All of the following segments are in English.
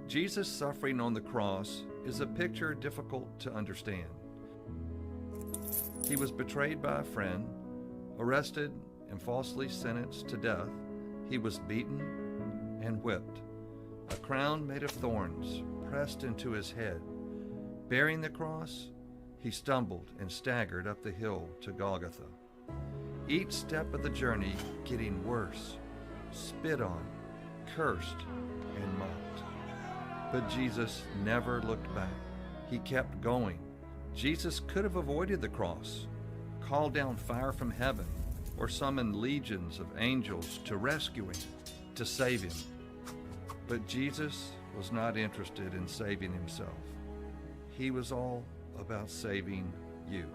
Jesus' suffering on the cross is a picture difficult to understand. He was betrayed by a friend, arrested and falsely sentenced to death. He was beaten and whipped. A crown made of thorns pressed into his head. Bearing the cross, he stumbled and staggered up the hill to Golgotha. Each step of the journey getting worse, spit on, cursed, and mocked. But Jesus never looked back. He kept going. Jesus could have avoided the cross, called down fire from heaven, or summoned legions of angels to rescue him, to save him. But Jesus was not interested in saving himself. He was all about saving you.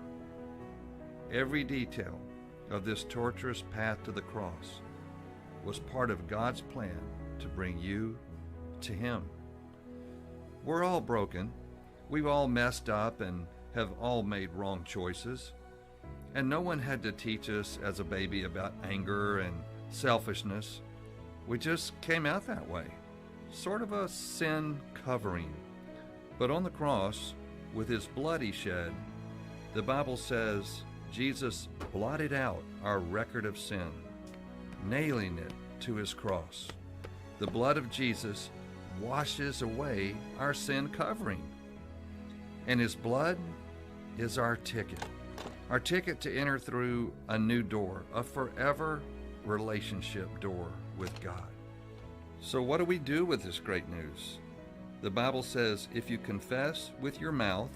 Every detail of this torturous path to the cross was part of God's plan to bring you to him. We're all broken. We've all messed up and have all made wrong choices. And no one had to teach us as a baby about anger and selfishness. We just came out that way, sort of a sin covering. But on the cross, with his blood he shed, the Bible says Jesus blotted out our record of sin, nailing it to his cross. The blood of Jesus washes away our sin covering. And his blood is our ticket to enter through a new door, a forever relationship door with God. So what do we do with this great news? The Bible says if you confess with your mouth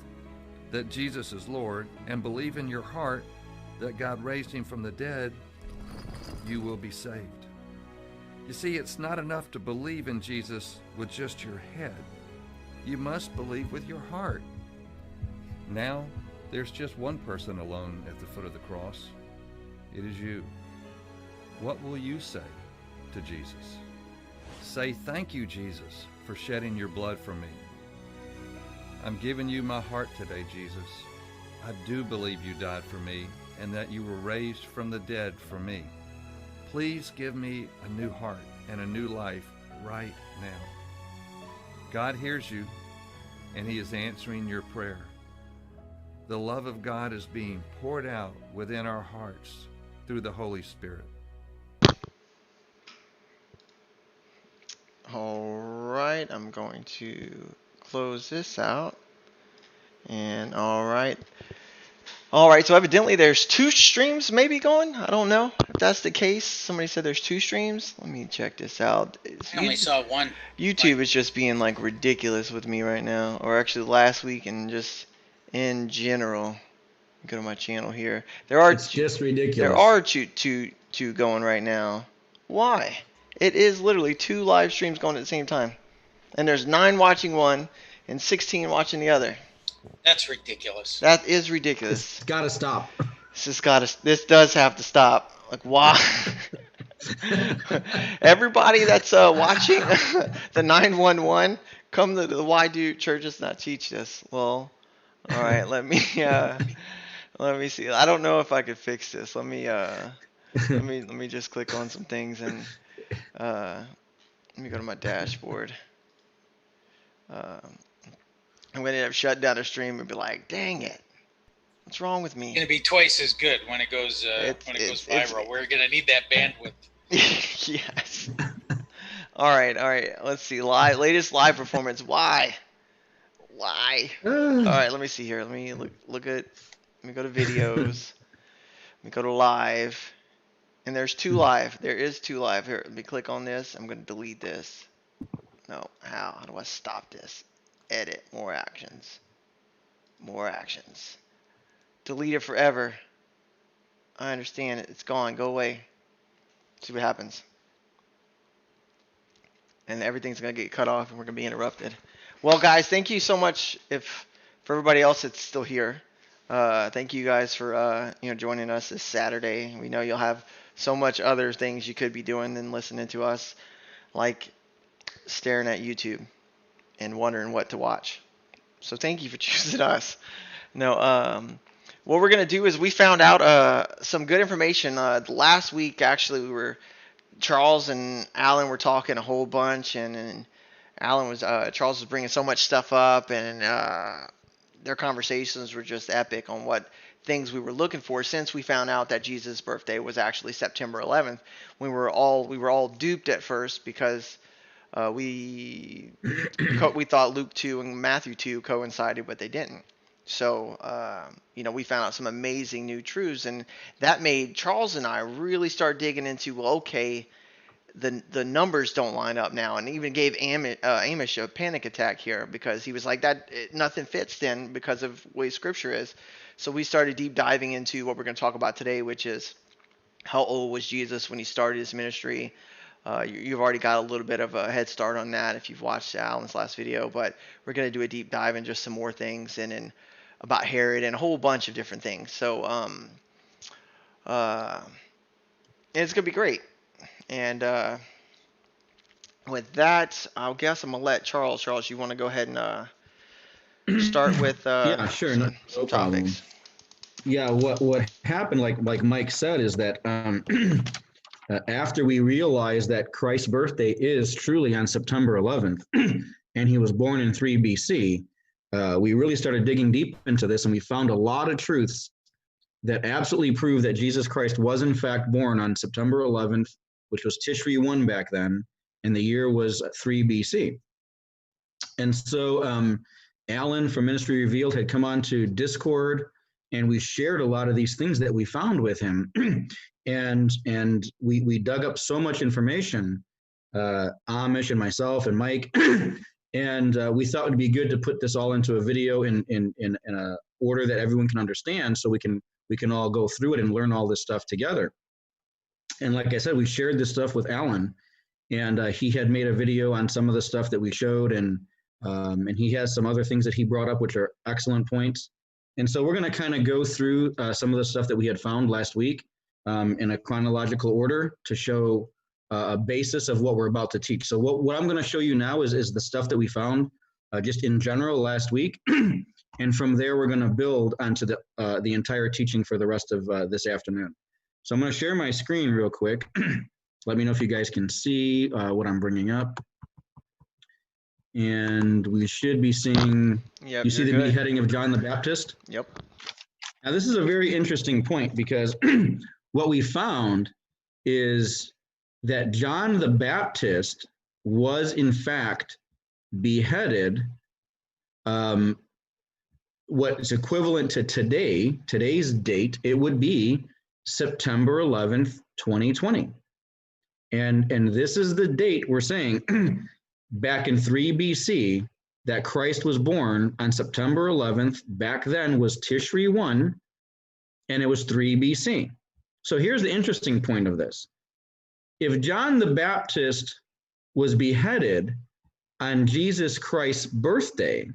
that Jesus is Lord and believe in your heart that God raised him from the dead, you will be saved. You see, it's not enough to believe in Jesus with just your head. You must believe with your heart. Now, there's just one person alone at the foot of the cross. It is you. What will you say to Jesus? Say, thank you, Jesus, for shedding your blood for me. I'm giving you my heart today, Jesus. I do believe you died for me and that you were raised from the dead for me. Please give me a new heart and a new life right now. God hears you, and he is answering your prayer. The love of God is being poured out within our hearts through the Holy Spirit. All right, I'm going to close this out. And all right, so evidently there's 2 streams maybe going. I don't know if that's the case. Somebody said there's 2 streams. Let me check this out. I only saw one. YouTube is just being like ridiculous with me right now, or actually last week and just in general. Go to my channel here. It's just ridiculous. There are two going right now. Why? It is literally 2 live streams going at the same time, and there's 9 watching one and 16 watching the other. That's ridiculous. That is ridiculous. It's got to stop. This does have to stop. Like, why? Everybody that's watching the 911, come to the Why Do Churches Not Teach This? Well, all right. Let me see. I don't know if I could fix this. Let me just click on some things and let me go to my dashboard. I'm going to end up shutting down the stream and be like, dang it. What's wrong with me? It's going to be twice as good when it goes viral. We're going to need that bandwidth. Yes. All right. Let's see. Latest live performance. Why? All right, let me see here. Let me look at. Let me go to videos. Let me go to live. And there's 2 live. There is 2 live here. Let me click on this. I'm going to delete this. No. How do I stop this? Edit. More actions. Delete it forever. I understand it. It's gone. Go away. See what happens. And everything's going to get cut off and we're going to be interrupted. Well, guys, thank you so much for everybody else that's still here. Thank you guys for joining us this Saturday. We know you'll have so much other things you could be doing than listening to us, like staring at YouTube and wondering what to watch. So thank you for choosing us. No, what we're going to do is we found out some good information. Last week, actually, Charles and Alan were talking a whole bunch, and Charles was bringing so much stuff up, and their conversations were just epic on what things we were looking for, since we found out that Jesus' birthday was actually September 11th. We were all duped at first because we thought Luke 2 and Matthew 2 coincided, but they didn't. So, we found out some amazing new truths, and that made Charles and I really start digging into, well, okay, the numbers don't line up now, and even gave Amish a panic attack here, because he was like, nothing fits then because of the way Scripture is. So we started deep diving into what we're going to talk about today, which is how old was Jesus when he started his ministry. You've already got a little bit of a head start on that if you've watched Alan's last video, but we're going to do a deep dive in just some more things, and about Herod and a whole bunch of different things. So and it's going to be great. And with that, I guess I'm going to let Charles, you want to go ahead and start with yeah, sure, some topics. Yeah, what happened, like Mike said, is that after we realized that Christ's birthday is truly on September 11th, and he was born in 3 BC, we really started digging deep into this, and we found a lot of truths that absolutely prove that Jesus Christ was in fact born on September 11th, which was Tishri 1 back then, and the year was 3 BC. And so Alan from Ministry Revealed had come on to Discord, and we shared a lot of these things that we found with him. and we dug up so much information, Amish and myself and Mike, and we thought it would be good to put this all into a video in a order that everyone can understand, so we can all go through it and learn all this stuff together. And like I said, we shared this stuff with Alan, and he had made a video on some of the stuff that we showed, and he has some other things that he brought up, which are excellent points. And so we're going to kind of go through some of the stuff that we had found last week in a chronological order to show a basis of what we're about to teach. So what I'm going to show you now is the stuff that we found just in general last week. And from there, we're going to build onto the entire teaching for the rest of this afternoon. So I'm going to share my screen real quick. Let me know if you guys can see what I'm bringing up. And we should be seeing, you see the beheading of John the Baptist? Yep. Now, this is a very interesting point, because what we found is that John the Baptist was in fact beheaded, what is equivalent to today's date, it would be September 11th, 2020. And this is the date we're saying back in 3 BC that Christ was born on September 11th. Back then was Tishri 1, and it was 3 BC. So here's the interesting point of this. If John the Baptist was beheaded on Jesus Christ's birthday,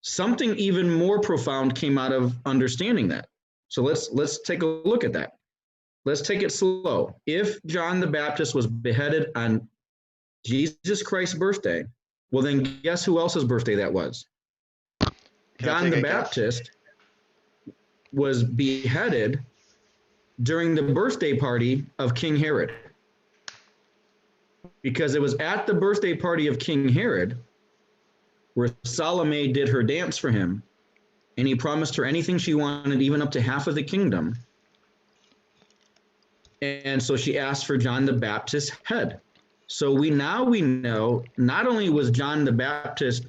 something even more profound came out of understanding that. So let's take a look at that. Let's take it slow. If John the Baptist was beheaded on Jesus Christ's birthday, well then guess who else's birthday that was? John the Baptist was beheaded during the birthday party of King Herod. Because it was at the birthday party of King Herod where Salome did her dance for him, and he promised her anything she wanted, even up to half of the kingdom. And so she asked for John the Baptist's head. So we know not only was John the Baptist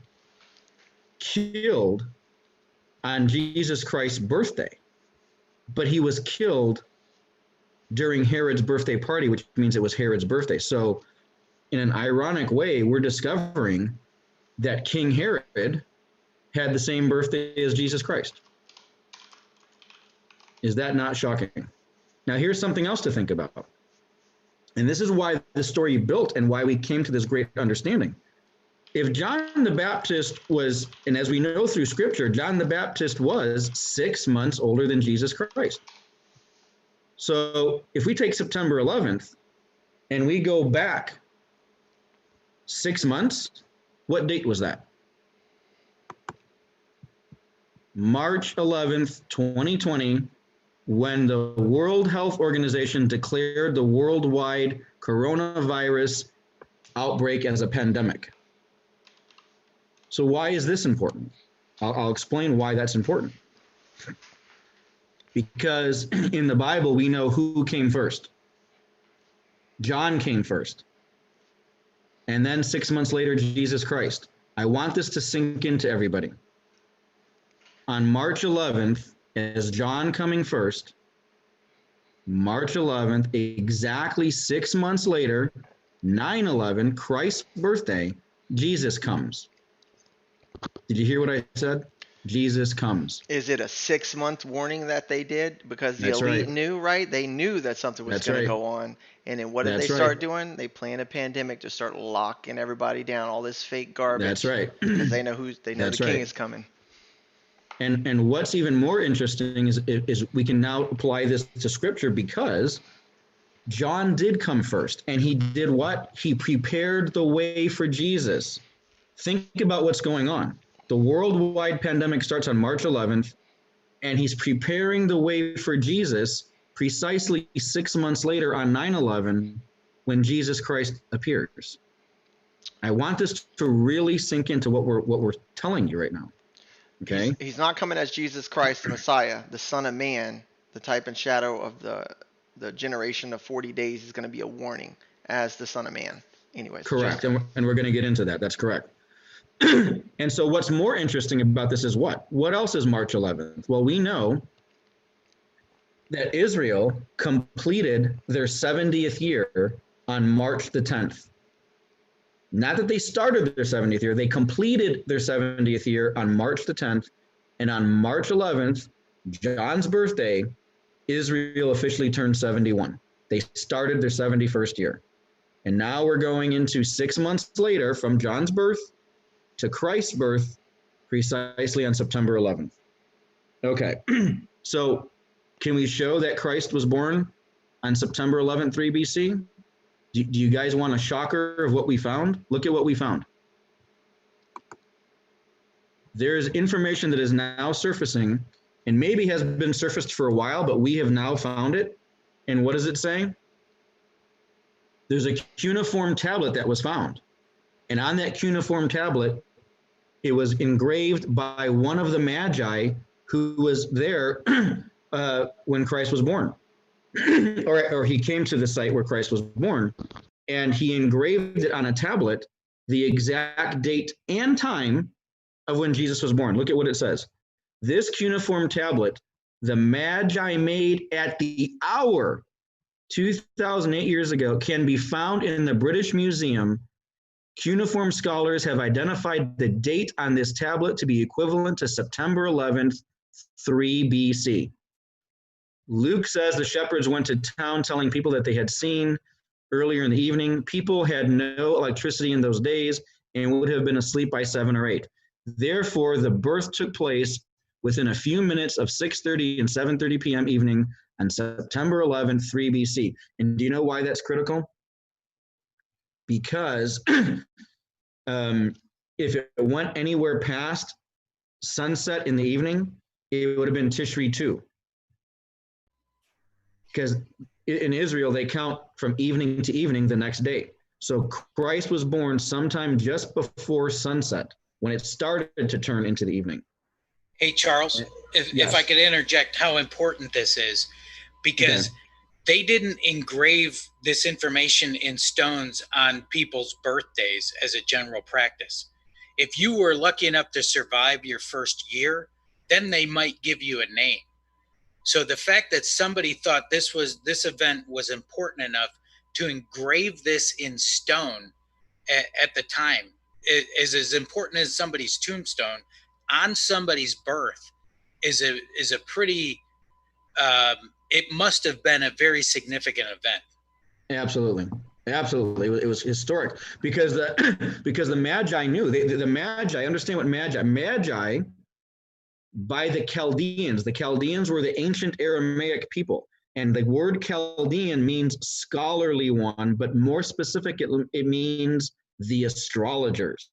killed on Jesus Christ's birthday, but he was killed during Herod's birthday party, which means it was Herod's birthday. So in an ironic way, we're discovering that King Herod had the same birthday as Jesus Christ. Is that not shocking? Now, here's something else to think about. And this is why the story built and why we came to this great understanding. If John the Baptist was, and as we know through Scripture, John the Baptist was 6 months older than Jesus Christ. So if we take September 11th and we go back 6 months, what date was that? March 11th, 2020, when the World Health Organization declared the worldwide coronavirus outbreak as a pandemic. So why is this important? I'll explain why that's important. Because in the Bible, we know who came first. John came first. And then 6 months later, Jesus Christ. I want this to sink into everybody. On March 11th, as John coming first, March 11th, exactly 6 months later, 9/11, Christ's birthday, Jesus comes. Did you hear what I said? Jesus comes. Is it a 6-month warning that they did? Because the elite knew, right? They knew that something was going to go on. And then what did they start doing? They planned a pandemic to start locking everybody down, all this fake garbage. That's right. Because they know the king is coming. And what's even more interesting is we can now apply this to Scripture, because John did come first, and he did what? He prepared the way for Jesus. Think about what's going on. The worldwide pandemic starts on March 11th, and he's preparing the way for Jesus precisely 6 months later on 9/11, when Jesus Christ appears. I want this to really sink into what we're telling you right now. Okay. He's not coming as Jesus Christ, the Messiah, the Son of Man, the type and shadow of the generation of 40 days is going to be a warning as the Son of Man. Anyways. Correct. And we're going to get into that. That's correct. And so what's more interesting about this is what? What else is March 11th? Well, we know that Israel completed their 70th year on March the 10th. Not that they started their 70th year, they completed their 70th year on March the 10th. And on March 11th, John's birthday, Israel officially turned 71. They started their 71st year. And now we're going into 6 months later from John's birth to Christ's birth, precisely on September 11th. Okay, so can we show that Christ was born on September 11th, 3 BC? Do you guys want a shocker of what we found? Look at what we found. There is information that is now surfacing, and maybe has been surfaced for a while, but we have now found it. And what does it say? There's a cuneiform tablet that was found. And on that cuneiform tablet, it was engraved by one of the Magi who was there when Christ was born. or he came to the site where Christ was born, and he engraved it on a tablet, the exact date and time of when Jesus was born. Look at what it says. This cuneiform tablet, the Magi made at the hour 2008 years ago, can be found in the British Museum. Cuneiform scholars have identified the date on this tablet to be equivalent to September 11th, 3 BC. Luke says the shepherds went to town telling people that they had seen earlier in the evening. People had no electricity in those days and would have been asleep by 7 or 8. Therefore, the birth took place within a few minutes of 6:30 and 7:30 p.m. evening on September 11th, 3 BC. And do you know why that's critical? Because if it went anywhere past sunset in the evening, it would have been Tishri 2. Because in Israel, they count from evening to evening the next day. So Christ was born sometime just before sunset, when it started to turn into the evening. Hey, Charles, if I could interject how important this is, because they didn't engrave this information in stones on people's birthdays as a general practice. If you were lucky enough to survive your first year, then they might give you a name. So the fact that somebody thought this event was important enough to engrave this in stone at the time is as important as somebody's tombstone on somebody's birth is a pretty it must have been a very significant event. Absolutely. It was historic because the Magi knew. The Magi, understand what Magi by the Chaldeans. The Chaldeans were the ancient Aramaic people. And the word Chaldean means scholarly one, but more specific, it means the astrologers.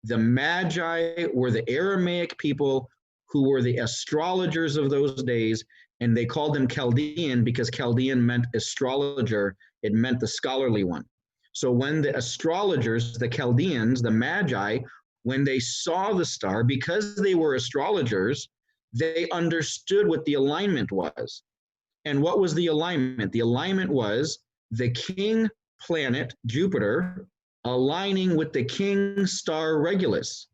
The Magi were the Aramaic people who were the astrologers of those days, and they called them Chaldean because Chaldean meant astrologer. It meant the scholarly one. So when the astrologers, the Chaldeans, the Magi, when they saw the star, because they were astrologers, they understood what the alignment was. And what was the alignment? The alignment was the king planet, Jupiter, aligning with the king star Regulus.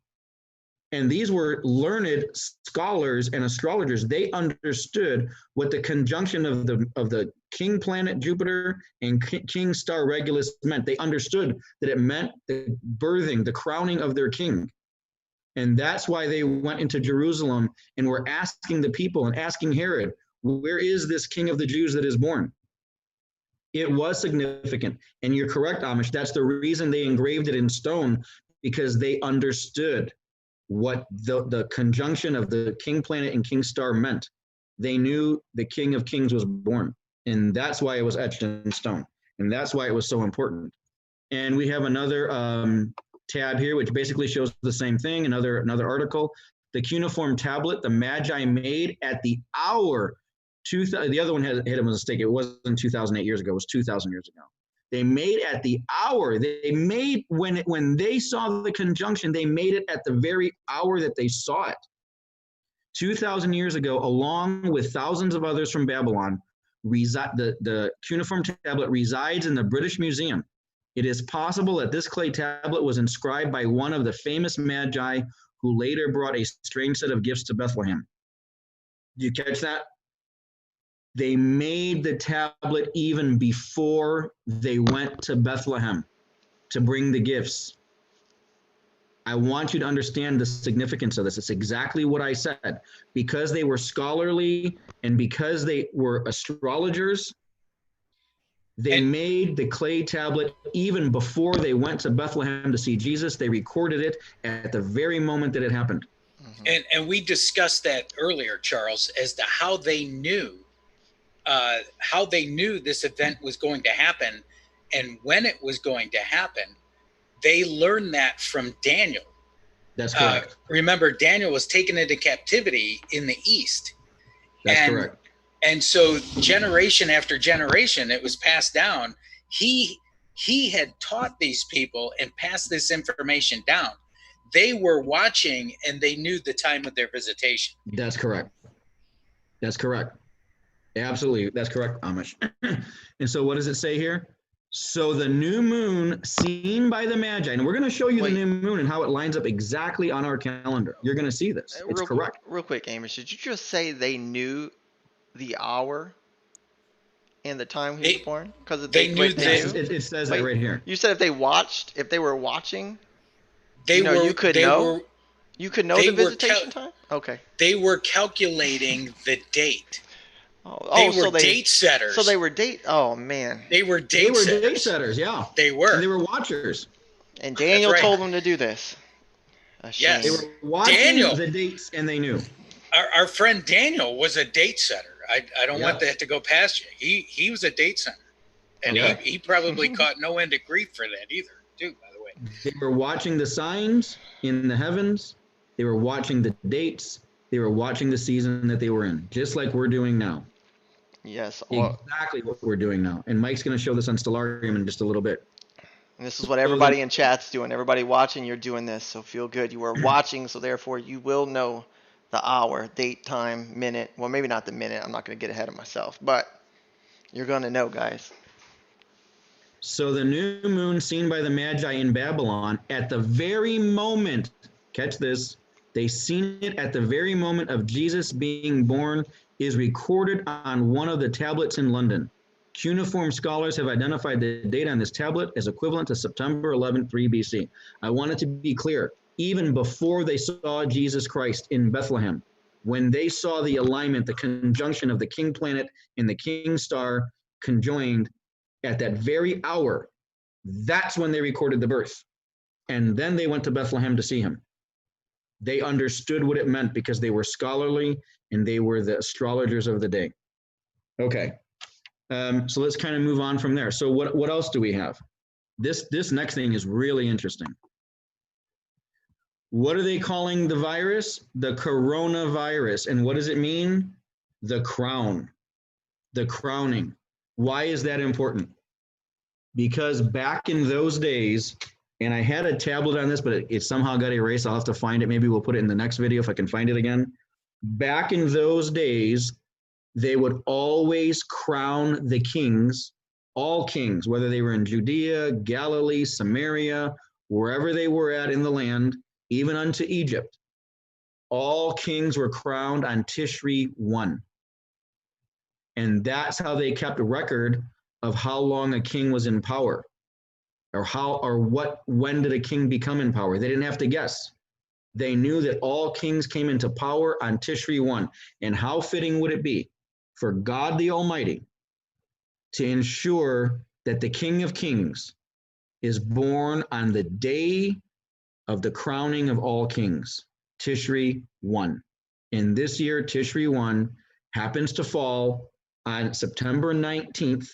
And these were learned scholars and astrologers. They understood what the conjunction of the king planet Jupiter and king star Regulus meant. They understood that it meant the birthing, the crowning of their king. And that's why they went into Jerusalem and were asking the people and asking Herod, where is this king of the Jews that is born? It was significant. And you're correct, Amish. That's the reason they engraved it in stone, because they understood what the conjunction of the king planet and king star meant. They knew the King of Kings was born. And that's why it was etched in stone. And that's why it was so important. And we have another tab here, which basically shows the same thing, another article. The cuneiform tablet the Magi made at the hour, the other one had a mistake. It wasn't 2008 years ago, it was 2,000 years ago. They made at the hour, they made, when they saw the conjunction, they made it at the very hour that they saw it. 2,000 years ago, along with thousands of others from Babylon, the cuneiform tablet resides in the British Museum. It is possible that this clay tablet was inscribed by one of the famous Magi who later brought a strange set of gifts to Bethlehem. Do you catch that? They made the tablet even before they went to Bethlehem to bring the gifts. I want you to understand the significance of this. It's exactly what I said. Because they were scholarly and because they were astrologers, they made the clay tablet even before they went to Bethlehem to see Jesus. They recorded it at the very moment that it happened. And we discussed that earlier, Charles, as to how they knew this event was going to happen and when it was going to happen. They learned that from Daniel. That's correct. Remember, Daniel was taken into captivity in the East. That's correct. And so generation after generation, it was passed down. He had taught these people and passed this information down. They were watching and they knew the time of their visitation. That's correct. That's correct. Absolutely. That's correct, Amish. And so what does it say here? So the new moon seen by the Magi, and we're going to show you the new moon and how it lines up exactly on our calendar. You're going to see this. It's correct. Real quick, Amish, did you just say they knew the hour and the time he was born? Because they knew. It says that right here. You said if they were watching, you could know the visitation time? Okay. They were calculating the date. They were date setters. So they were oh man. They were date setters, yeah. They were. And they were watchers. And Daniel told them to do this. Yes. They were watching the dates and they knew. Our friend Daniel was a date setter. I don't want that to go past you. He was a date setter. And he probably caught no end of grief for that either, too, by the way. They were watching the signs in the heavens. They were watching the dates. They were watching the season that they were in, just like we're doing now. Yes. Exactly what we're doing now. And Mike's going to show this on Stellarium in just a little bit. And this is what everybody in chat's doing. Everybody watching, you're doing this. So feel good. You are watching, so therefore you will know the hour, date, time, minute. Well, maybe not the minute. I'm not going to get ahead of myself. But you're going to know, guys. So the new moon seen by the Magi in Babylon at the very moment, catch this, they seen it at the very moment of Jesus being born, is recorded on one of the tablets in London. Cuneiform scholars have identified the date on this tablet as equivalent to September 11, 3 BC. I want it to be clear, even before they saw Jesus Christ in Bethlehem, when they saw the alignment, the conjunction of the king planet and the king star conjoined at that very hour, that's when they recorded the birth. And then they went to Bethlehem to see him. They understood what it meant because they were scholarly and they were the astrologers of the day. Okay, so let's kind of move on from there. So what else do we have? This next thing is really interesting. What are they calling the virus? The coronavirus. And what does it mean? The crown, the crowning. Why is that important? because back in those days, and I had a tablet on this, but it somehow got erased. I'll have to find it. Maybe we'll put it in the next video if I can find it again. Back in those days, they would always crown the kings, all kings, whether they were in Judea, Galilee, Samaria, wherever they were at in the land, even unto Egypt. All kings were crowned on Tishri 1. And that's how they kept a record of how long a king was in power, when did a king become in power. They didn't have to guess. They knew that all kings came into power on Tishri 1. And how fitting would it be for God the Almighty to ensure that the King of Kings is born on the day of the crowning of all kings, Tishri 1. And this year, Tishri 1 happens to fall on September 19th,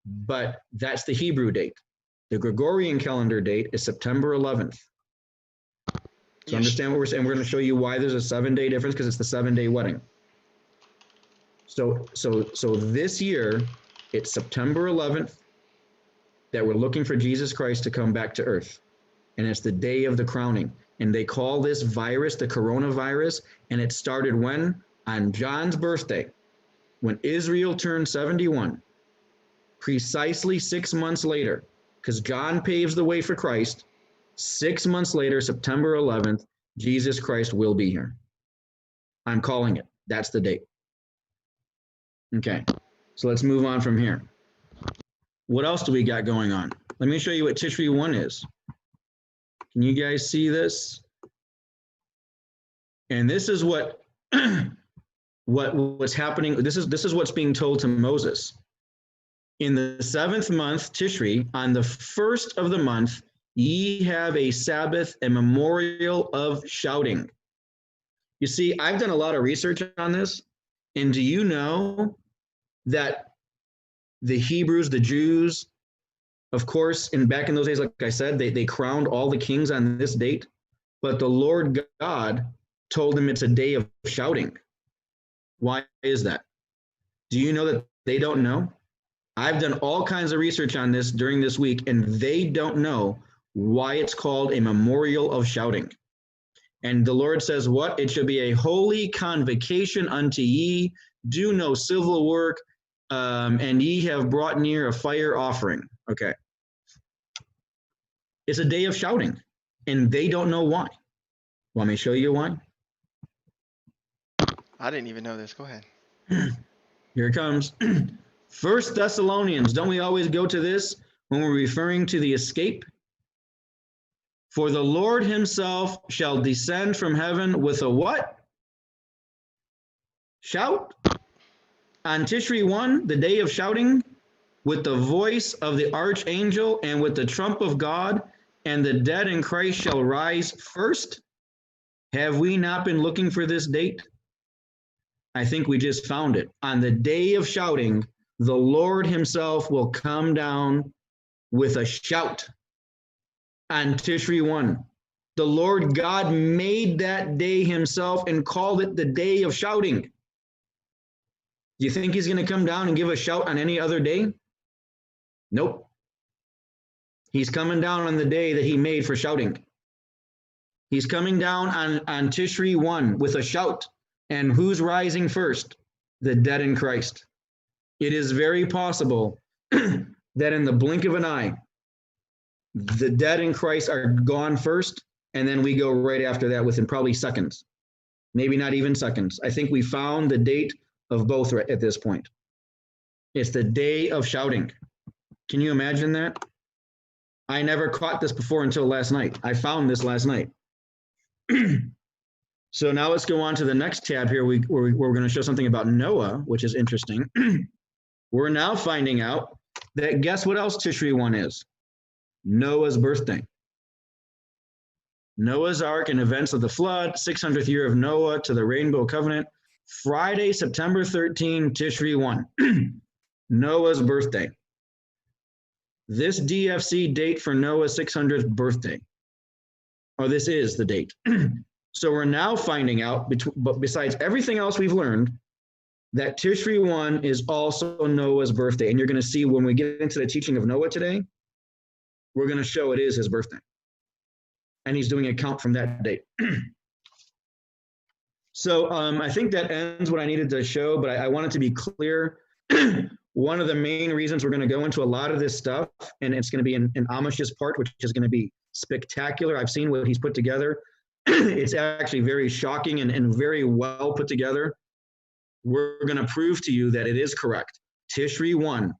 but that's the Hebrew date. The Gregorian calendar date is September 11th. So understand what we're saying. We're going to show you why there's a 7-day difference, because it's the 7-day wedding. So this year, it's September 11th that we're looking for Jesus Christ to come back to earth. And it's the day of the crowning. And they call this virus the coronavirus. And it started when? On John's birthday, when Israel turned 71, precisely 6 months later, because John paves the way for Christ. 6 months later, September 11th, Jesus Christ will be here. I'm calling it. That's the date. Okay, so let's move on from here. What else do we got going on? Let me show you what Tishri 1 is. Can you guys see this? And this is what's happening. This is what's being told to Moses. In the 7th month, Tishri, on the 1st of the month, ye have a Sabbath, a memorial of shouting. You see, I've done a lot of research on this. And do you know that the Hebrews, the Jews, of course, back in those days, like I said, they crowned all the kings on this date. But the Lord God told them it's a day of shouting. Why is that? Do you know that they don't know? I've done all kinds of research on this during this week, and they don't know why it's called a memorial of shouting. And the Lord says, what? It shall be a holy convocation unto ye, do no civil work, and ye have brought near a fire offering. Okay. It's a day of shouting, and they don't know why. Want me to show you why? I didn't even know this. Go ahead. Here it comes. 1 Thessalonians. Don't we always go to this when we're referring to the escape? For the Lord himself shall descend from heaven with a what? Shout. On Tishri 1, the day of shouting, with the voice of the archangel and with the trump of God, and the dead in Christ shall rise first. Have we not been looking for this date? I think we just found it. On the day of shouting, the Lord himself will come down with a shout. On Tishri 1, the Lord God made that day himself and called it the day of shouting. Do you think he's going to come down and give a shout on any other day? Nope. He's coming down on the day that he made for shouting. He's coming down on Tishri 1 with a shout. And who's rising first? The dead in Christ. It is very possible that in the blink of an eye, the dead in Christ are gone first, and then we go right after that within probably seconds. Maybe not even seconds. I think we found the date of both at this point. It's the day of shouting. Can you imagine that? I never caught this before until last night. I found this last night. So now let's go on to the next tab here where we're going to show something about Noah, which is interesting. We're now finding out that guess what else Tishri 1 is? Noah's birthday. Noah's Ark and events of the flood, 600th year of Noah to the Rainbow Covenant, Friday, September 13, Tishri 1. Noah's birthday. This DFC date for Noah's 600th birthday. Or this is the date. So we're now finding out, but besides everything else we've learned, that Tishri 1 is also Noah's birthday. And you're going to see when we get into the teaching of Noah today, we're going to show it is his birthday. And he's doing a count from that date. So I think that ends what I needed to show, but I wanted to be clear. One of the main reasons we're going to go into a lot of this stuff, and it's going to be in Amish's part, which is going to be spectacular. I've seen what he's put together. It's actually very shocking and very well put together. We're going to prove to you that it is correct. Tishri 1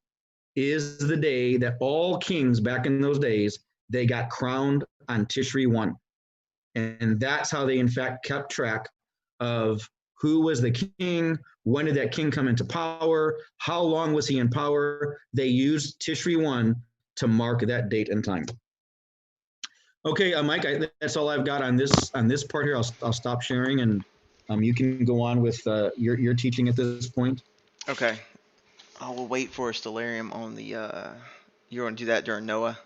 is the day that all kings back in those days, they got crowned on Tishri 1. And that's how they, in fact, kept track of who was the king, when did that king come into power, how long was he in power. They used Tishri 1 to mark that date and time. Okay, Mike, that's all I've got on this part here. I'll stop sharing, and you can go on with your teaching at this point. Okay. I will wait for a Stellarium on the. You're going to do that during Noah?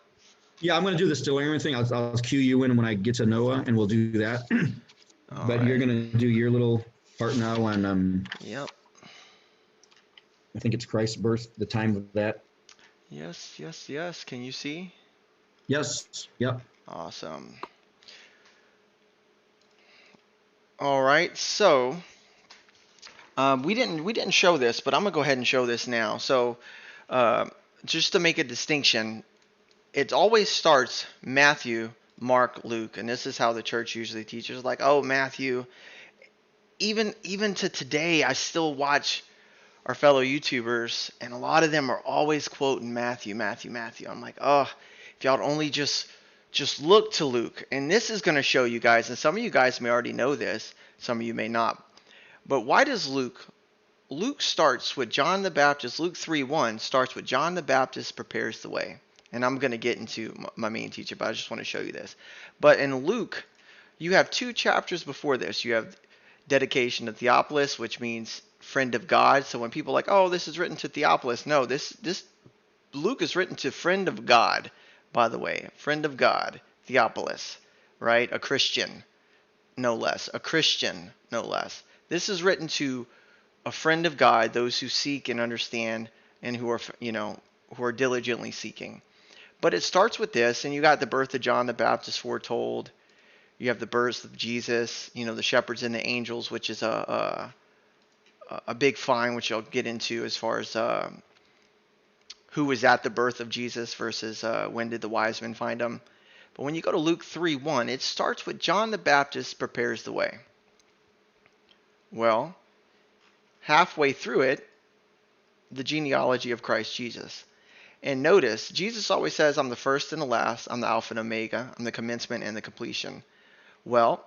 Yeah, I'm going to do the Stellarium thing. I'll cue you in when I get to Noah, and we'll do that. But right. You're going to do your little part now on. Yep. I think it's Christ's birth, the time of that. Yes. Can you see? Yes. Yep. Awesome. All right, so we didn't show this, but I'm gonna go ahead and show this now. So just to make a distinction, it always starts Matthew, Mark, Luke, and this is how the church usually teaches. Like, oh, Matthew. Even to today, I still watch our fellow YouTubers, and a lot of them are always quoting Matthew. I'm like, oh, if y'all only just look to Luke. And this is going to show you guys, and some of you guys may already know this, some of you may not. But why does Luke starts with John the Baptist. Luke 3:1 starts with John the Baptist prepares the way. And I'm going to get into my main teaching, but I just want to show you this. But in Luke, you have 2 chapters before this. You have dedication to Theophilus, which means friend of God. So when people are like, oh, this is written to Theophilus. No, this Luke is written to friend of God, by the way. Friend of God, Theophilus, right? A Christian, no less. A Christian, no less. This is written to a friend of God, those who seek and understand and who are diligently seeking. But it starts with this, and you got the birth of John the Baptist foretold. You have the birth of Jesus, the shepherds and the angels, which is a big find, which I'll get into as far as who was at the birth of Jesus versus when did the wise men find him. But when you go to Luke 3:1, it starts with John the Baptist prepares the way. Well, halfway through it, the genealogy of Christ Jesus. And notice, Jesus always says, I'm the first and the last, I'm the Alpha and Omega, I'm the commencement and the completion. Well,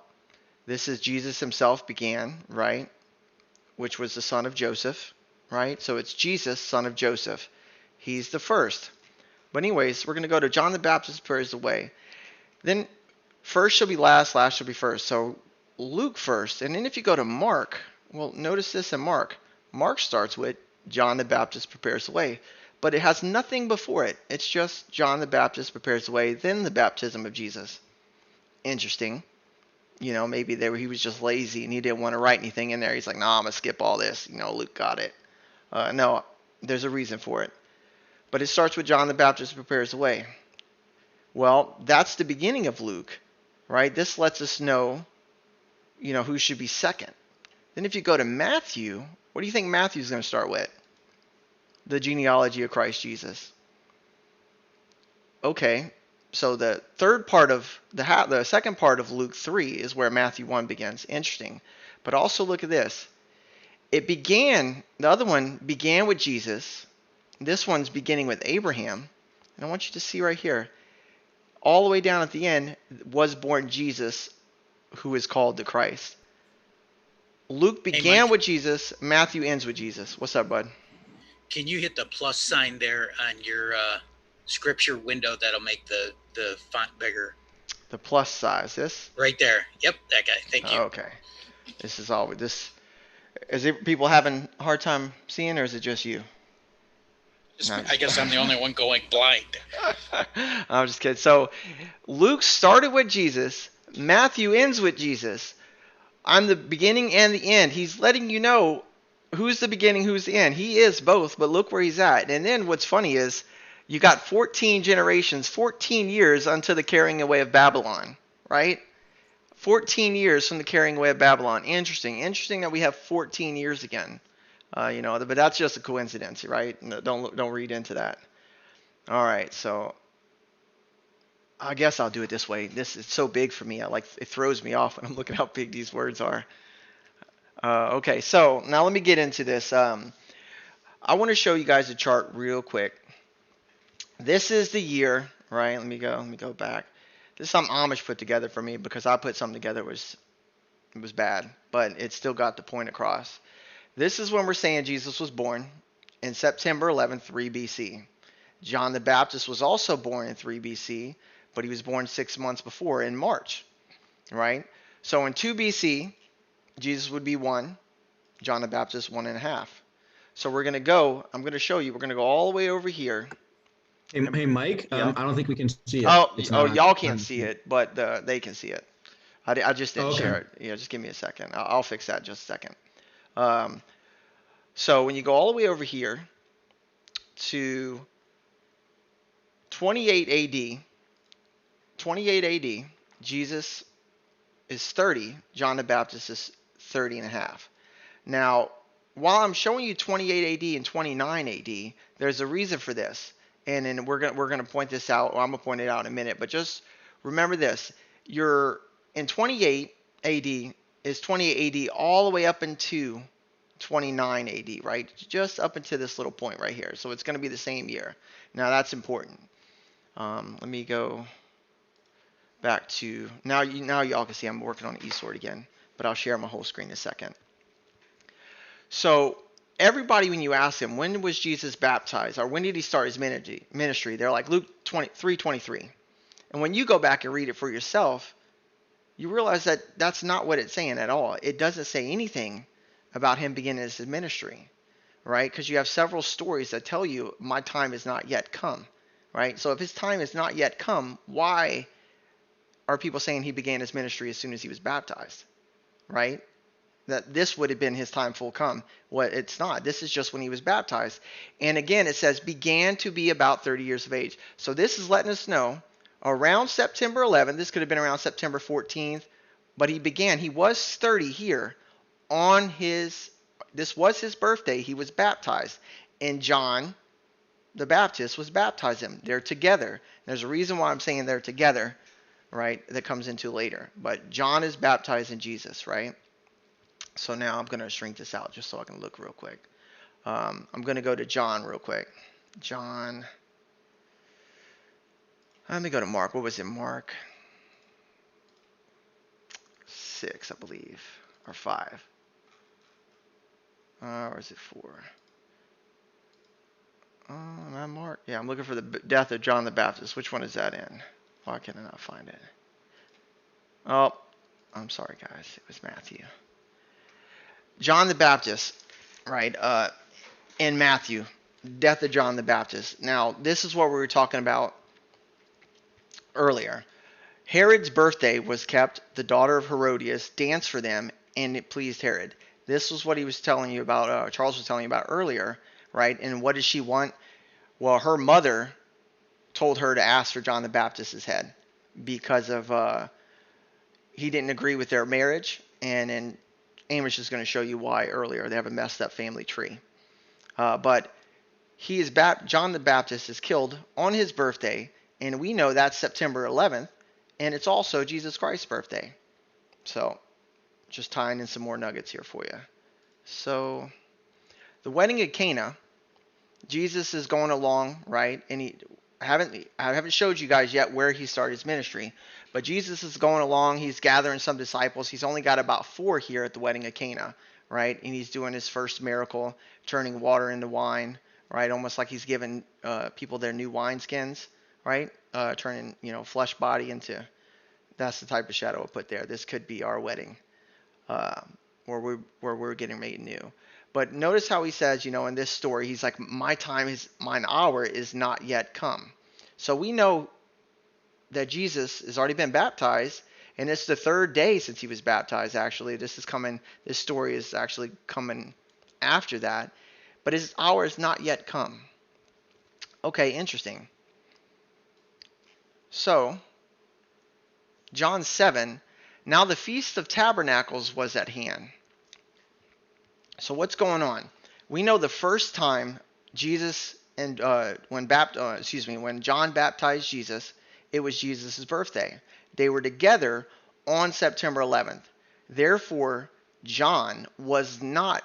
this is Jesus himself began, right? Which was the son of Joseph, right? So it's Jesus, son of Joseph. He's the first. But anyways, we're going to go to John the Baptist prepares the way. Then first shall be last, last shall be first. So Luke first. And then if you go to Mark, well, notice this in Mark. Mark starts with John the Baptist prepares the way. But it has nothing before it. It's just John the Baptist prepares the way, then the baptism of Jesus. Interesting. Maybe he was just lazy and he didn't want to write anything in there. He's like, nah, I'm going to skip all this. Luke got it. No, there's a reason for it. But it starts with John the Baptist prepares the way. Well, that's the beginning of Luke, right? This lets us know, who should be second. Then if you go to Matthew, what do you think Matthew's going to start with? The genealogy of Christ Jesus. Okay, so the third part of the second part of Luke 3 is where Matthew 1 begins. Interesting. But also look at this. The other one began with Jesus. This one's beginning with Abraham. And I want you to see right here, all the way down at the end, was born Jesus, who is called the Christ. Luke began with Jesus. Matthew ends with Jesus. What's up, bud? Can you hit the plus sign there on your scripture window? That'll make the font bigger. The plus size, this? Right there. Yep, that guy. Thank you. Okay. This is all. Is it people having a hard time seeing, or is it just you? I guess I'm the only one going blind. I'm just kidding. So Luke started with Jesus. Matthew ends with Jesus. I'm the beginning and the end. He's letting you know who's the beginning, who's the end? He is both, but look where he's at. And then what's funny is you got 14 generations, 14 years unto the carrying away of Babylon, right? 14 years from the carrying away of Babylon. Interesting that we have 14 years again. But that's just a coincidence, right? No, don't read into that. All right, so I guess I'll do it this way. This is so big for me. It throws me off when I'm looking how big these words are. Okay, so now let me get into this. I want to show you guys a chart real quick. This is the year, right? Let me go back. This is something Amish put together for me because I put something together it was bad, but it still got the point across. This is when we're saying Jesus was born in September 11th, 3 BC. John the Baptist was also born in 3 BC, but he was born 6 months before in March, right? So in 2 BC, Jesus would be 1, John the Baptist 1.5. So I'm going to show you, we're going to go all the way over here. Hey Mike, Yeah. I don't think we can see it. Y'all can't see it, but they can see it. I just didn't okay. share it. Yeah, just give me a second. I'll fix that in just a second. So when you go all the way over here to 28 AD, Jesus is 30, John the Baptist is 30.5. Now, while I'm showing you 28 AD and 29 AD, there's a reason for this. And then we're gonna point this out, or I'm gonna point it out in a minute, but just remember this. You're in 28 AD is 28 AD all the way up into 29 AD, right? Just up into this little point right here. So it's going to be the same year. Now that's important. Let me go back to now y'all can see I'm working on eSword again, but I'll share my whole screen in a second. So everybody, when you ask them, when was Jesus baptized or when did he start his ministry, they're like Luke 3:23. And when you go back and read it for yourself, you realize that that's not what it's saying at all. It doesn't say anything about him beginning his ministry, right? Because you have several stories that tell you my time is not yet come, right? So if his time is not yet come, why are people saying he began his ministry as soon as he was baptized, right? That this would have been his time full come. Well, it's not. This is just when he was baptized. And again, it says began to be about 30 years of age. So this is letting us know around September 11th, this could have been around September 14th, but he was 30 here on this was his birthday. He was baptized. And John the Baptist was baptizing. They're together. There's a reason why I'm saying they're together, right? That comes into later. But John is baptizing Jesus, right? So now I'm going to shrink this out just so I can look real quick. I'm going to go to John real quick. John. Let me go to Mark. What was it? Mark 6, I believe. Or 5. Or is it 4? Am I Mark? Yeah, I'm looking for the death of John the Baptist. Which one is that in? Why can I not find it? Oh, I'm sorry, guys. It was Matthew. John the Baptist, right? In Matthew, death of John the Baptist. Now, this is what we were talking about earlier. Herod's birthday was kept. The daughter of Herodias danced for them, and it pleased Herod. This was what he was telling you about. Charles was telling you about earlier, right? And what did she want? Well, her mother told her to ask for John the Baptist's head because of he didn't agree with their marriage, and Amish is going to show you why earlier. They have a messed up family tree. But John the Baptist is killed on his birthday, and we know that's September 11th, and it's also Jesus Christ's birthday. So just tying in some more nuggets here for you. So the wedding at Cana, Jesus is going along, right? And I haven't showed you guys yet where he started his ministry, but Jesus is going along. He's gathering some disciples. He's only got about 4 here at the wedding of Cana, right? And he's doing his first miracle, turning water into wine, right? Almost like he's giving people their new wineskins, right? Turning, flesh body into. That's the type of shadow I put there. This could be our wedding, where we're getting made new. But notice how he says, in this story, he's like, mine hour is not yet come. So we know that Jesus has already been baptized, and it's the 3rd day since he was baptized, actually. This story is actually coming after that, but his hour is not yet come. Okay, interesting. So, John 7, now the Feast of Tabernacles was at hand. So what's going on? We know the first time Jesus and when John baptized Jesus, it was Jesus' birthday. They were together on September 11th. Therefore, John was not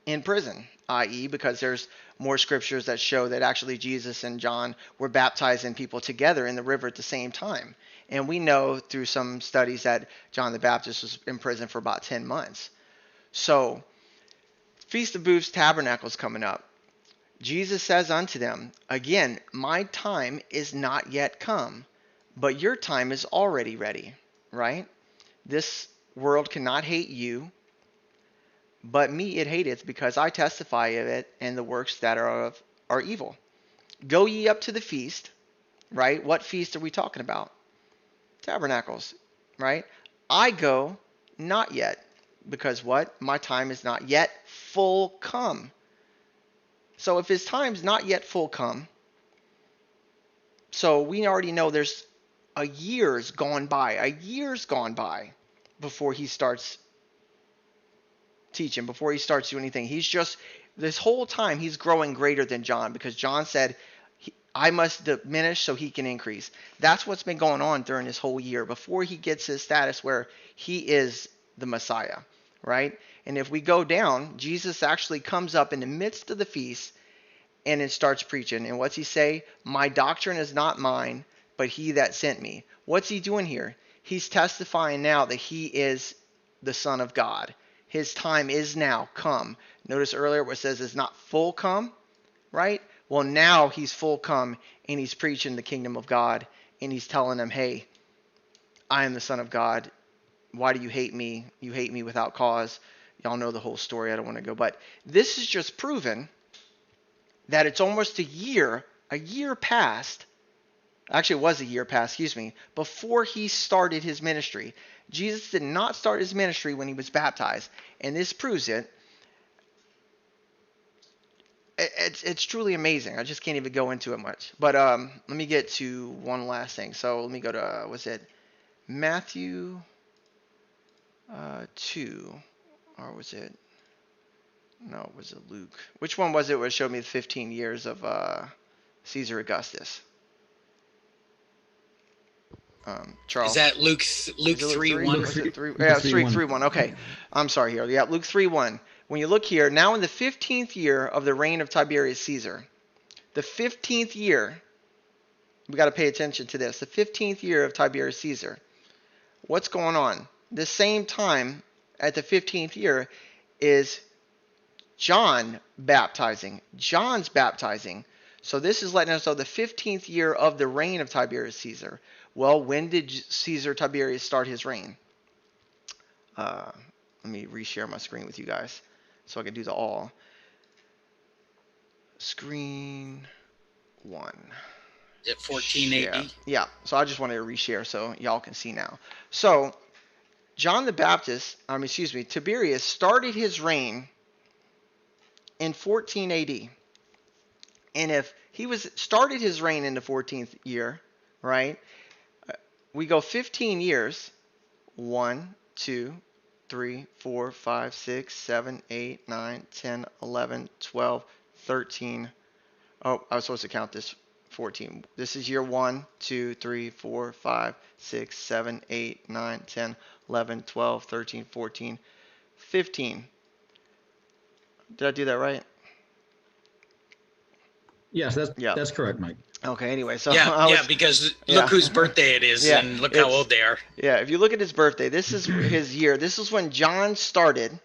in prison, i.e., because there's more scriptures that show that actually Jesus and John were baptizing people together in the river at the same time. And we know through some studies that John the Baptist was in prison for about 10 months. So, Feast of Booths Tabernacles coming up. Jesus says unto them, again, my time is not yet come, but your time is already ready, right? This world cannot hate you, but me it hateth, because I testify of it, and the works that are evil. Go ye up to the feast, right? What feast are we talking about? Tabernacles, right? I go not yet, because what? My time is not yet full come. So if his time's not yet full come, so we already know there's a year's gone by before he starts teaching, before he starts doing anything. He's just, this whole time he's growing greater than John, because John said, I must diminish so he can increase. That's what's been going on during this whole year before he gets his status where he is the Messiah, right? And if we go down, Jesus actually comes up in the midst of the feast and it starts preaching. And what's he say? My doctrine is not mine, but he that sent me. What's he doing here? He's testifying now that he is the Son of God. His time is now come. Notice earlier where it says it's not full come, right? Well, now he's full come and he's preaching the kingdom of God and he's telling them, hey, I am the Son of God. Why do you hate me? You hate me without cause. Y'all know the whole story. I don't want to go. But this is just proven that it's almost a year past. Actually, it was a year past, before he started his ministry. Jesus did not start his ministry when he was baptized. And this proves it. It's truly amazing. I just can't even go into it much. But let me get to one last thing. So let me go to, was it Matthew 2? Or was it? No, was it Luke? Which one was it where it showed me the 15 years of Caesar Augustus? Charles. Is that Luke 3:1? Was it 3? Yeah, it's 3:1. Okay. I'm sorry here. Yeah, Luke 3:1. When you look here, now in the 15th year of the reign of Tiberius Caesar, the 15th year, we got to pay attention to this, the 15th year of Tiberius Caesar. What's going on? The same time at the 15th year is John baptizing. John's baptizing. So this is letting us know the 15th year of the reign of Tiberius Caesar. Well, when did Caesar Tiberius start his reign? Let me reshare my screen with you guys so I can do the all. Screen 1. Is it 14 AD? Yeah, so I just wanted to reshare so y'all can see now. So, Tiberius started his reign in 14 AD. And if he started his reign in the 14th year, right? We go 15 years. 1, 2, 3, 4, 5, 6, 7, 8, 9, 10, 11, 12, 13. Oh, I was supposed to count this 14. This is year 1, 2, 3, 4, 5, 6, 7, 8, 9, 10, 11, 12, 13, 14, 15. Did I do that right? Yes, that's correct, Mike. Okay, anyway, so because look whose birthday it is, and look how old they are. Yeah, if you look at his birthday, this is his year. This is when John started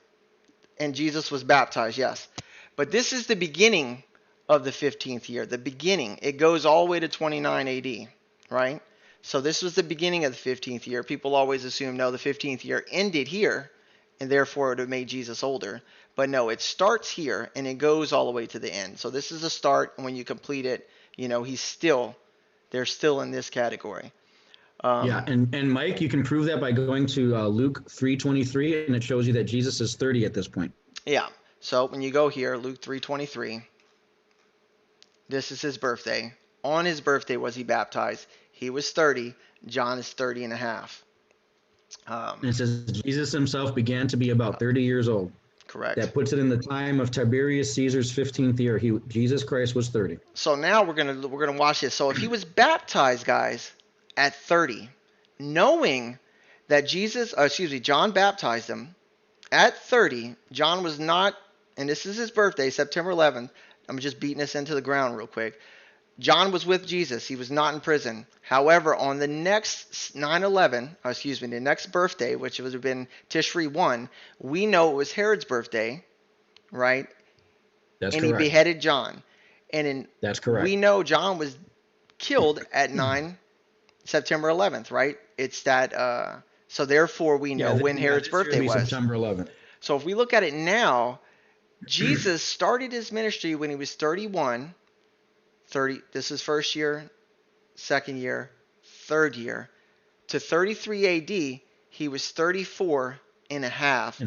and Jesus was baptized, yes. But this is the beginning of the 15th year, the beginning. It goes all the way to 29 AD, right? So this was the beginning of the 15th year. People always assume, no, the 15th year ended here, and therefore it would have made Jesus older. But no, it starts here, and it goes all the way to the end. So this is a start, and when you complete it, they're still in this category. And Mike, you can prove that by going to Luke 3:23, and it shows you that Jesus is 30 at this point. Yeah. So when you go here, Luke 3:23, this is his birthday. On his birthday was he baptized. He was 30. John is 30 and a half. And it says Jesus himself began to be about 30 years old. Correct. That puts it in the time of Tiberius Caesar's 15th year. Jesus Christ was 30. So now we're gonna watch this. So if he was baptized, guys, at 30, knowing that John baptized him at 30. John was not, and this is his birthday, September 11th. I'm just beating this into the ground real quick. John was with Jesus. He was not in prison. However, on the next 9/11, the next birthday, which would have been Tishri 1, we know it was Herod's birthday, right? That's and correct. He beheaded John. That's correct. We know John was killed at September 11th, right? It's that, so therefore we know when Herod's birthday was. September 11th. So if we look at it now, Jesus started his ministry when he was 31. This is first year, second year, third year. To 33 AD, he was 34 and a half.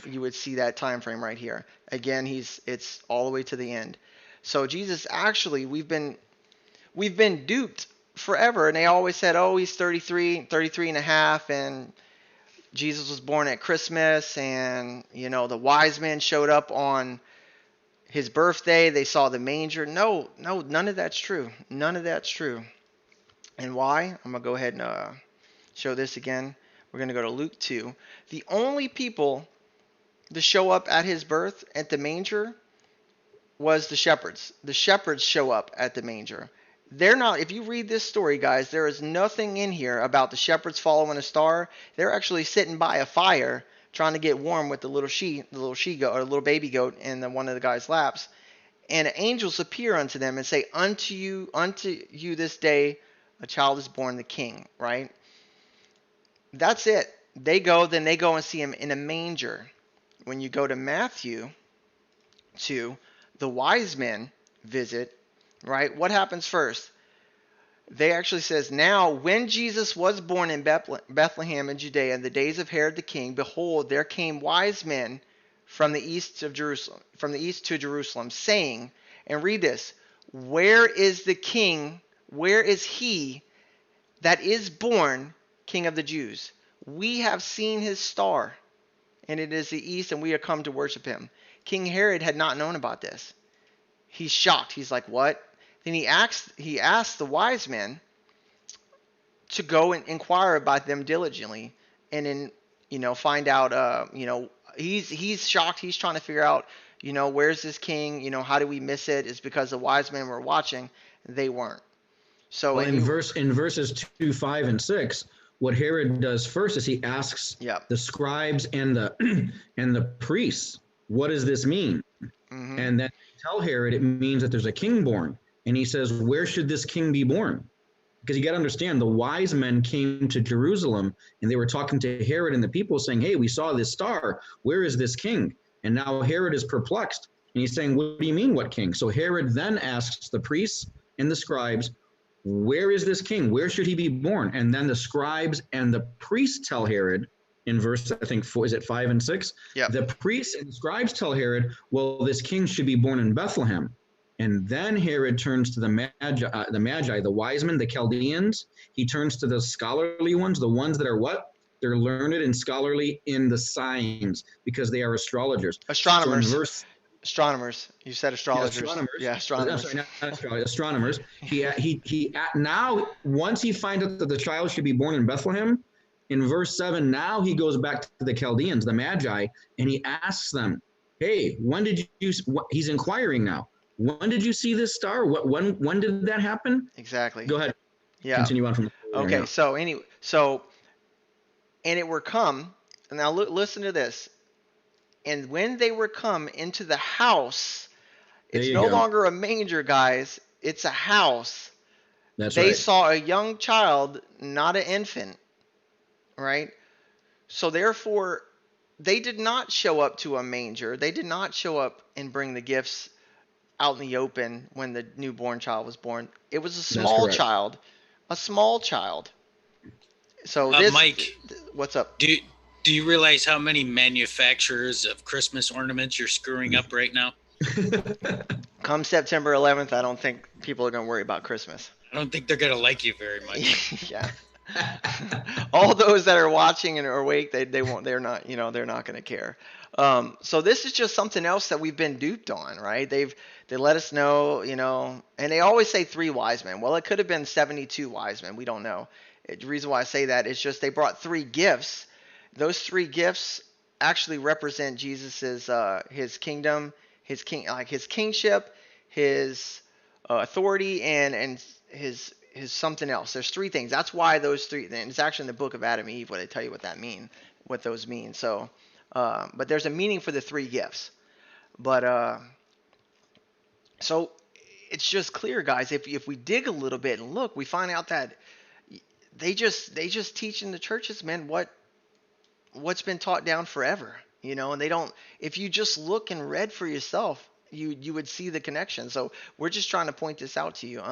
You would see that time frame right here. Again, it's all the way to the end. So Jesus, actually, we've been duped forever. And they always said, oh, he's 33 and a half, and Jesus was born at Christmas, and, the wise men showed up on his birthday. They saw the manger. No, none of that's true. None of that's true. And why? I'm going to go ahead and show this again. We're going to go to Luke 2. The only people to show up at his birth at the manger was the shepherds. The shepherds show up at the manger. They're not, if you read this story, guys, there is nothing in here about the shepherds following a star. They're actually sitting by a fire trying to get warm with the little she-goat, or little baby goat in one of the guys' laps. And angels appear unto them and say, unto you this day a child is born, the king, right? That's it. They go and see him in a manger. When you go to Matthew 2, the wise men visit, right? What happens first? They actually says, now when Jesus was born in Bethlehem in Judea in the days of Herod the king, behold, there came wise men from the east to Jerusalem, saying, and read this, where is the king? Where is he that is born King of the Jews? We have seen his star, and it is the east, and we are come to worship him. King Herod had not known about this. He's shocked. He's like, what? Then he asked the wise men to go and inquire about them diligently, and then find out. He's shocked. He's trying to figure out, where's this king? How do we miss it? It's because the wise men were watching. They weren't. So in verses 2, 5, and 6, what Herod does first is he asks the scribes and the priests, what does this mean? Mm-hmm. And then tell Herod it means that there's a king born. And he says, where should this king be born? Because you got to understand, the wise men came to Jerusalem and they were talking to Herod and the people saying, hey, we saw this star. Where is this king? And now Herod is perplexed. And he's saying, what do you mean, what king? So Herod then asks the priests and the scribes, where is this king? Where should he be born? And then the scribes and the priests tell Herod, in verse, I think, 5 and 6? Yeah. The priests and the scribes tell Herod, well, this king should be born in Bethlehem. And then Herod turns to the Magi, the wise men, the Chaldeans. He turns to the scholarly ones, the ones that are what? They're learned and scholarly in the signs, because they are astrologers. Astronomers. So astronomers. You said astrologers. Yeah, astronomers. Sorry, not astrologers, astronomers. He now, once he finds out that the child should be born in Bethlehem, in verse 7, now he goes back to the Chaldeans, the Magi, and he asks them, hey, when did you, he's inquiring now. When did you see this star? When did that happen? Exactly. Go ahead. Yeah. Continue on from there. Okay. So and it were come. Now listen to this. And when they were come into the house, it's no longer a manger, guys. It's a house. That's right. They saw a young child, not an infant. Right. So therefore, they did not show up to a manger. They did not show up and bring the gifts out in the open when the newborn child was born. It was a small child. A small child. So Mike, what's up? Do Do you realize how many manufacturers of Christmas ornaments you're screwing up right now? Come September 11th, I don't think people are going to worry about Christmas. I don't think they're going to like you very much. Yeah. All those that are watching and are awake, they won't. They're not. They're not going to care. So this is just something else that we've been duped on, right? They let us know, and they always say 3 wise men. Well, it could have been 72 wise men. We don't know. The reason why I say that is just they brought 3 gifts. Those 3 gifts actually represent Jesus's his kingdom, his kingship, his authority, and his something else. There's 3 things. That's why those 3. And it's actually in the book of Adam and Eve where they tell you what those mean. So, but there's a meaning for the 3 gifts. But so it's just clear, guys. If we dig a little bit and look, we find out that they just teach in the churches, man, what's been taught down forever, and they don't. If you just look and read for yourself, you would see the connection. So we're just trying to point this out to you.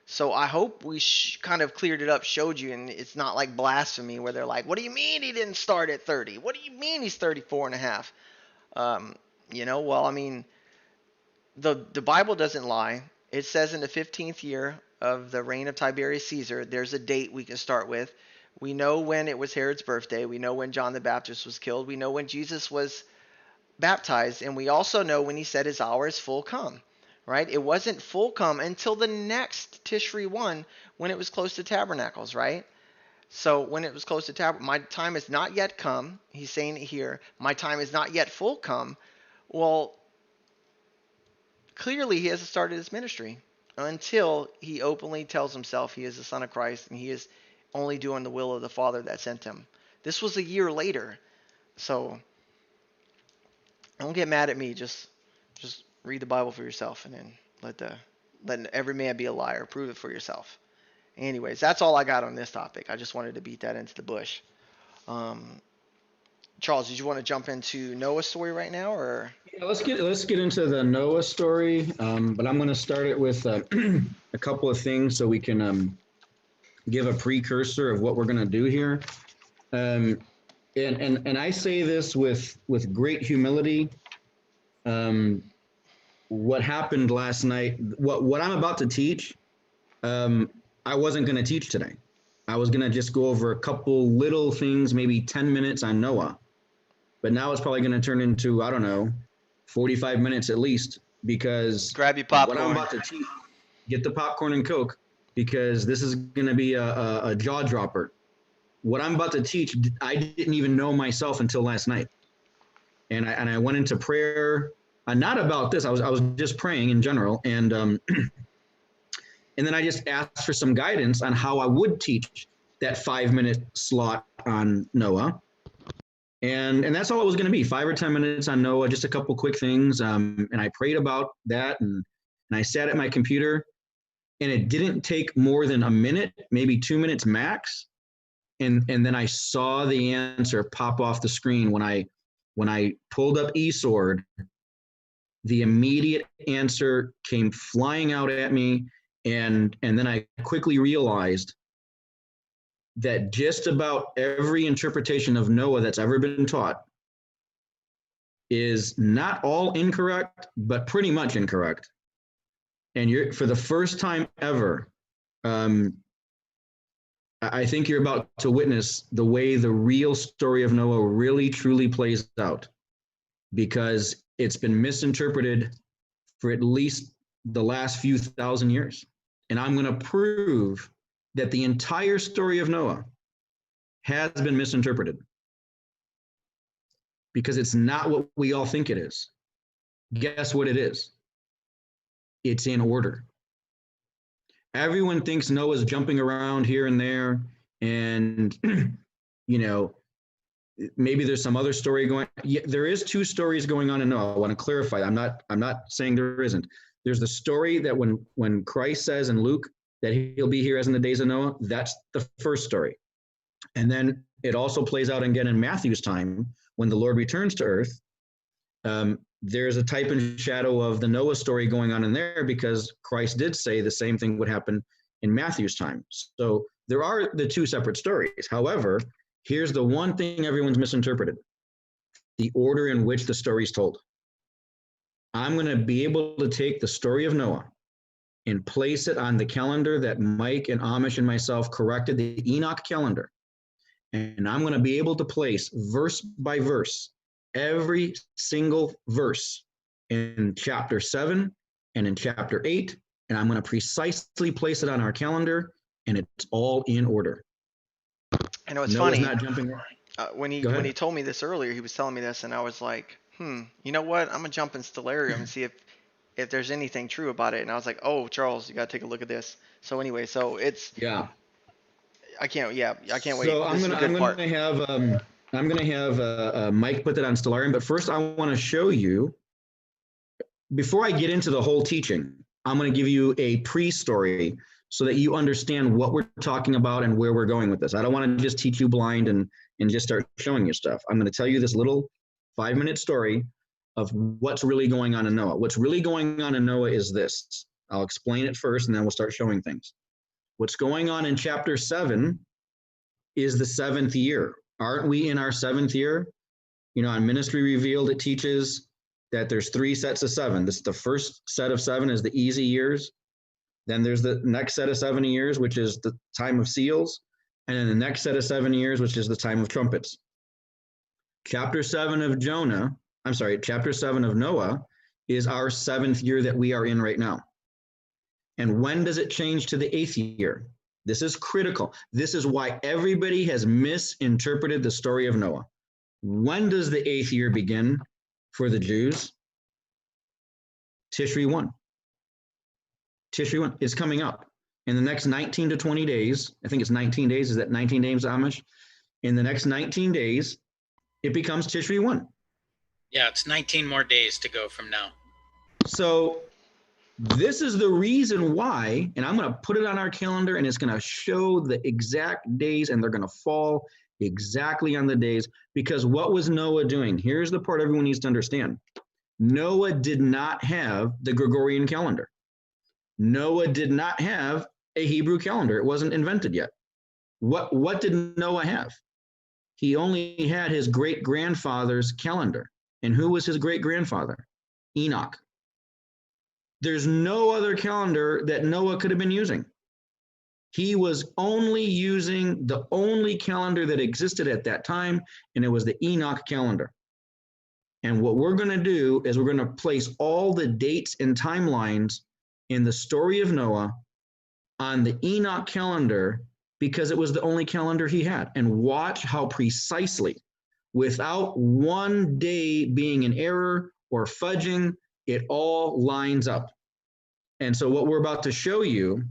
So I hope we kind of cleared it up, showed you, and it's not like blasphemy where they're like, what do you mean he didn't start at 30? What do you mean he's 34 and a half? Well, I mean, the Bible doesn't lie. It says in the 15th year of the reign of Tiberius Caesar, there's a date we can start with. We know when it was Herod's birthday. We know when John the Baptist was killed. We know when Jesus was baptized. And we also know when he said his hour is full come. Right? It wasn't full come until the next Tishri 1 when it was close to Tabernacles, right? So when it was close to Tabernacles, my time has not yet come. He's saying it here. My time is not yet full come. Well, clearly he hasn't started his ministry until he openly tells himself he is the Son of Christ and he is only doing the will of the Father that sent him. This was a year later. So don't get mad at me. Just read the Bible for yourself, and then let every man be a liar. Prove it for yourself. Anyways, that's all I got on this topic. I just wanted to beat that into the bush. Charles, did you want to jump into Noah's story right now, or? Yeah, let's get into the Noah story. But I'm going to start it with a couple of things so we can give a precursor of what we're going to do here. And I say this with great humility. What happened last night, what I'm about to teach, I wasn't going to teach today. I was going to just go over a couple little things, maybe 10 minutes on Noah. But now it's probably going to turn into, 45 minutes at least, because grab your popcorn. What I'm about to teach, get the popcorn and Coke, because this is going to be a jaw dropper. What I'm about to teach, I didn't even know myself until last night. And I went into prayer. Not about this. I was just praying in general, and and then I just asked for some guidance on how I would teach that 5-minute slot on Noah, and that's all it was going to be, 5 or 10 minutes on Noah, just a couple quick things. And I prayed about that, and I sat at my computer, and it didn't take more than a minute, maybe 2 minutes max, and then I saw the answer pop off the screen when I pulled up eSword. The immediate answer came flying out at me, and then I quickly realized that just about every interpretation of Noah that's ever been taught is not all incorrect, but pretty much incorrect. And for the first time ever, I think you're about to witness the way the real story of Noah really, truly plays out, because it's been misinterpreted for at least the last few thousand years. And I'm going to prove that the entire story of Noah has been misinterpreted, because it's not what we all think it is. Guess what it is? It's in order. Everyone thinks Noah's jumping around here and there, and maybe there's some other story going. Yeah, there is 2 stories going on in Noah. I want to clarify. I'm not saying there isn't. There's the story that when Christ says in Luke that he'll be here as in the days of Noah, that's the first story. And then it also plays out again in Matthew's time when the Lord returns to earth. There's a type and shadow of the Noah story going on in there, because Christ did say the same thing would happen in Matthew's time. So there are the 2 separate stories. However, Here's the one thing everyone's misinterpreted: the order in which the story is told. I'm going to be able to take the story of Noah and place it on the calendar that Mike and Amish and myself corrected, the Enoch calendar. And I'm going to be able to place verse by verse every single verse in chapter 7 and in chapter 8. And I'm going to precisely place it on our calendar, and it's all in order. I know it's Noah's funny. not jumping. When he told me this earlier, he was telling me this, and I was like, you know what? I'm gonna jump in Stellarium and see if there's anything true about it. And I was like, oh, Charles, you gotta take a look at this. So anyway, so it's I can't wait. So I'm gonna have Mike put that on Stellarium. But first, I want to show you. Before I get into the whole teaching, I'm going to give you a pre-story so that you understand what we're talking about and where we're going with this. I don't want to just teach you blind and just start showing you stuff. I'm going to tell you this little 5-minute story of what's really going on in Noah. What's really going on in Noah is this. I'll explain it first, and then we'll start showing things. What's going on in chapter 7 is the 7th year. Aren't we in our 7th year? You know, on Ministry Revealed, it teaches that there's 3 sets of 7. This is the first set of 7 is the easy years. Then there's the next set of 7 years, which is the time of seals. And then the next set of 7 years, which is the time of trumpets. Chapter 7 of Noah is our 7th year that we are in right now. And when does it change to the 8th year? This is critical. This is why everybody has misinterpreted the story of Noah. When does the 8th year begin for the Jews? Tishri 1. Tishri 1 is coming up. In the next 19 to 20 days, I think it's 19 days. Is that 19 days, Amish? In the next 19 days, it becomes Tishri 1. Yeah, it's 19 more days to go from now. So this is the reason why, and I'm going to put it on our calendar, and it's going to show the exact days, and they're going to fall exactly on the days, because what was Noah doing? Here's the part everyone needs to understand. Noah did not have the Gregorian calendar. Noah did not have a Hebrew calendar. It wasn't invented yet. What did Noah have? He only had his great-grandfather's calendar. And who was his great-grandfather? Enoch. There's no other calendar that Noah could have been using. He was only using the only calendar that existed at that time, and it was the Enoch calendar. And what we're going to do is we're going to place all the dates and timelines in the story of Noah on the Enoch calendar, because it was the only calendar he had. And watch how precisely, without one day being an error or fudging, it all lines up. And so what we're about to show you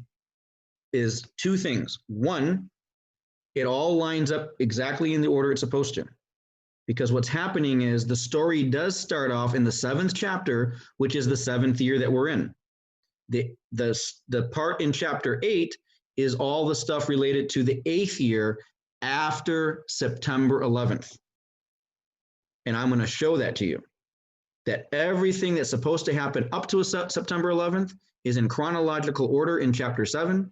is 2 things. One, it all lines up exactly in the order it's supposed to. Because what's happening is the story does start off in the 7th chapter, which is the 7th year that we're in. The part in chapter 8 is all the stuff related to the 8th year after September 11th. And I'm going to show that to you. That everything that's supposed to happen up to September 11th is in chronological order in chapter 7,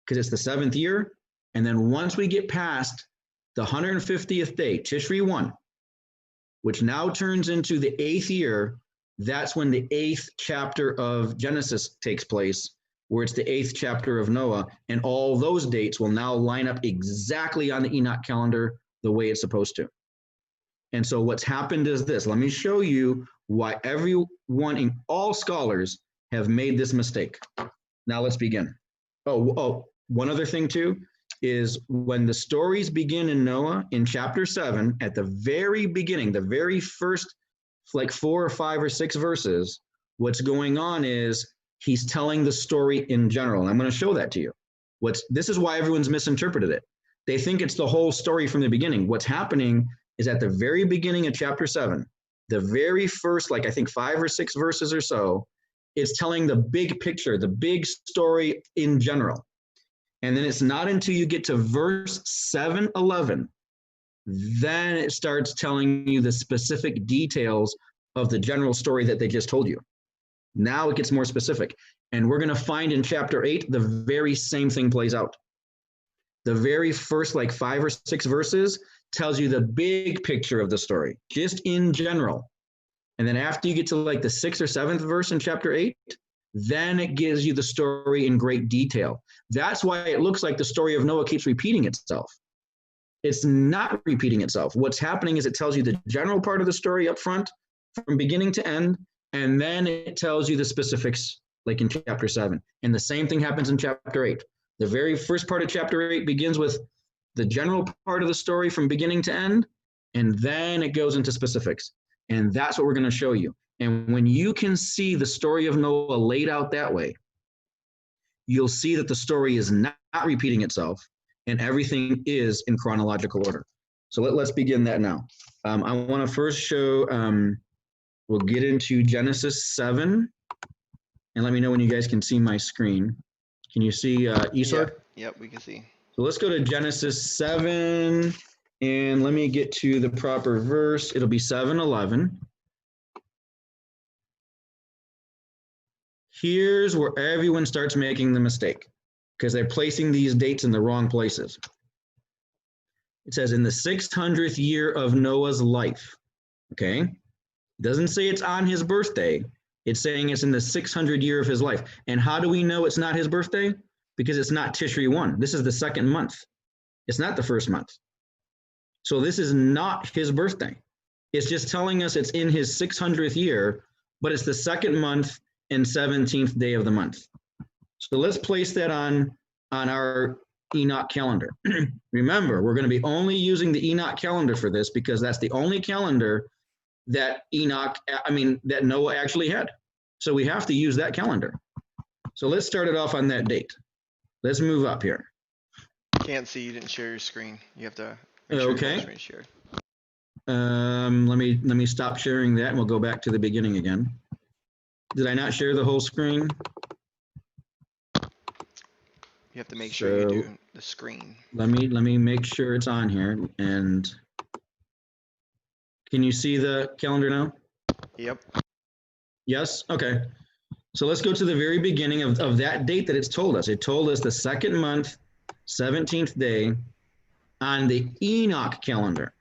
because it's the 7th year. And then once we get past the 150th day, Tishri 1, which now turns into the 8th year, that's when the 8th chapter of Genesis takes place, where it's the 8th chapter of Noah. And all those dates will now line up exactly on the Enoch calendar the way it's supposed to. And so what's happened is this. Let me show you why everyone and all scholars have made this mistake. Now let's begin. Oh, one other thing too is when the stories begin in Noah in chapter 7, at the very beginning, the very first like 4 or 5 or 6 verses, what's going on is he's telling the story in general. And I'm going to show that to you. This is why everyone's misinterpreted it. They think it's the whole story from the beginning. What's happening is at the very beginning of chapter 7, the very first, like I think 5 or 6 verses or so, it's telling the big picture, the big story in general. And then it's not until you get to verse 7:11, then it starts telling you the specific details of the general story that they just told you. Now it gets more specific. And we're going to find in chapter 8, the very same thing plays out. The very first like 5 or 6 verses tells you the big picture of the story, just in general. And then after you get to like the 6th or 7th verse in chapter 8, then it gives you the story in great detail. That's why it looks like the story of Noah keeps repeating itself. It's not repeating itself. What's happening is it tells you the general part of the story up front from beginning to end, and then it tells you the specifics like in chapter 7. And the same thing happens in chapter 8. The very first part of chapter 8 begins with the general part of the story from beginning to end, and then it goes into specifics. And that's what we're going to show you. And when you can see the story of Noah laid out that way, you'll see that the story is not repeating itself and everything is in chronological order. So let's begin that now. I want to first show, we'll get into Genesis 7. And let me know when you guys can see my screen. Can you see Esau? Yep, we can see. So let's go to Genesis 7. And let me get to the proper verse. It'll be 7:11. Here's where everyone starts making the mistake because they're placing these dates in the wrong places. It says in the 600th year of Noah's life. Okay. It doesn't say it's on his birthday. It's saying it's in the 600th year of his life. And how do we know it's not his birthday? Because it's not Tishri 1. This is the 2nd month. It's not the 1st month. So this is not his birthday. It's just telling us it's in his 600th year, but it's the 2nd month and 17th day of the month. So let's place that on our Enoch calendar. Remember, we're going to be only using the Enoch calendar for this because that's the only calendar that that Noah actually had. So we have to use that calendar. So let's start it off on that date. Let's move up here. Can't see, you didn't share your screen. You have to make sure your screen is shared. Let me stop sharing that and we'll go back to the beginning again. Did I not share the whole screen? You have to make sure you do the screen. Let me make sure it's on here. And can you see the calendar now? Yep. Yes? Okay. So let's go to the very beginning of that date that it's told us. It told us the 2nd month, 17th day on the Enoch calendar.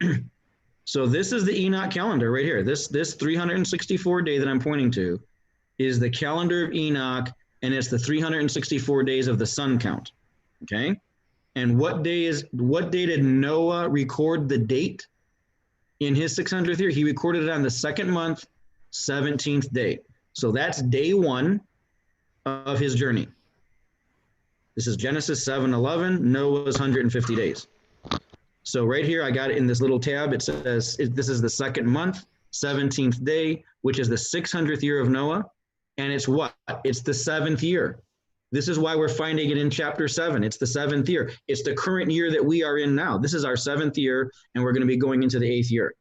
So this is the Enoch calendar right here. This 364 day that I'm pointing to is the calendar of Enoch, and it's the 364 days of the sun count. Okay? And what day did Noah record the date in his 600th year? He recorded it on the 2nd month, 17th day. So that's day 1 of his journey. This is Genesis 7:11, Noah's 150 days. So right here, I got it in this little tab. It says this is the 2nd month, 17th day, which is the 600th year of Noah. And it's what? It's the 7th year. This is why we're finding it in chapter 7. It's the 7th year. It's the current year that we are in now. This is our 7th year, and we're going to be going into the 8th year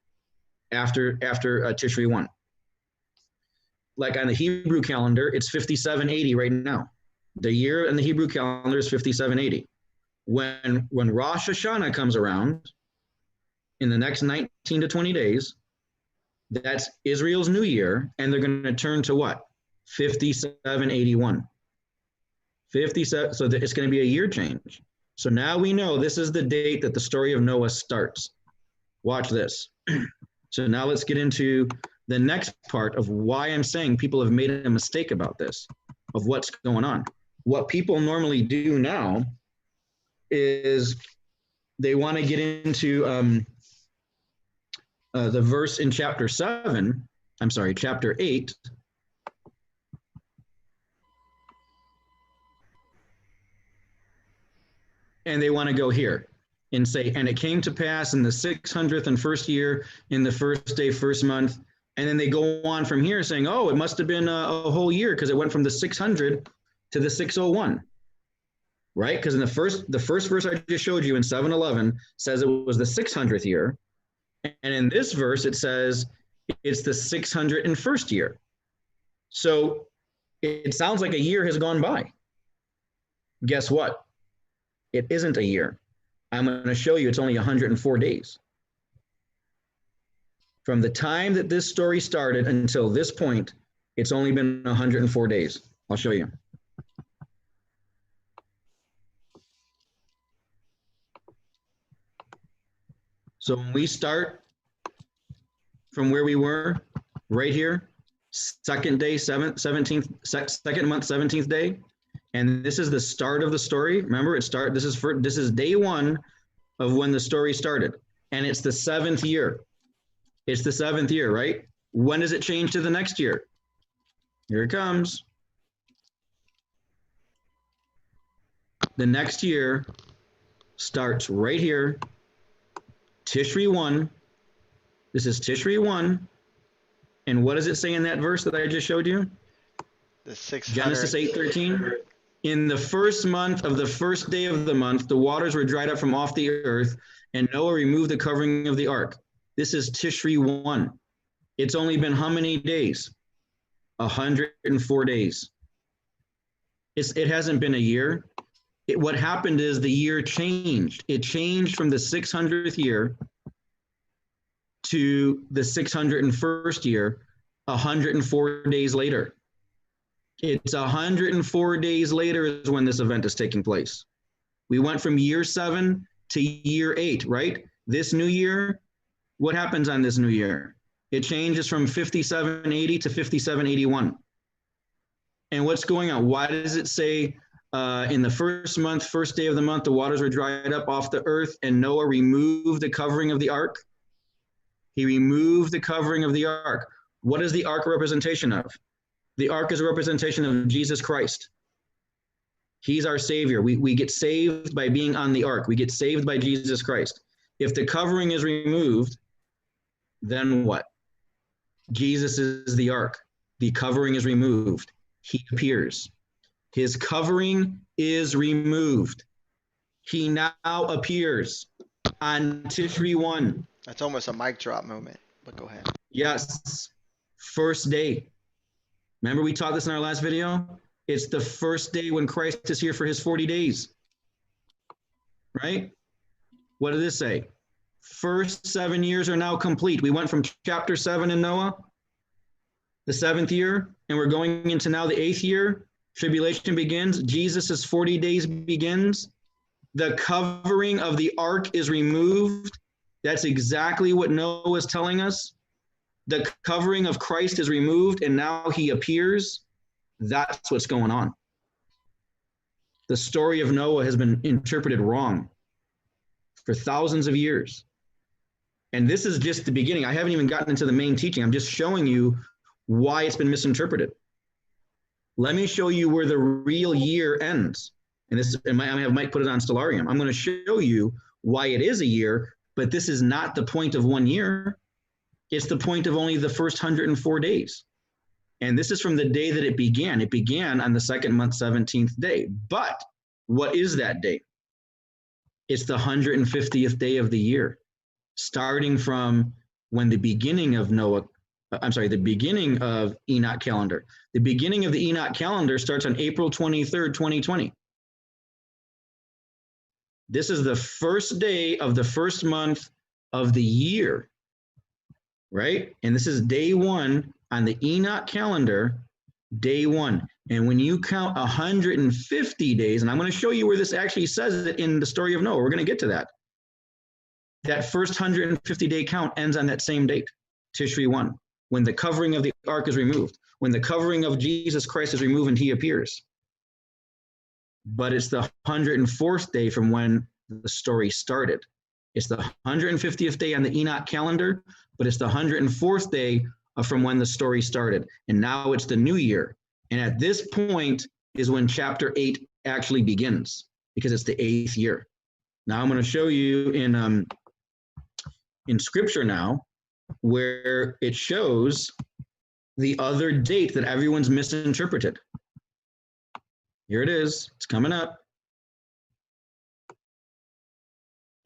after Tishri 1. Like on the Hebrew calendar, it's 5780 right now. The year in the Hebrew calendar is 5780. When Rosh Hashanah comes around in the next 19 to 20 days, that's Israel's new year, and they're going to turn to what? 5781. 57. So it's going to be a year change. So now we know this is the date that the story of Noah starts. Watch this. So now let's get into the next part of why I'm saying people have made a mistake about this, of what's going on. What people normally do now is they want to get into the verse in chapter 8. And they want to go here and say, and it came to pass in the 601st year, in the 1st day, 1st month. And then they go on from here saying, oh, it must have been a whole year because it went from the 600 to the 601. Right? Because in the first verse I just showed you in 7:11 says it was the 600th year. And in this verse, it says it's the 601st year. So it sounds like a year has gone by. Guess what? It isn't a year. I'm going to show you it's only 104 days. From the time that this story started until this point, it's only been 104 days. I'll show you. So when we start from where we were, right here, second day, 17th, second month, 17th day, and this is the start of the story. Remember, this is day one of when the story started, and it's the 7th year. It's the 7th year, right? When does it change to the next year? Here it comes. The next year starts right here, Tishri 1. This is Tishri 1. And what does it say in that verse that I just showed you? The 600. Genesis 8:13. In the first month of the first day of the month, the waters were dried up from off the earth, and Noah removed the covering of the ark. This is Tishri 1. It's only been how many days? 104 days. It hasn't been a year. What happened is the year changed. It changed from the 600th year to the 601st year, 104 days later. It's 104 days later is when this event is taking place. We went from year 7 to year 8, right? This new year, what happens on this new year? It changes from 5780 to 5781. And what's going on? Why does it say in the first month, first day of the month, the waters were dried up off the earth, and Noah removed the covering of the ark? He removed the covering of the ark. What is the ark a representation of? The ark is a representation of Jesus Christ. He's our Savior. We get saved by being on the ark. We get saved by Jesus Christ. If the covering is removed, then what? Jesus is the ark. The covering is removed. He appears. His covering is removed. He now appears on Tishri 1. That's almost a mic drop moment, but go ahead. Yes, first day. Remember we taught this in our last video? It's the first day when Christ is here for his 40 days. Right? What did this say? First 7 years are now complete. We went from chapter 7 in Noah, the 7th year, and we're going into now the 8th year. Tribulation begins. Jesus' 40 days begins. The covering of the ark is removed. That's exactly what Noah is telling us. The covering of Christ is removed, and now he appears. That's what's going on. The story of Noah has been interpreted wrong for thousands of years. And this is just the beginning. I haven't even gotten into the main teaching. I'm just showing you why it's been misinterpreted. Let me show you where the real year ends. And this, I might put it on Stellarium. I'm going to show you why it is a year, but this is not the point of 1 year. It's the point of only the first 104 days. And this is from the day that it began. It began on the second month, 17th day. But what is that day? It's the 150th day of the year, starting from when the beginning of the beginning of Enoch calendar. The beginning of the Enoch calendar starts on April 23rd, 2020. This is the first day of the first month of the year, right? And this is day 1 on the Enoch calendar, day 1. And when you count 150 days, and I'm going to show you where this actually says it in the story of Noah. We're going to get to that. That first 150-day count ends on that same date, Tishri 1, when the covering of the ark is removed, when the covering of Jesus Christ is removed and he appears. But it's the 104th day from when the story started. It's the 150th day on the Enoch calendar, but it's the 104th day from when the story started. And now it's the new year. And at this point is when chapter 8 actually begins, because it's the 8th year. Now I'm going to show you in Scripture now, where it shows the other date that everyone's misinterpreted. Here it is. It's coming up.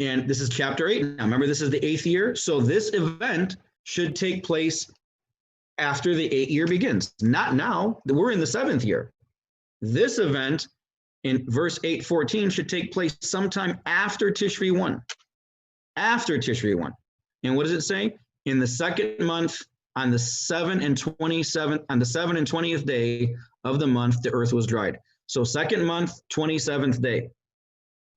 And this is chapter 8. Now, remember, this is the 8th year. So this event should take place after the 8th year begins. Not now. We're in the 7th year. This event in verse 8:14 should take place sometime after Tishri 1. After Tishri 1. And what does it say? In the second month, on the 7 and 20th day of the month, the earth was dried. So second month, 27th day.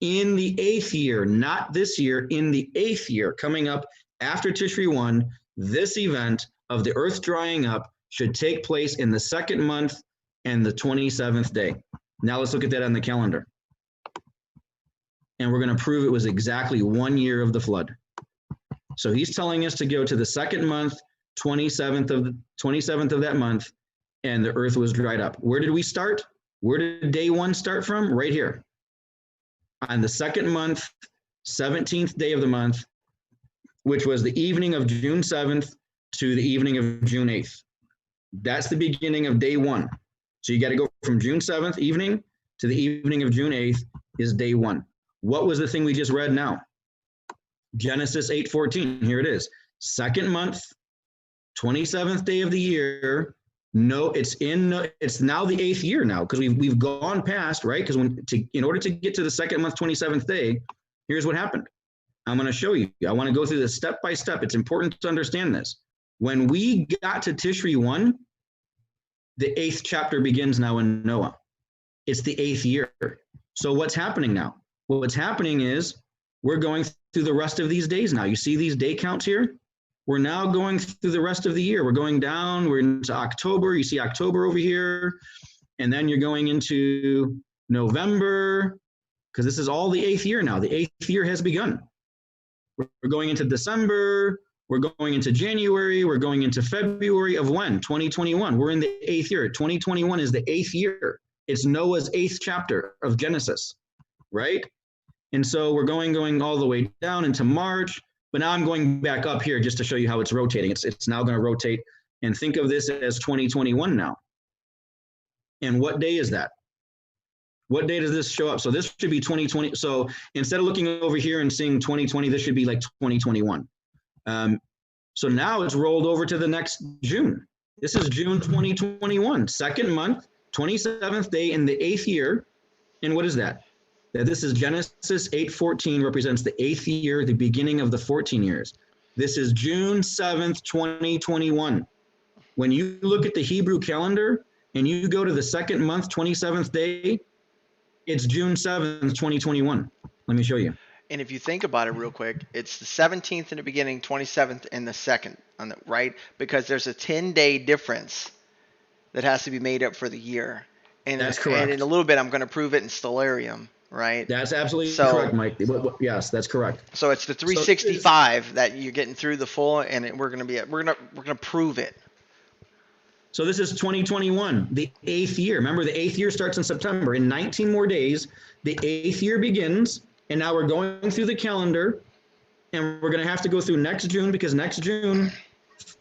in the 8th year, not this year, in the 8th year, coming up after Tishri 1, this event of the earth drying up should take place in the 2nd month and the 27th day. Now let's look at that on the calendar. And we're going to prove it was exactly 1 year of the flood. So he's telling us to go to the 2nd month, 27th of that month, and the earth was dried up. Where did we start? Where did day 1 start from? Right here. On the 2nd month, 17th day of the month, which was the evening of June 7th to the evening of June 8th. That's the beginning of day 1. So you got to go from June 7th evening to the evening of June 8th is day 1. What was the thing we just read now? Genesis 8:14. Here it is. 2nd month, 27th day of the year. No, it's now the 8th year now, because we've gone past, right? Because in order to get to the 2nd month, 27th day, here's what happened. I'm going to show you. I want to go through this step by step. It's important to understand this. When we got to Tishri 1, the 8th chapter begins now in Noah. It's the 8th year. So what's happening now? Well, what's happening is we're going through the rest of these days now. You see these day counts here? We're now going through the rest of the year. We're going down. We're into October. You see October over here. And then you're going into November, because this is all the 8th year now. The 8th year has begun. We're going into December. We're going into January. We're going into February of when? 2021. We're in the 8th year. 2021 is the 8th year. It's Noah's 8th chapter of Genesis, right? And so we're going all the way down into March. But now I'm going back up here just to show you how it's rotating. It's now going to rotate. And think of this as 2021 now. And what day is that? What day does this show up? So this should be 2020. So instead of looking over here and seeing 2020, this should be like 2021. So now it's rolled over to the next June. This is June 2021, 2nd month, 27th day in the 8th year. And what is that? This is Genesis 8:14, represents the 8th year, the beginning of the 14 years. This is June 7th, 2021. When you look at the Hebrew calendar and you go to the 2nd month, 27th day, it's June 7th, 2021. Let me show you. And if you think about it real quick, it's the 17th in the beginning, 27th in the 2nd, right? Because there's a 10-day difference that has to be made up for the year. And that's correct. And in a little bit, I'm going to prove it in Stellarium, right? That's absolutely correct, Mike. Yes, that's correct. So it's the 365 that you're getting through the full, and we're going to prove it. So this is 2021, the 8th year. Remember, the 8th year starts in September. In 19 more days, the 8th year begins. And now we're going through the calendar, and we're going to have to go through next June, because next June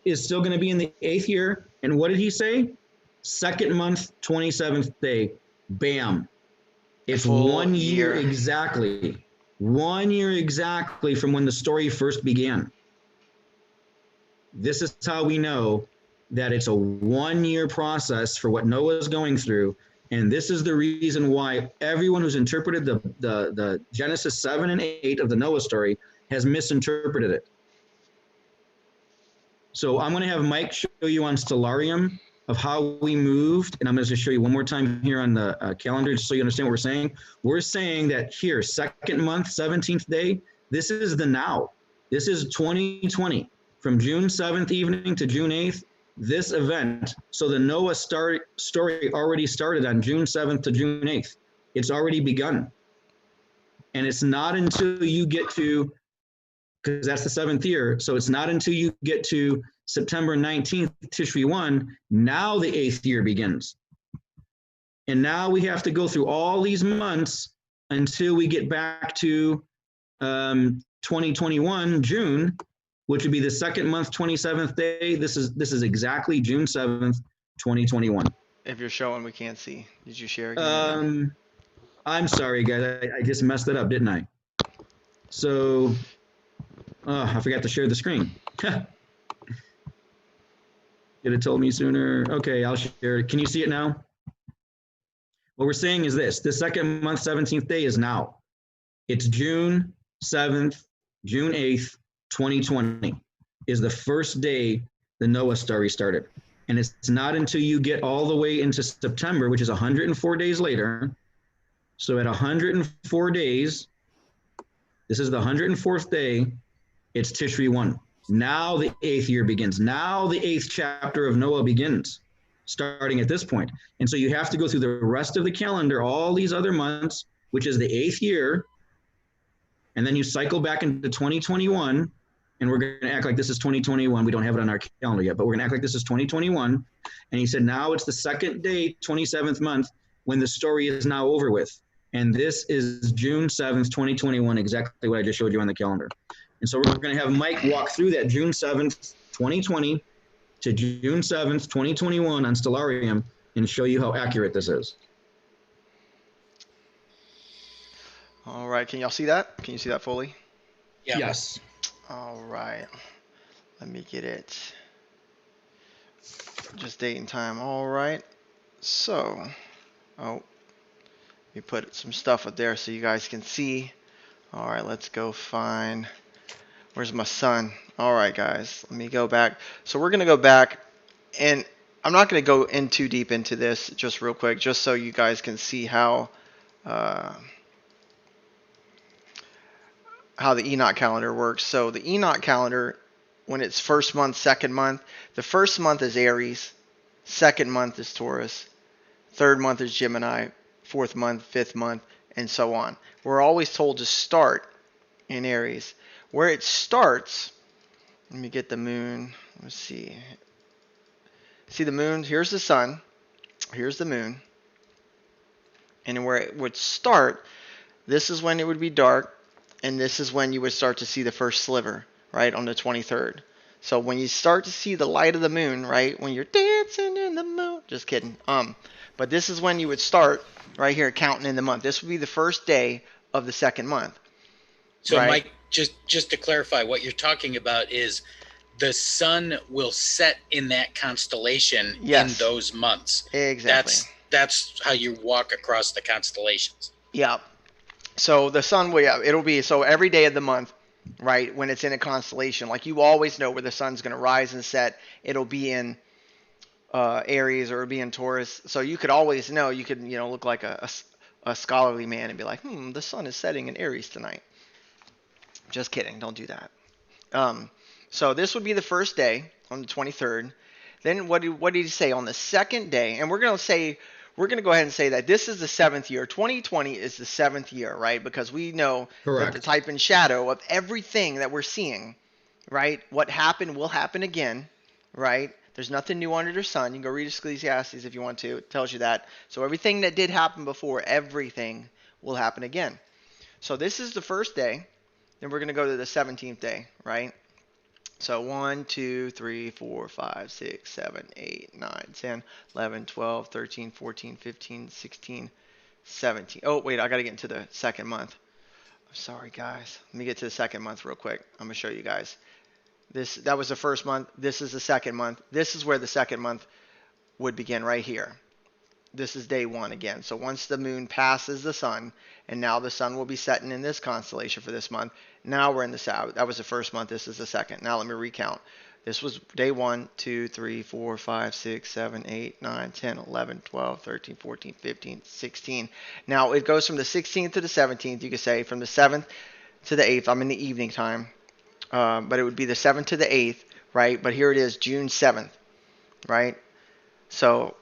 is still going to be in the 8th year. And what did he say? 2nd month, 27th day. Bam. It's 1 year exactly. 1 year exactly from when the story first began. This is how we know that it's a 1 year process for what Noah is going through. And this is the reason why everyone who's interpreted the Genesis 7 and 8 of the Noah story has misinterpreted it. So I'm going to have Mike show you on Stellarium of how we moved. And I'm going to just show you one more time here on the calendar just so you understand what we're saying. We're saying that here, 2nd month, 17th day, this is the now. This is 2020. From June 7th evening to June 8th. This event, so the Noah story already started on June 7th to June 8th. It's already begun. And it's not until you get to, because that's the 7th year, so it's not until you get to September 19th, Tishri 1, now the 8th year begins. And now we have to go through all these months until we get back to 2021, June, which would be the 2nd month, 27th day. This is exactly June 7th, 2021. If you're showing, we can't see. Did you share again? I'm sorry, guys. I just messed it up, didn't I? So, I forgot to share the screen. Should have told me sooner. Okay, I'll share it. Can you see it now? What we're saying is this. The 2nd month, 17th day is now. It's June 7th, June 8th, 2020 is the first day the Noah story started. And it's not until you get all the way into September, which is 104 days later. So at 104 days, This is the 104th day. It's Tishri 1. Now the 8th year begins. Now the 8th chapter of Noah begins, starting at this point. And so you have to go through the rest of the calendar, all these other months, which is the 8th year. And then you cycle back into 2021, and we're going to act like this is 2021. We don't have it on our calendar yet, but we're going to act like this is 2021. And he said, now it's the second day, 27th month, when the story is now over with. And this is June 7th, 2021, exactly what I just showed you on the calendar. And so we're going to have Mike walk through that June 7th, 2020 to June 7th, 2021 on Stellarium and show you how accurate this is. All right. Can y'all see that? Can you see that fully? Yeah. Yes. All right. Let me get it. Just date and time. All right. So, we put some stuff up there so you guys can see. All right. Let's go find. Where's my son? All right, guys. Let me go back. So we're going to go back, and I'm not going to go in too deep into this, just real quick, just so you guys can see how the Enoch calendar works. So the Enoch calendar, when it's first month, second month, the first month is Aries, second month is Taurus, third month is Gemini, fourth month, fifth month, and so on. We're always told to start in Aries. Where it starts, let me get the moon. Let's see. See the moon? Here's the sun. Here's the moon. And where it would start, this is when it would be dark. And this is when you would start to see the first sliver, right, on the 23rd. So when you start to see the light of the moon, right, when you're dancing in the moon. Just kidding. But this is when you would start right here counting in the month. This would be the first day of the second month. So, right? Mike, just to clarify, what you're talking about is the sun will set in that constellation in those months. Exactly. That's how you walk across the constellations. Yeah. So the sun will, it'll be, so every day of the month, right, when it's in a constellation, like you always know where the sun's going to rise and set, it'll be in Aries or it'll be in Taurus. So you could always know, you could, look like a scholarly man and be like, the sun is setting in Aries tonight. Just kidding. Don't do that. So this would be the first day on the 23rd. Then what did he say on the second day? And we're going to go ahead and say that this is the 7th year. 2020 is the 7th year, right? Because we know that the type and shadow of everything that we're seeing, right? What happened will happen again, right? There's nothing new under the sun. You can go read Ecclesiastes if you want to. It tells you that. So everything that did happen before, everything will happen again. So this is the first day. Then we're going to go to the 17th day, right? So 1, 2, 3, 4, 5, 6, 7, 8, 9, 10, 11, 12, 13, 14, 15, 16, 17. Oh, wait, I got to get into the second month. I'm sorry, guys. Let me get to the second month real quick. I'm going to show you guys. That was the first month. This is the second month. This is where the second month would begin right here. This is day 1 again. So once the moon passes the sun, and now the sun will be setting in this constellation for this month. Now we're in the Sabbath. That was the first month. This is the second. Now let me recount. This was day 1, 2, 3, 4, 5, 6, 7, 8, 9, 10, 11, 12, 13, 14, 15, 16. Now it goes from the 16th to the 17th. You could say from the 7th to the 8th. I'm in the evening time. But it would be the 7th to the 8th, right? But here it is, June 7th, right? So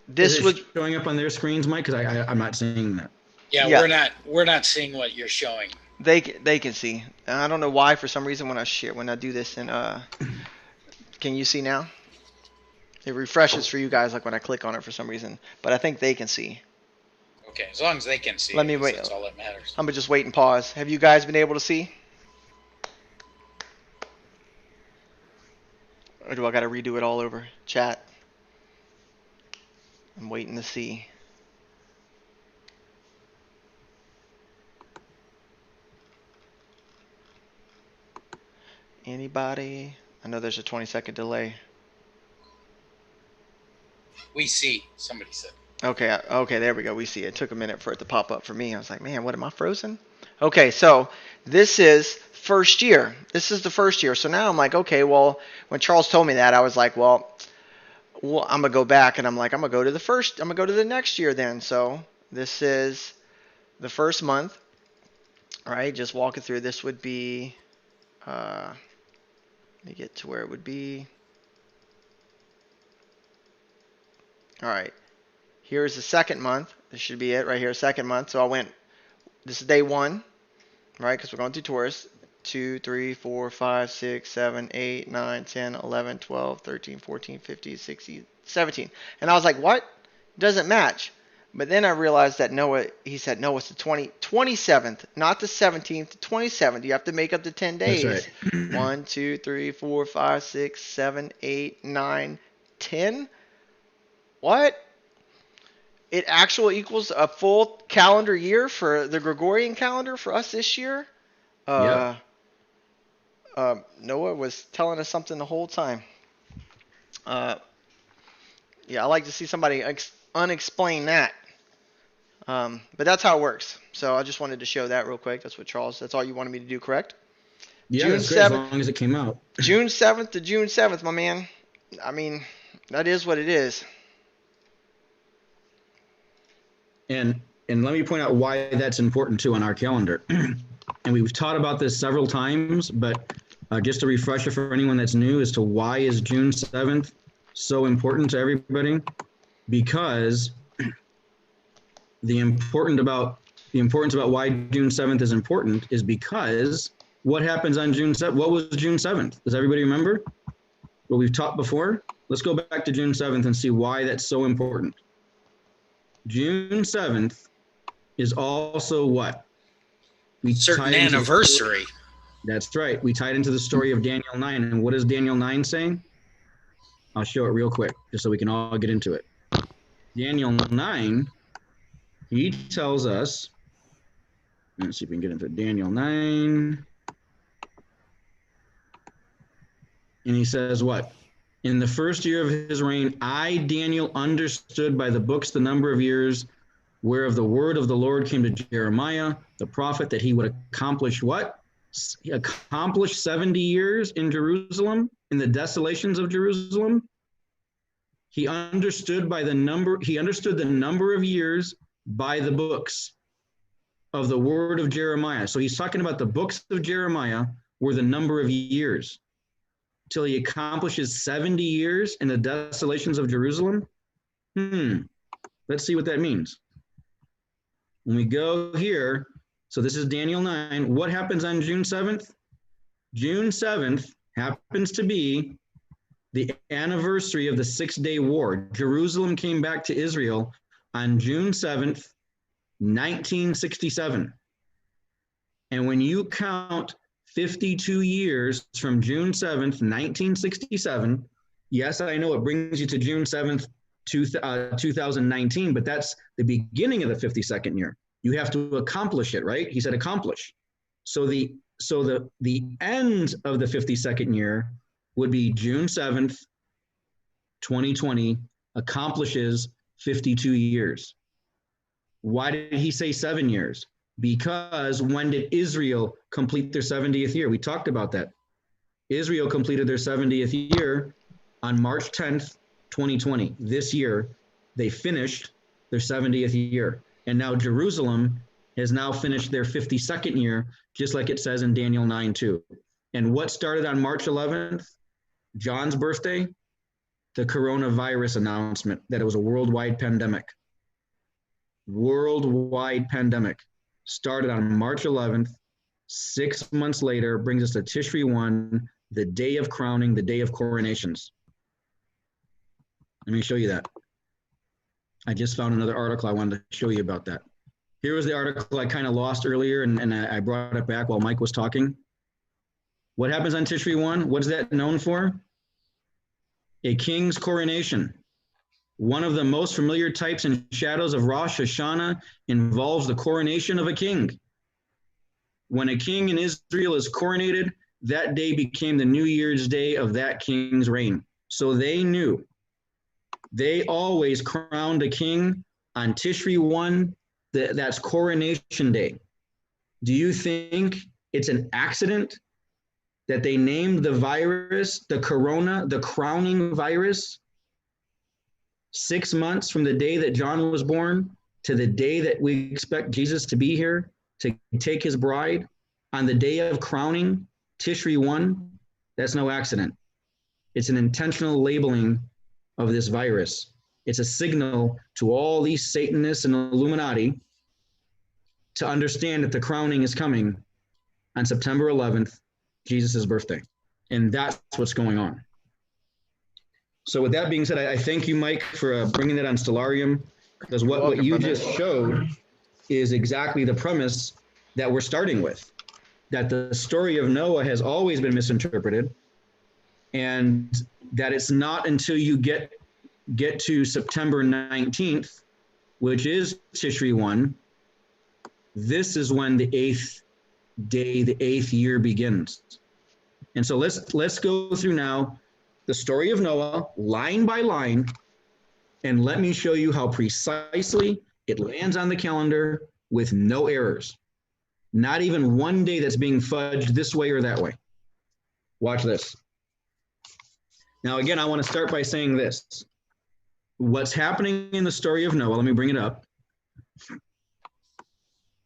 this was showing up on their screens, Mike, because I'm not seeing that. Yeah, we're not seeing what you're showing. They can see. I don't know why. For some reason, when I do this, and can you see now? It refreshes for you guys, like when I click on it for some reason. But I think they can see. Okay, as long as they can see. Let me wait. That's all that matters. I'm gonna just wait and pause. Have you guys been able to see? Or do I got to redo it all over? Chat. I'm waiting to see. Anybody? I know there's a 20-second delay. We see, somebody said. Okay, there we go. We see it. It took a minute for it to pop up for me. I was like, man, what, am I frozen? Okay, so this is first year. This is the first year. So now I'm like, okay, well, when Charles told me that, I was like, well, I'm going to go back, and I'm like, I'm going to go to the next year then. So this is the first month. All right, just walking through. This would be, let me get to where it would be. All right, here's the second month. This should be it right here, second month. So I went, this is day 1, right? Because we're going through Taurus. 2, 3, 4, 5, 6, 7, 8, 9, 10, 11, 12, 13, 14, 15, 16, 17. And I was like, what? It doesn't match. But then I realized that Noah, he said, no, it's the 27th, not the 17th, the 27th. You have to make up the 10 days. That's right. 1, 2, 3, 4, 5, 6, 7, 8, 9, 10. What? It actually equals a full calendar year for the Gregorian calendar for us this year. Yeah. Noah was telling us something the whole time. Yeah, I like to see somebody unexplain that. But that's how it works. So I just wanted to show that real quick. That's what Charles, that's all you wanted me to do, correct? Yeah, June that's great, as 7th, long as it came out. June 7th to June 7th, my man. I mean, that is what it is. And let me point out why that's important too on our calendar. And we've taught about this several times, but just a refresher for anyone that's new as to why is June 7th so important to everybody? Because the importance about why June 7th is important is because what happens on June 7th? What was June 7th? Does everybody remember what we've taught before? Let's go back to June 7th and see why that's so important. June 7th is also what? Certain anniversary. That's right. We tied into the story of Daniel 9. And what does Daniel 9 say? I'll show it real quick just so we can all get into it. Daniel 9, he tells us, let's see if we can get into it. Daniel 9. And he says what? In the first year of his reign, I, Daniel, understood by the books the number of years whereof the word of the Lord came to Jeremiah, the prophet, that he would accomplish what? Accomplish 70 years in Jerusalem, in the desolations of Jerusalem. He understood the number of years by the books of the word of Jeremiah. So he's talking about the books of Jeremiah were the number of years till he accomplishes 70 years in the desolations of Jerusalem. Let's see what that means. When we go here, so this is Daniel 9. What happens on June 7th? June 7th happens to be the anniversary of the 6-day war. Jerusalem came back to Israel on June 7th, 1967. And when you count 52 years from June 7th, 1967, yes, I know it brings you to June 7th, 2019, but that's the beginning of the 52nd year. You have to accomplish it, right? He said accomplish. So the end of the 52nd year would be June 7th, 2020, accomplishes 52 years. Why did he say 7 years? Because when did Israel complete their 70th year? We talked about that. Israel completed their 70th year on March 10th, 2020. This year, they finished their 70th year. And now Jerusalem has now finished their 52nd year, just like it says in Daniel 9:2. And what started on March 11th? John's birthday? The coronavirus announcement that it was a worldwide pandemic. Worldwide pandemic. Started on March 11th. 6 months later, brings us to Tishri 1, the day of crowning, the day of coronations. Let me show you that. I just found another article I wanted to show you about that. Here was the article I kind of lost earlier, and I brought it back while Mike was talking. What happens on Tishri 1? What is that known for? A king's coronation. One of the most familiar types and shadows of Rosh Hashanah involves the coronation of a king. When a king in Israel is coronated, that day became the New Year's Day of that king's reign. So they knew. They always crowned a king on Tishri 1, that's coronation day. Do you think it's an accident that they named the virus, the corona, the crowning virus, 6 months from the day that John was born to the day that we expect Jesus to be here to take his bride on the day of crowning, Tishri 1, that's no accident. It's an intentional labeling of this virus. It's a signal to all these Satanists and Illuminati to understand that the crowning is coming on September 11th, Jesus' birthday. And that's what's going on. So with that being said, I thank you, Mike, for bringing it on Stellarium, because what you just showed is exactly the premise that we're starting with, that the story of Noah has always been misinterpreted, and that it's not until you get to September 19th, which is Tishri 1, this is when the 8th day, the 8th year begins. And so let's go through now the story of Noah, line by line, and let me show you how precisely it lands on the calendar with no errors. Not even one day that's being fudged this way or that way. Watch this. Now, again, I want to start by saying this. What's happening in the story of Noah, let me bring it up.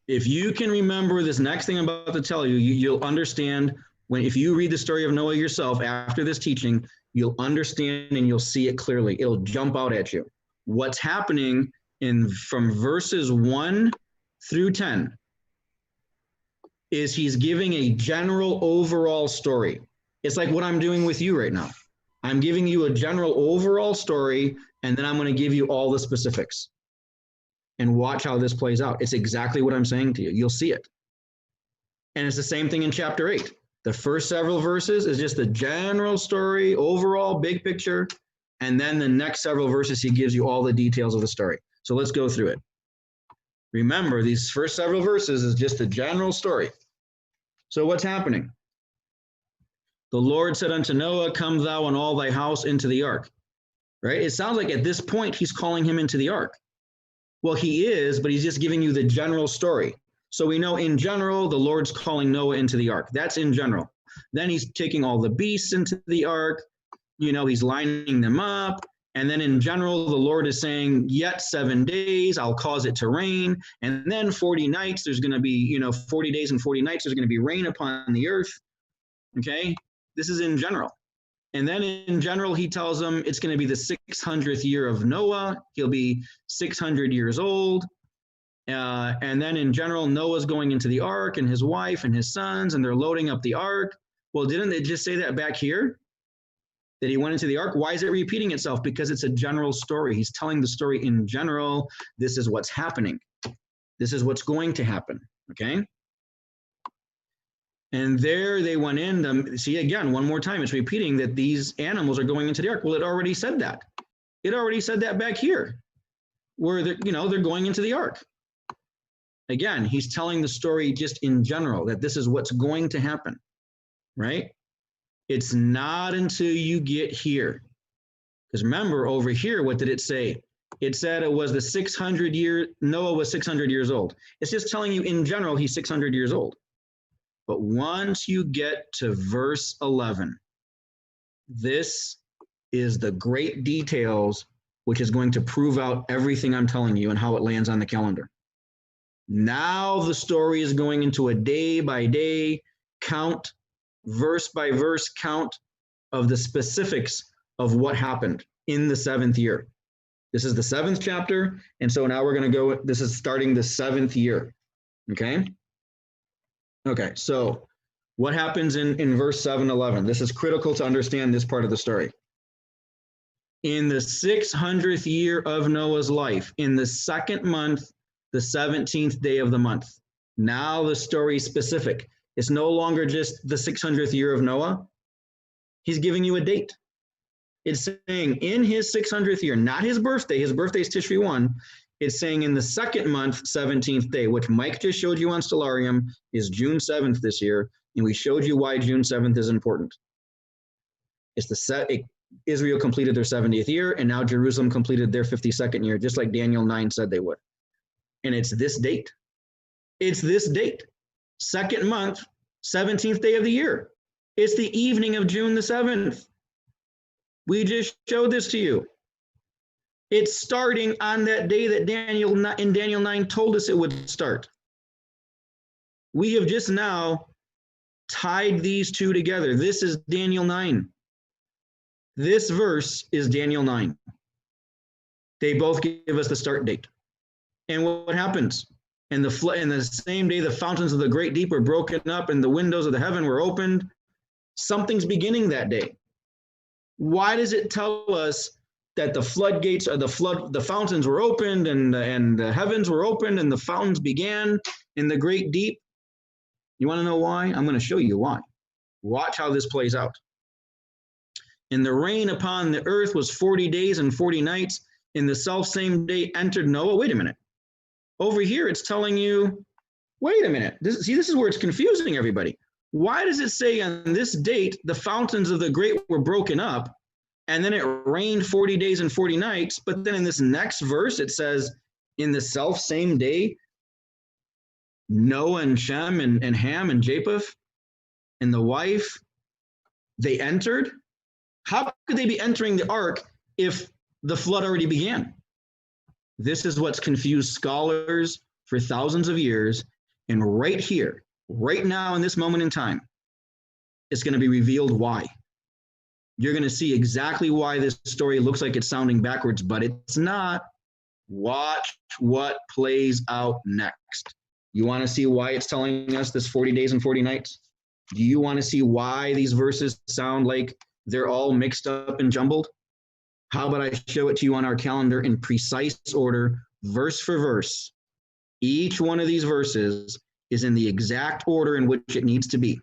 If you can remember this next thing I'm about to tell you, you'll understand if you read the story of Noah yourself after this teaching, you'll understand and you'll see it clearly. It'll jump out at you. What's happening from verses 1 through 10 is he's giving a general overall story. It's like what I'm doing with you right now. I'm giving you a general overall story, and then I'm going to give you all the specifics. And watch how this plays out. It's exactly what I'm saying to you. You'll see it. And it's the same thing in chapter 8. The first several verses is just the general story, overall, big picture. And then the next several verses, he gives you all the details of the story. So let's go through it. Remember, these first several verses is just the general story. So what's happening? The Lord said unto Noah, come thou and all thy house into the ark. Right? It sounds like at this point, he's calling him into the ark. Well, he is, but he's just giving you the general story. So we know in general, the Lord's calling Noah into the ark. That's in general. Then he's taking all the beasts into the ark. He's lining them up. And then in general, the Lord is saying, yet 7 days, I'll cause it to rain. And then 40 nights, there's going to be, 40 days and 40 nights, there's going to be rain upon the earth. Okay? This is in general. And then in general, he tells them it's going to be the 600th year of Noah. He'll be 600 years old. And then in general, Noah's going into the ark and his wife and his sons, and they're loading up the ark. Well, didn't they just say that back here? That he went into the ark? Why is it repeating itself? Because it's a general story. He's telling the story in general. This is what's happening. This is what's going to happen. Okay? And there they went in. See, again, one more time, it's repeating that these animals are going into the ark. Well, it already said that. It already said that back here, where they're going into the ark. Again, he's telling the story just in general, that this is what's going to happen, right? It's not until you get here. Because remember, over here, what did it say? It said it was the 600 year, Noah was 600 years old. It's just telling you in general, he's 600 years old. But once you get to verse 11, this is the great details, which is going to prove out everything I'm telling you and how it lands on the calendar. Now the story is going into a day by day count, verse by verse count of the specifics of what happened in the 7th year. This is the 7th chapter. And so now we're going to go, this is starting the 7th year. Okay. Okay, so what happens in verse 7:11? This is critical to understand this part of the story. In the 600th year of Noah's life, in the 2nd month, the 17th day of the month. Now the story is specific. It's no longer just the 600th year of Noah. He's giving you a date. It's saying in his 600th year, not his birthday. His birthday is Tishri 1. It's saying in the 2nd month, 17th day, which Mike just showed you on Stellarium, is June 7th this year. And we showed you why June 7th is important. It's Israel completed their 70th year, and now Jerusalem completed their 52nd year, just like Daniel 9 said they would. And it's this date. It's this date. 2nd month, 17th day of the year. It's the evening of June the 7th. We just showed this to you. It's starting on that day that Daniel 9 told us it would start. We have just now tied these two together. This is Daniel 9. This verse is Daniel 9. They both give us the start date. And what happens? In the same day, the fountains of the great deep were broken up and the windows of the heaven were opened. Something's beginning that day. Why does it tell us that the floodgates or the fountains were opened and the heavens were opened and the fountains began in the great deep? You want to know why? I'm going to show you why. Watch how this plays out. And the rain upon the earth was 40 days and 40 nights. In the selfsame day entered Noah. Wait a minute. Over here, it's telling you, wait a minute. This is where it's confusing everybody. Why does it say on this date, the fountains of the great were broken up, and then it rained 40 days and 40 nights, but then in this next verse, it says, in the self-same day, Noah and Shem and Ham and Japheth and the wife, they entered? How could they be entering the ark if the flood already began? This is what's confused scholars for thousands of years. And right here, right now in this moment in time, it's going to be revealed why. You're going to see exactly why this story looks like it's sounding backwards, but it's not. Watch what plays out next. You want to see why it's telling us this 40 days and 40 nights? Do you want to see why these verses sound like they're all mixed up and jumbled? How about I show it to you on our calendar in precise order, verse for verse. Each one of these verses is in the exact order in which it needs to be.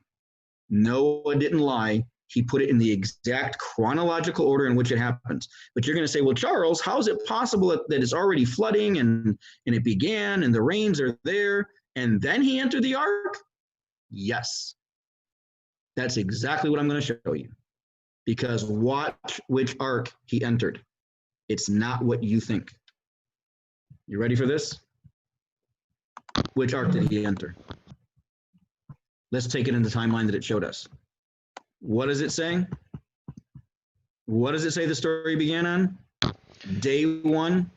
Noah didn't lie. He put it in the exact chronological order in which it happens. But you're going to say, well, Charles, how is it possible that it's already flooding and it began and the rains are there and then he entered the ark? Yes. That's exactly what I'm going to show you. Because watch which ark he entered. It's not what you think. You ready for this? Which ark did he enter? Let's take it in the timeline that it showed us. What is it saying? What does it say the story began on? Day one,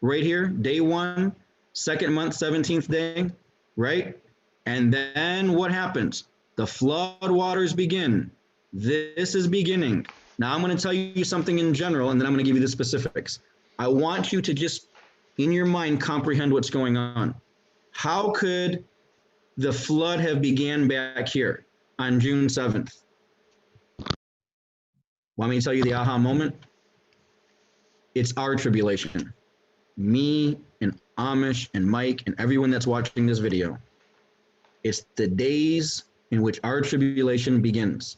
right here, day 1, 2nd month, 17th day, right? And then what happens? The flood waters begin. This is beginning. Now I'm going to tell you something in general, and then I'm going to give you the specifics. I want you to just, in your mind, comprehend what's going on. How could the flood have began back here on June 7th? Want me to tell you the aha moment? It's our tribulation. Me and Amish and Mike and everyone that's watching this video. It's the days in which our tribulation begins.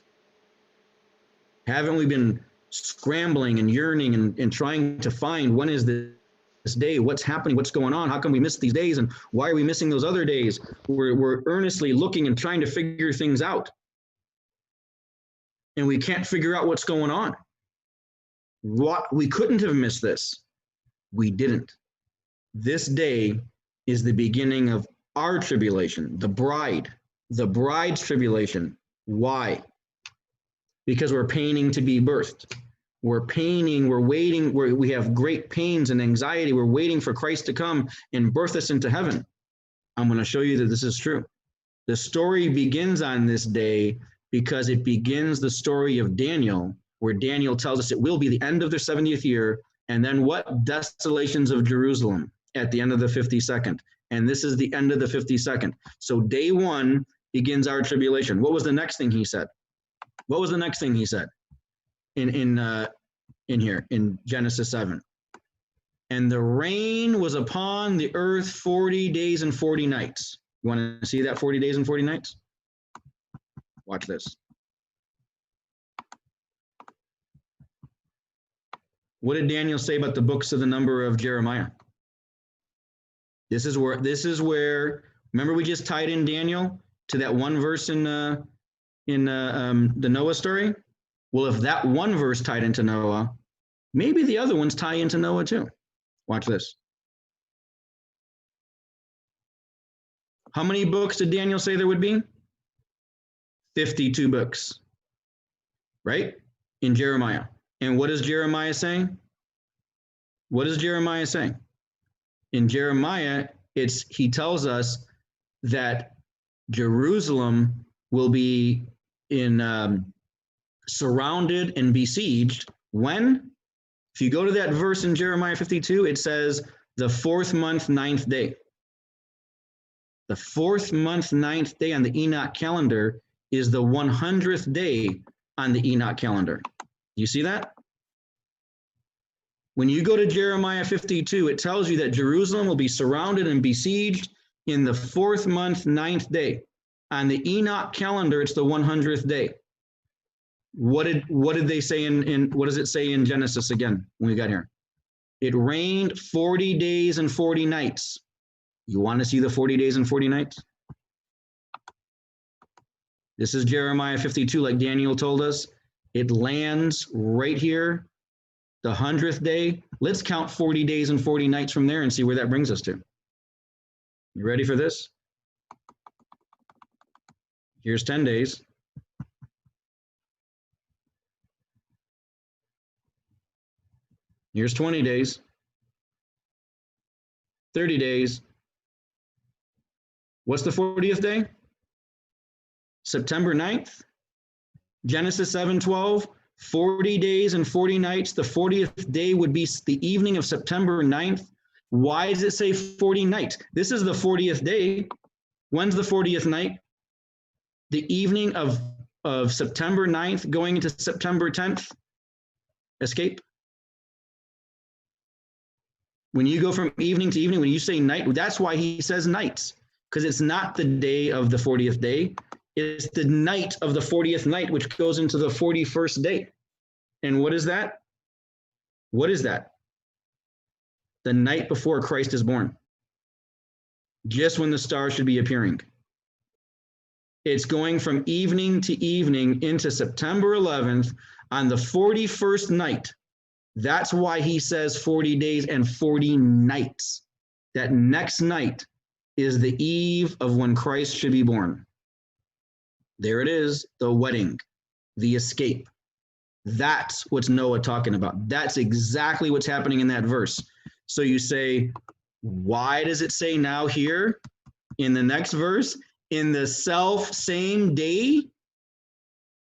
Haven't we been scrambling and yearning and trying to find when is this day? What's happening? What's going on? How come we miss these days? And why are we missing those other days? We're earnestly looking and trying to figure things out. And we can't figure out what's going on. We couldn't have missed this. We didn't. This day is the beginning of our tribulation, the bride's tribulation. Why? Because we're paining to be birthed. We're waiting, we have great pains and anxiety. We're waiting for Christ to come and birth us into heaven. I'm going to show you that this is true. The story begins on this day because it begins the story of Daniel, where Daniel tells us it will be the end of their 70th year. And then what? Desolations of Jerusalem at the end of the 52nd. And this is the end of the 52nd. So day 1 begins our tribulation. What was the next thing he said? What was the next thing he said in here in Genesis 7? And the rain was upon the earth 40 days and 40 nights. You want to see that 40 days and 40 nights? Watch this. What did Daniel say about the books of the number of Jeremiah? This is where, remember we just tied in Daniel to that one verse in the Noah story? Well, if that one verse tied into Noah, maybe the other ones tie into Noah too. Watch this. How many books did Daniel say there would be? 52 books, right? In Jeremiah. And what is Jeremiah saying? What is Jeremiah saying? In Jeremiah, he tells us that Jerusalem will be surrounded and besieged. When? If you go to that verse in Jeremiah 52, it says the 4th month, 9th day. The 4th month, 9th day on the Enoch calendar is the 100th day on the Enoch calendar. You see that? When you go to Jeremiah 52, it tells you that Jerusalem will be surrounded and besieged in the 4th month, 9th day. On the Enoch calendar, it's the 100th day. What did they say what does it say in Genesis again when we got here? It rained 40 days and 40 nights. You want to see the 40 days and 40 nights? This is Jeremiah 52, like Daniel told us. It lands right here, the 100th day. Let's count 40 days and 40 nights from there and see where that brings us to. You ready for this? Here's 10 days. Here's 20 days. 30 days. What's the 40th day? September 9th. Genesis 7:12. 40 days and 40 nights. The 40th day would be the evening of September 9th. Why does it say 40 nights? This is the 40th day. When's the 40th night? The evening of September 9th going into September 10th. Escape. When you go from evening to evening, when you say night, that's why he says nights, because it's not the day of the 40th day. It's the night of the 40th night, which goes into the 41st day. And what is that? What is that? The night before Christ is born. Just when the stars should be appearing. It's going from evening to evening into September 11th on the 41st night. That's why he says 40 days and 40 nights. That next night is the eve of when Christ should be born. There it is, the wedding, the escape. That's what's Noah talking about. That's exactly what's happening in that verse. So you say, why does it say now here in the next verse, in the self same day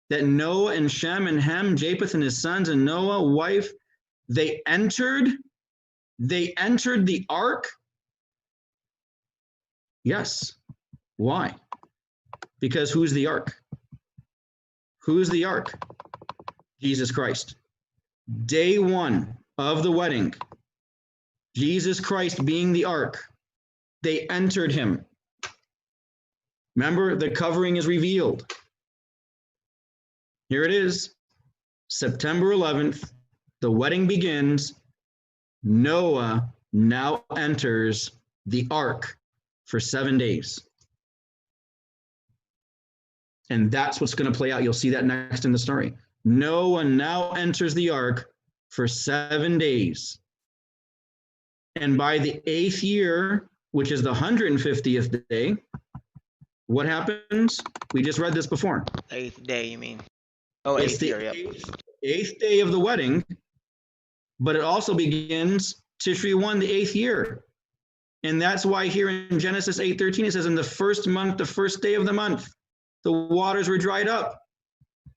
that Noah and Shem and Ham, Japheth and his sons and Noah, wife, they entered the ark? Yes. Why? Because who's the ark? Who's the ark? Jesus Christ. Day one of the wedding, Jesus Christ being the ark, they entered him. Remember, the covering is revealed. Here it is, September 11th, the wedding begins. Noah now enters the ark for 7 days. And that's what's going to play out. You'll see that next in the story. Noah now enters the ark for 7 days. And by the 8th year, which is the 150th day, what happens? We just read this before. 8th day, you mean? Oh, It's 8th year, the yep. 8th day of the wedding, but it also begins Tishri 1, the 8th year. And that's why here in Genesis 8:13, it says, in the first month, the first day of the month, the waters were dried up,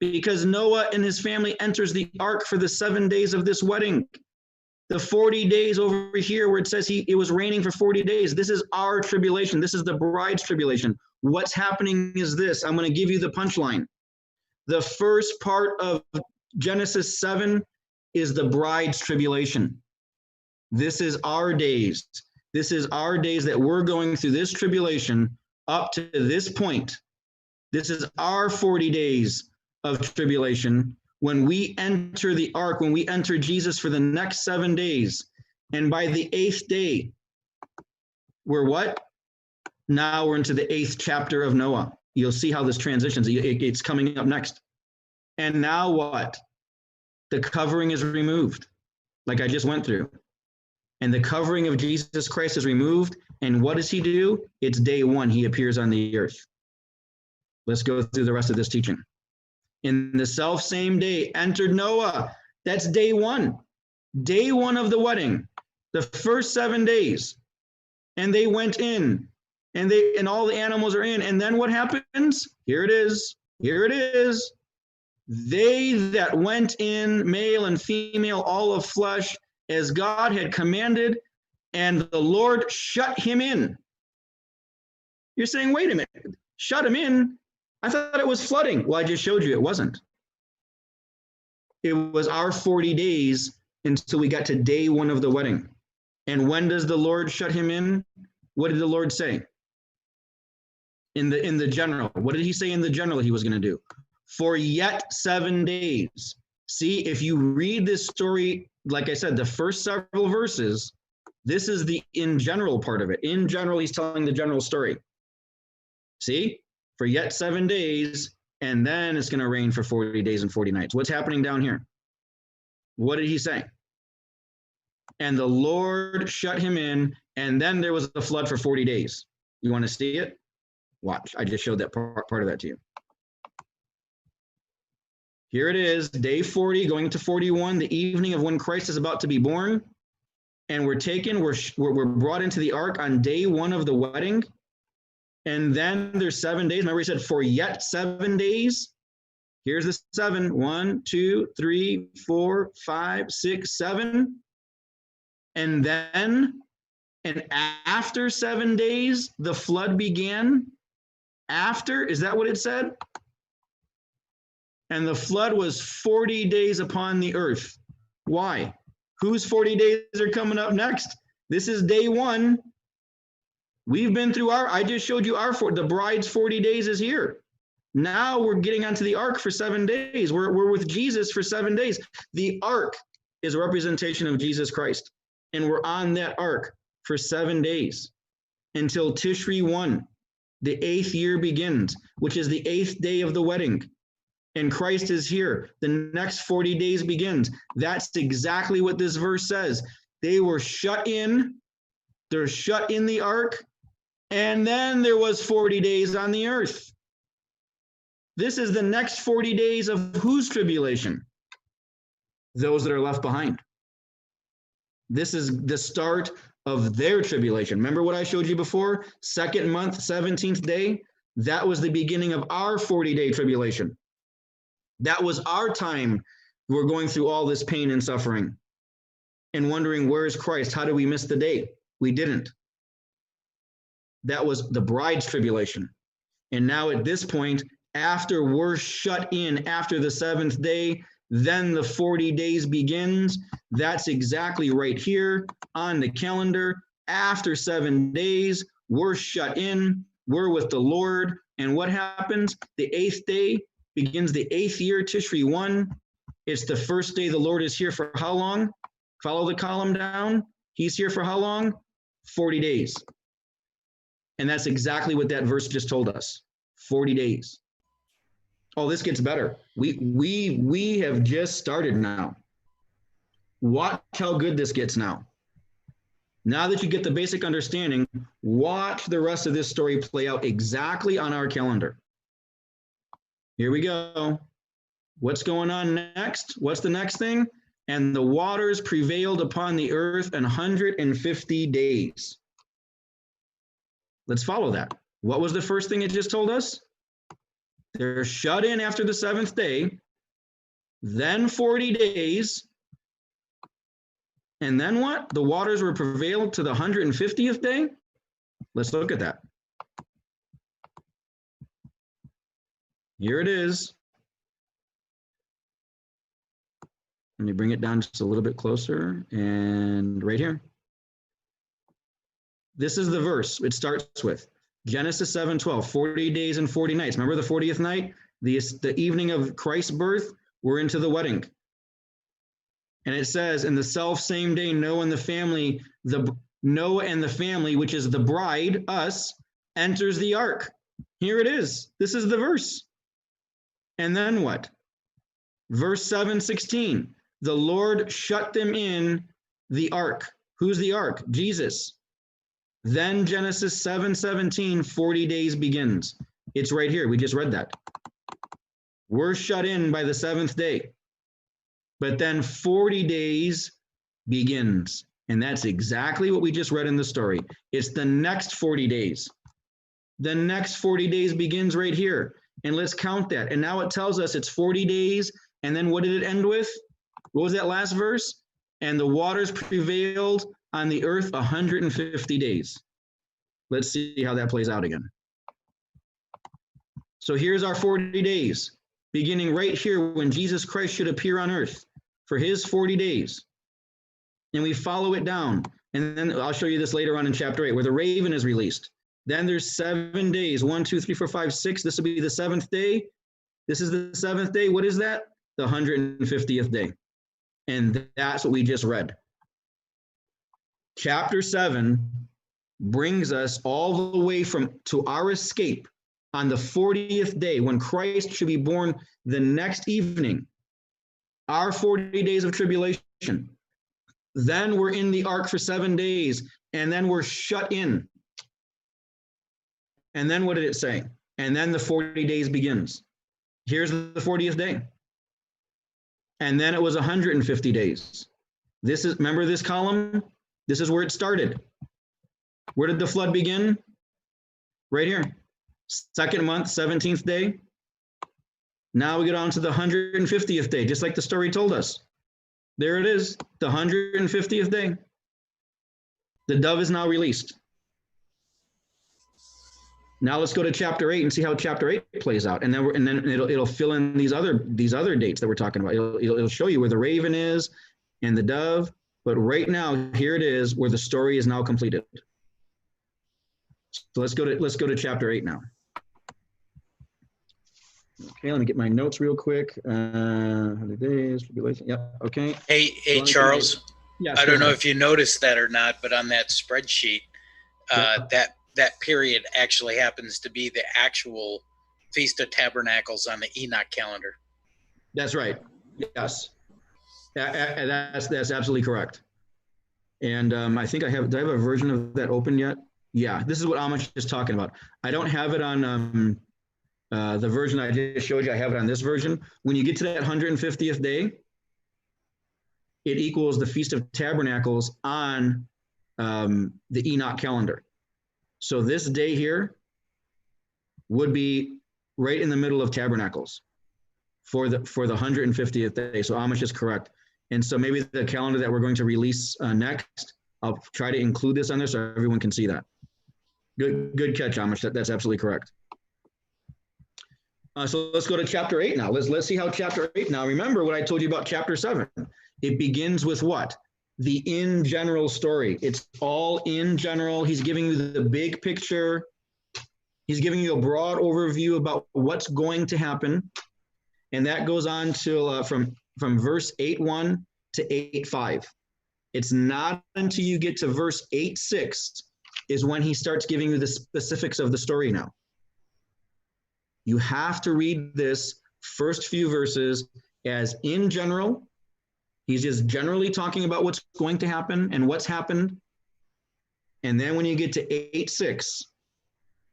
because Noah and his family enters the ark for the 7 days of this wedding. The 40 days over here where it says it was raining for 40 days. This is our tribulation. This is the bride's tribulation. What's happening is this. I'm going to give you the punchline. The first part of Genesis 7 is the bride's tribulation. This is our days. This is our days that we're going through this tribulation up to this point. This is our 40 days of tribulation when we enter the ark, when we enter Jesus for the next 7 days. And by the 8th day, we're what? Now we're into the 8th chapter of Noah. You'll see how this transitions. It's coming up next. And now what? The covering is removed, like I just went through. And the covering of Jesus Christ is removed. And what does he do? It's day one. He appears on the earth. Let's go through the rest of this teaching. In the self same day entered Noah. That's day one. Day one of the wedding. The first 7 days. And they went in, and all the animals are in. And then what happens? Here it is. Here it is. They that went in, male and female, all of flesh, as God had commanded, and the Lord shut him in. You're saying, wait a minute, shut him in? I thought it was flooding. Well, I just showed you it wasn't. It was our 40 days until we got to day one of the wedding. And when does the Lord shut him in? What did the Lord say? In the general. What did he say in the general he was going to do? For yet 7 days. See, if you read this story, like I said, the first several verses, this is the in general part of it. In general, he's telling the general story. See, for yet 7 days, and then it's going to rain for 40 days and 40 nights. What's happening down here? What did he say? And the Lord shut him in, and then there was a flood for 40 days. You want to see it? Watch. I just showed that part of that to you. Here it is, day 40, going to 41, the evening of when Christ is about to be born. And we're brought into the ark on day one of the wedding. And then there's 7 days. Remember he said, for yet 7 days. Here's the 7. 1, 2, 3, 4, 5, 6, 7. And then, and after 7 days, the flood began. After, is that what it said? And the flood was 40 days upon the earth. Why? Whose 40 days are coming up next? This is day one. We've been through I just showed you the bride's 40 days is here. Now we're getting onto the ark for 7 days. We're with Jesus for 7 days. The ark is a representation of Jesus Christ. And we're on that ark for 7 days until Tishri 1, the 8th year begins, which is the 8th day of the wedding. And Christ is here. The next 40 days begins. That's exactly what this verse says. They were shut in. They're shut in the ark. And then there was 40 days on the earth. This is the next 40 days of whose tribulation? Those that are left behind. This is the start of their tribulation. Remember what I showed you before? 2nd month, 17th day. That was the beginning of our 40-day tribulation. That was our time. We're going through all this pain and suffering and wondering, where's Christ? How did we miss the day? We didn't. That was the bride's tribulation. And now at this point, after we're shut in after the 7th day, then the 40 days begins. That's exactly right here on the calendar. After 7 days, we're shut in. We're with the Lord. And what happens? The 8th day begins the 8th year, Tishri 1. It's the first day the Lord is here for how long? Follow the column down. He's here for how long? 40 days. And that's exactly what that verse just told us. 40 days. Oh, this gets better. We have just started now. Watch how good this gets now. Now that you get the basic understanding, watch the rest of this story play out exactly on our calendar. Here we go. What's going on next? What's the next thing? And the waters prevailed upon the earth 150 days. Let's follow that. What was the first thing it just told us? They're shut in after the 7th day, then 40 days, and then what? The waters were prevailed to the 150th day? Let's look at that. Here it is. Let me bring it down just a little bit closer, and right here. This is the verse it starts with. Genesis 7:12, 40 days and 40 nights. Remember the 40th night? The evening of Christ's birth, we're into the wedding. And it says, in the self same day, Noah and the family, which is the bride, us, enters the ark. Here it is. This is the verse. And then what? Verse 7:16, the Lord shut them in the ark. Who's the ark? Jesus. Then Genesis 7:17, 40 days begins. It's right here. We just read that. We're shut in by the 7th day. But then 40 days begins. And that's exactly what we just read in the story. It's the next 40 days. The next 40 days begins right here. And let's count that. And now it tells us it's 40 days. And then what did it end with? What was that last verse? And the waters prevailed on the earth 150 days. Let's see how that plays out again. So here's our 40 days, beginning right here when Jesus Christ should appear on earth for his 40 days. And we follow it down. And then I'll show you this later on in chapter 8, where the raven is released. Then there's 7 days, 1, 2, 3, 4, 5, 6. This will be the 7th day. This is the 7th day. What is that? The 150th day. And that's what we just read. Chapter 7 brings us all the way to our escape on the 40th day, when Christ should be born the next evening. Our 40 days of tribulation. Then we're in the ark for 7 days, and then we're shut in. And then what did it say? And then the 40 days begins. Here's the 40th day. And then it was 150 days. This is, remember this column? This is where it started. Where did the flood begin? Right here. 2nd month, 17th day. Now we get on to the 150th day, just like the story told us. There it is, the 150th day. The dove is now released. Now let's go to chapter 8 and see how chapter 8 plays out, and then it'll fill in these other dates that we're talking about. It'll show you where the raven is and the dove. But right now, here it is, where the story is now completed. So let's go to chapter 8 now. Okay, let me get my notes real quick. 100 days, tribulation. Yeah, okay. Hey, Charles. Yes, I don't know if you noticed that or not, but on that spreadsheet, that period actually happens to be the actual Feast of Tabernacles on the Enoch calendar. That's right. Yes. That's absolutely correct. And I think do I have a version of that open yet? Yeah, this is what Amish is talking about. I don't have it on the version I just showed you. I have it on this version. When you get to that 150th day, it equals the Feast of Tabernacles on the Enoch calendar. So this day here would be right in the middle of Tabernacles for the 150th day. So Amish is correct. And so maybe the calendar that we're going to release next, I'll try to include this on there so everyone can see that. Good catch, Amish. That's absolutely correct. So let's go to chapter 8 now. Let's see how chapter 8 now. Remember what I told you about chapter 7. It begins with what? The in general story. It's all in general. He's giving you the big picture. He's giving you a broad overview about what's going to happen. And that goes on till from verse 8:1 to 8:5. It's not until you get to verse 8:6 is when he starts giving you the specifics of the story now. You have to read this first few verses as in general. He's just generally talking about what's going to happen and what's happened. And then when you get to 8:6,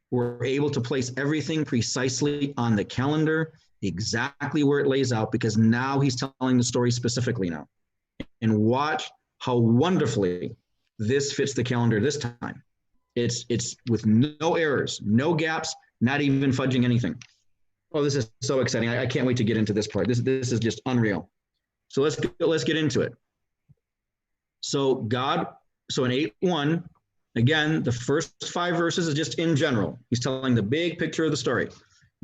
we're able to place everything precisely on the calendar, exactly where it lays out, because now he's telling the story specifically now. And watch how wonderfully this fits the calendar this time. It's with no errors, no gaps, not even fudging anything. Oh, this is so exciting. I can't wait to get into this part. This is just unreal. So let's get into it. So in 8:1, again, the first 5 verses is just in general. He's telling the big picture of the story.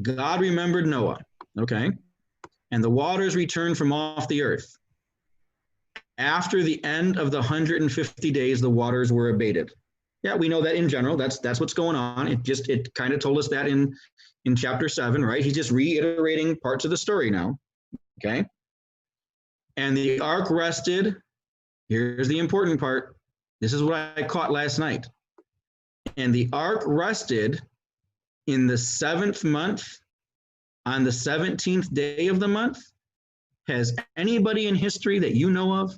God remembered Noah, okay? And the waters returned from off the earth. After the end of the 150 days, the waters were abated. Yeah, we know that in general. That's what's going on. It kind of told us that in chapter 7, right? He's just reiterating parts of the story now, okay? And the ark rested. Here's the important part. This is what I caught last night. And the ark rested in the 7th month, on the 17th day of the month. Has anybody in history that you know of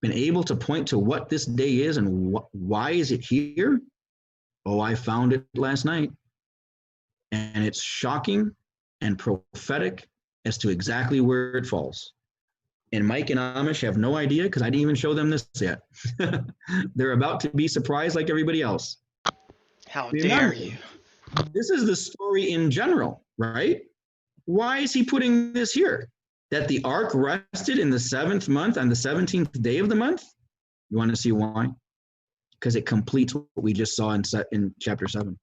been able to point to what this day is and why is it here? Oh, I found it last night. And it's shocking and prophetic as to exactly where it falls. And Mike and Amish have no idea because I didn't even show them this yet. They're about to be surprised like everybody else. How Remember, dare you? this is the story in general, right? Why is he putting this here? That the ark rested in the 7th month on the 17th day of the month? You want to see why? Because it completes what we just saw in chapter 7.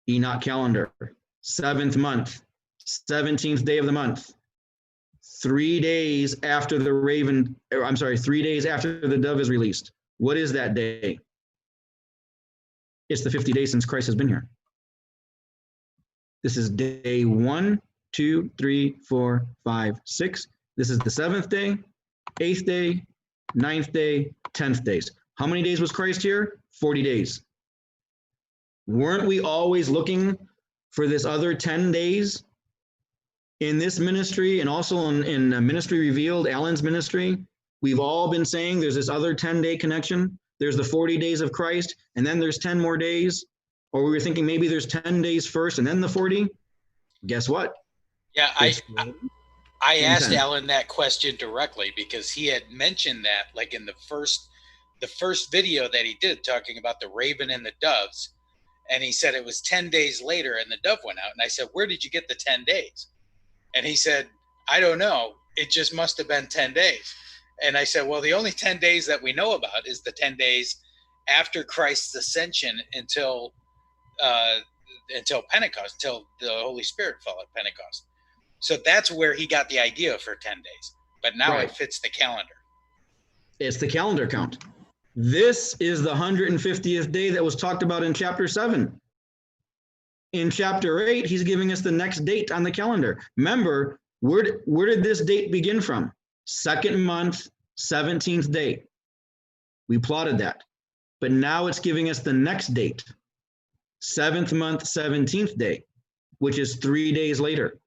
Enoch calendar, 7th month, 17th day of the month. 3 days after the 3 days after the dove is released. What is that day? It's the 50 days since Christ has been here. This is day 1, 2, 3, 4, 5, 6. This is the 7th day, 8th day, 9th day, 10th days. How many days was Christ here? 40 days. Weren't we always looking for this other 10 days in this ministry and also in Ministry Revealed, Alan's ministry? We've all been saying there's this other 10-day connection. There's the 40 days of Christ, and then there's 10 more days. Or we were thinking maybe there's 10 days first and then the 40. Guess what? Yeah, I asked Alan that question directly because he had mentioned that, like in the first video that he did talking about the raven and the doves, and he said it was 10 days later and the dove went out. And I said, where did you get the 10 days? And he said, I don't know. It just must have been 10 days. And I said, well, the only 10 days that we know about is the 10 days after Christ's ascension until Pentecost, until the Holy Spirit fell at Pentecost. So that's where he got the idea for 10 days. But now It fits the calendar. It's the calendar count. This is the 150th day that was talked about in chapter 7. In chapter 8, he's giving us the next date on the calendar. Remember, where did this date begin from? 2nd month, 17th day. We plotted that. But now it's giving us the next date. 7th month, 17th day, which is 3 days later.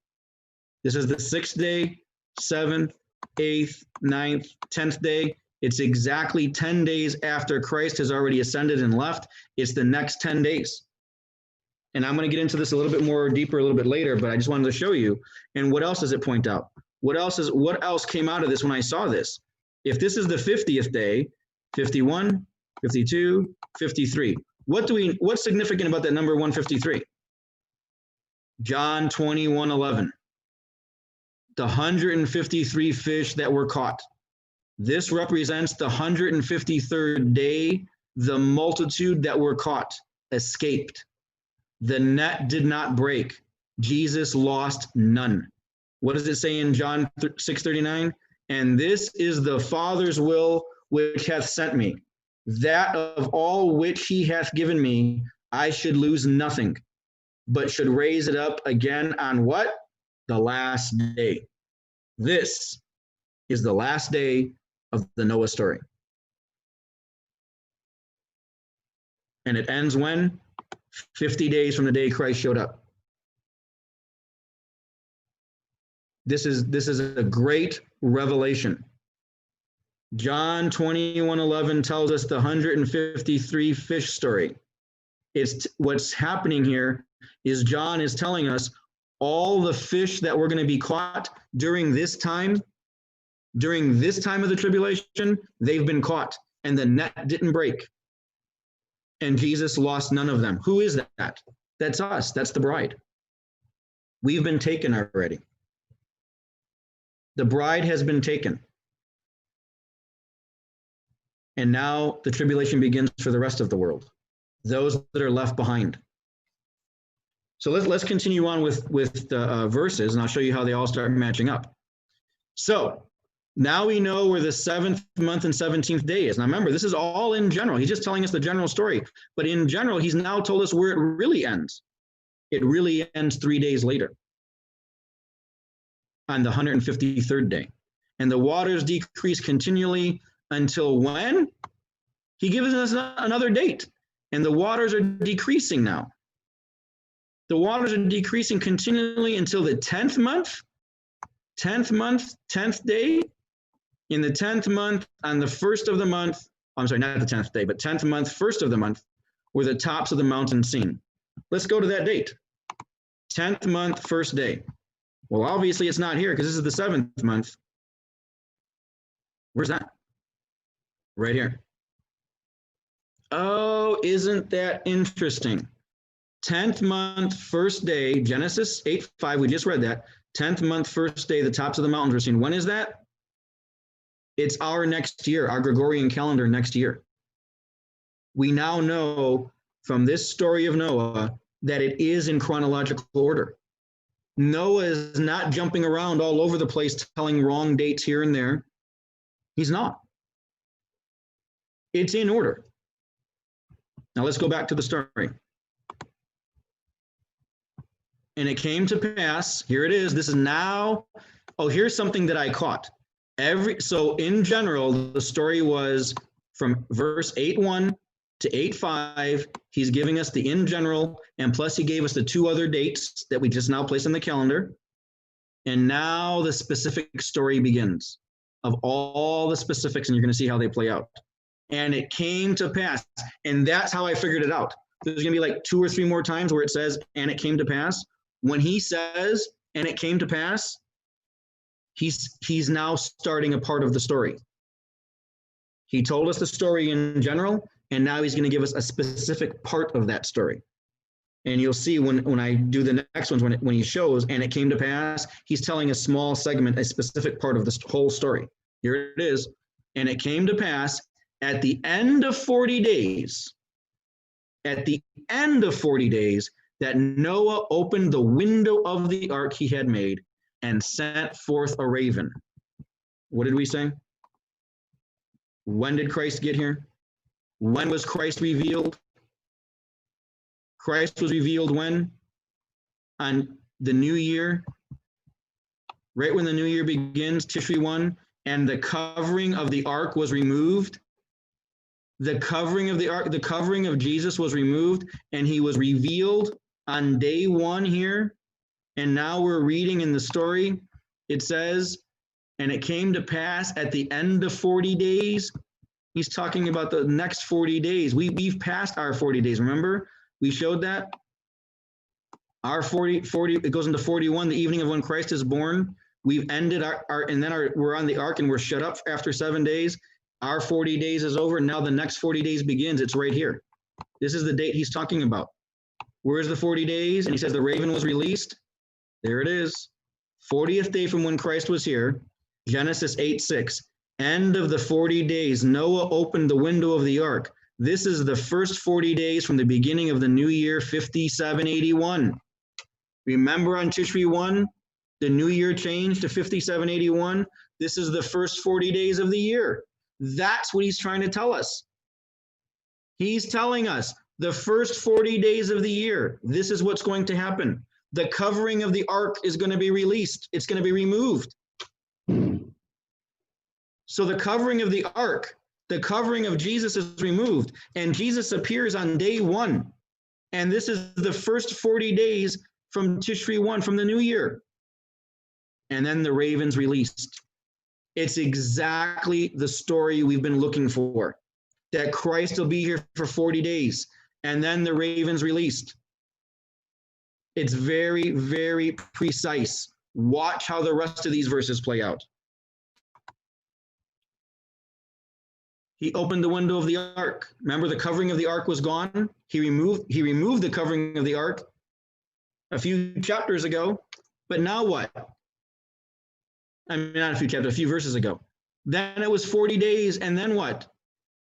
This is the 6th day, 7th, 8th, 9th, 10th day. It's exactly 10 days after Christ has already ascended and left. It's the next 10 days. And I'm going to get into this a little bit more deeper a little bit later, but I just wanted to show you. And what else does it point out? What else came out of this when I saw this? If this is the 50th day, 51, 52, 53. What's significant about that number 153? John 21:11. The 153 fish that were caught. This represents the 153rd day. The multitude that were caught escaped. The net did not break. Jesus lost none. What does it say in John 6:39? And this is the Father's will which hath sent me, that of all which he hath given me, I should lose nothing, but should raise it up again on what? The last day. This is the last day of the Noah story. And it ends when? 50 days from the day Christ showed up. This is a great revelation. John 21:11 tells us the 153 fish story. It's what's happening here is John is telling us all the fish that were going to be caught during this time of the tribulation, they've been caught and the net didn't break. And Jesus lost none of them. Who is that? That's us. That's the bride. We've been taken already. The bride has been taken. And now the tribulation begins for the rest of the world, those that are left behind. So let's continue on with the verses, and I'll show you how they all start matching up. So now we know where the 7th month and 17th day is. Now remember, this is all in general. He's just telling us the general story. But in general, he's now told us where it really ends. It really ends 3 days later, on the 153rd day. And the waters decrease continually until when? He gives us another date. And the waters are decreasing now. The waters are decreasing continually until the 10th month, 10th day. In the 10th month, on the first of the month, I'm sorry, not the 10th day, but 10th month, first of the month, were the tops of the mountains seen. Let's go to that date. 10th month, first day. Well, obviously it's not here because this is the 7th month. Where's that? Right here. Oh, isn't that interesting? 10th month, first day, Genesis 8:5, we just read that. 10th month, first day, the tops of the mountains were seen. When is that? It's our next year, our Gregorian calendar next year. We now know from this story of Noah that it is in chronological order. Noah is not jumping around all over the place telling wrong dates here and there. He's not. It's in order. Now let's go back to the story. And it came to pass, here it is, this is now, oh, here's something that I caught. So in general, the story was from verse 8:1 to 8:5. He's giving us the in general, and plus he gave us the two other dates that we just now placed on the calendar. And now the specific story begins of all the specifics, and you're going to see how they play out. And it came to pass, and that's how I figured it out. There's going to be like 2 or 3 more times where it says, and it came to pass. When he says, and it came to pass, he's now starting a part of the story. He told us the story in general, and now he's going to give us a specific part of that story. And you'll see when I do the next ones, when he shows, and it came to pass, he's telling a small segment, a specific part of this whole story. Here it is. And it came to pass at the end of 40 days, that Noah opened the window of the ark he had made and sent forth a raven. What did we say? When did Christ get here? When was Christ revealed? Christ was revealed when? On the new year. Right when the new year begins, Tishri 1, and the covering of the ark was removed. The covering of the ark, the covering of Jesus was removed, and he was revealed on day 1 here. And now we're reading in the story, it says, and it came to pass at the end of 40 days. He's talking about the next 40 days. We've passed our 40 days, remember? We showed that. Our 40, it goes into 41, the evening of when Christ is born. We've ended we're on the ark and we're shut up after 7 days. Our 40 days is over. Now the next 40 days begins. It's right here. This is the date he's talking about. Where's the 40 days? And he says the raven was released. There it is. 40th day from when Christ was here. Genesis 8:6. End of the 40 days. Noah opened the window of the ark. This is the first 40 days from the beginning of the new year, 5781. Remember on Tishri 1, the new year changed to 5781. This is the first 40 days of the year. That's what he's trying to tell us. He's telling us the first 40 days of the year, this is what's going to happen. The covering of the ark is going to be released. It's going to be removed. So the covering of the ark, the covering of Jesus is removed, and Jesus appears on day 1. And this is the first 40 days from Tishri 1, from the new year. And then the raven's released. It's exactly the story we've been looking for, that Christ will be here for 40 days, and then the raven's released. It's very, very precise. Watch how the rest of these verses play out. He opened the window of the ark. Remember, the covering of the ark was gone. He removed the covering of the ark a few chapters ago. But now what? I mean, not a few chapters, a few verses ago. Then it was 40 days, and then what?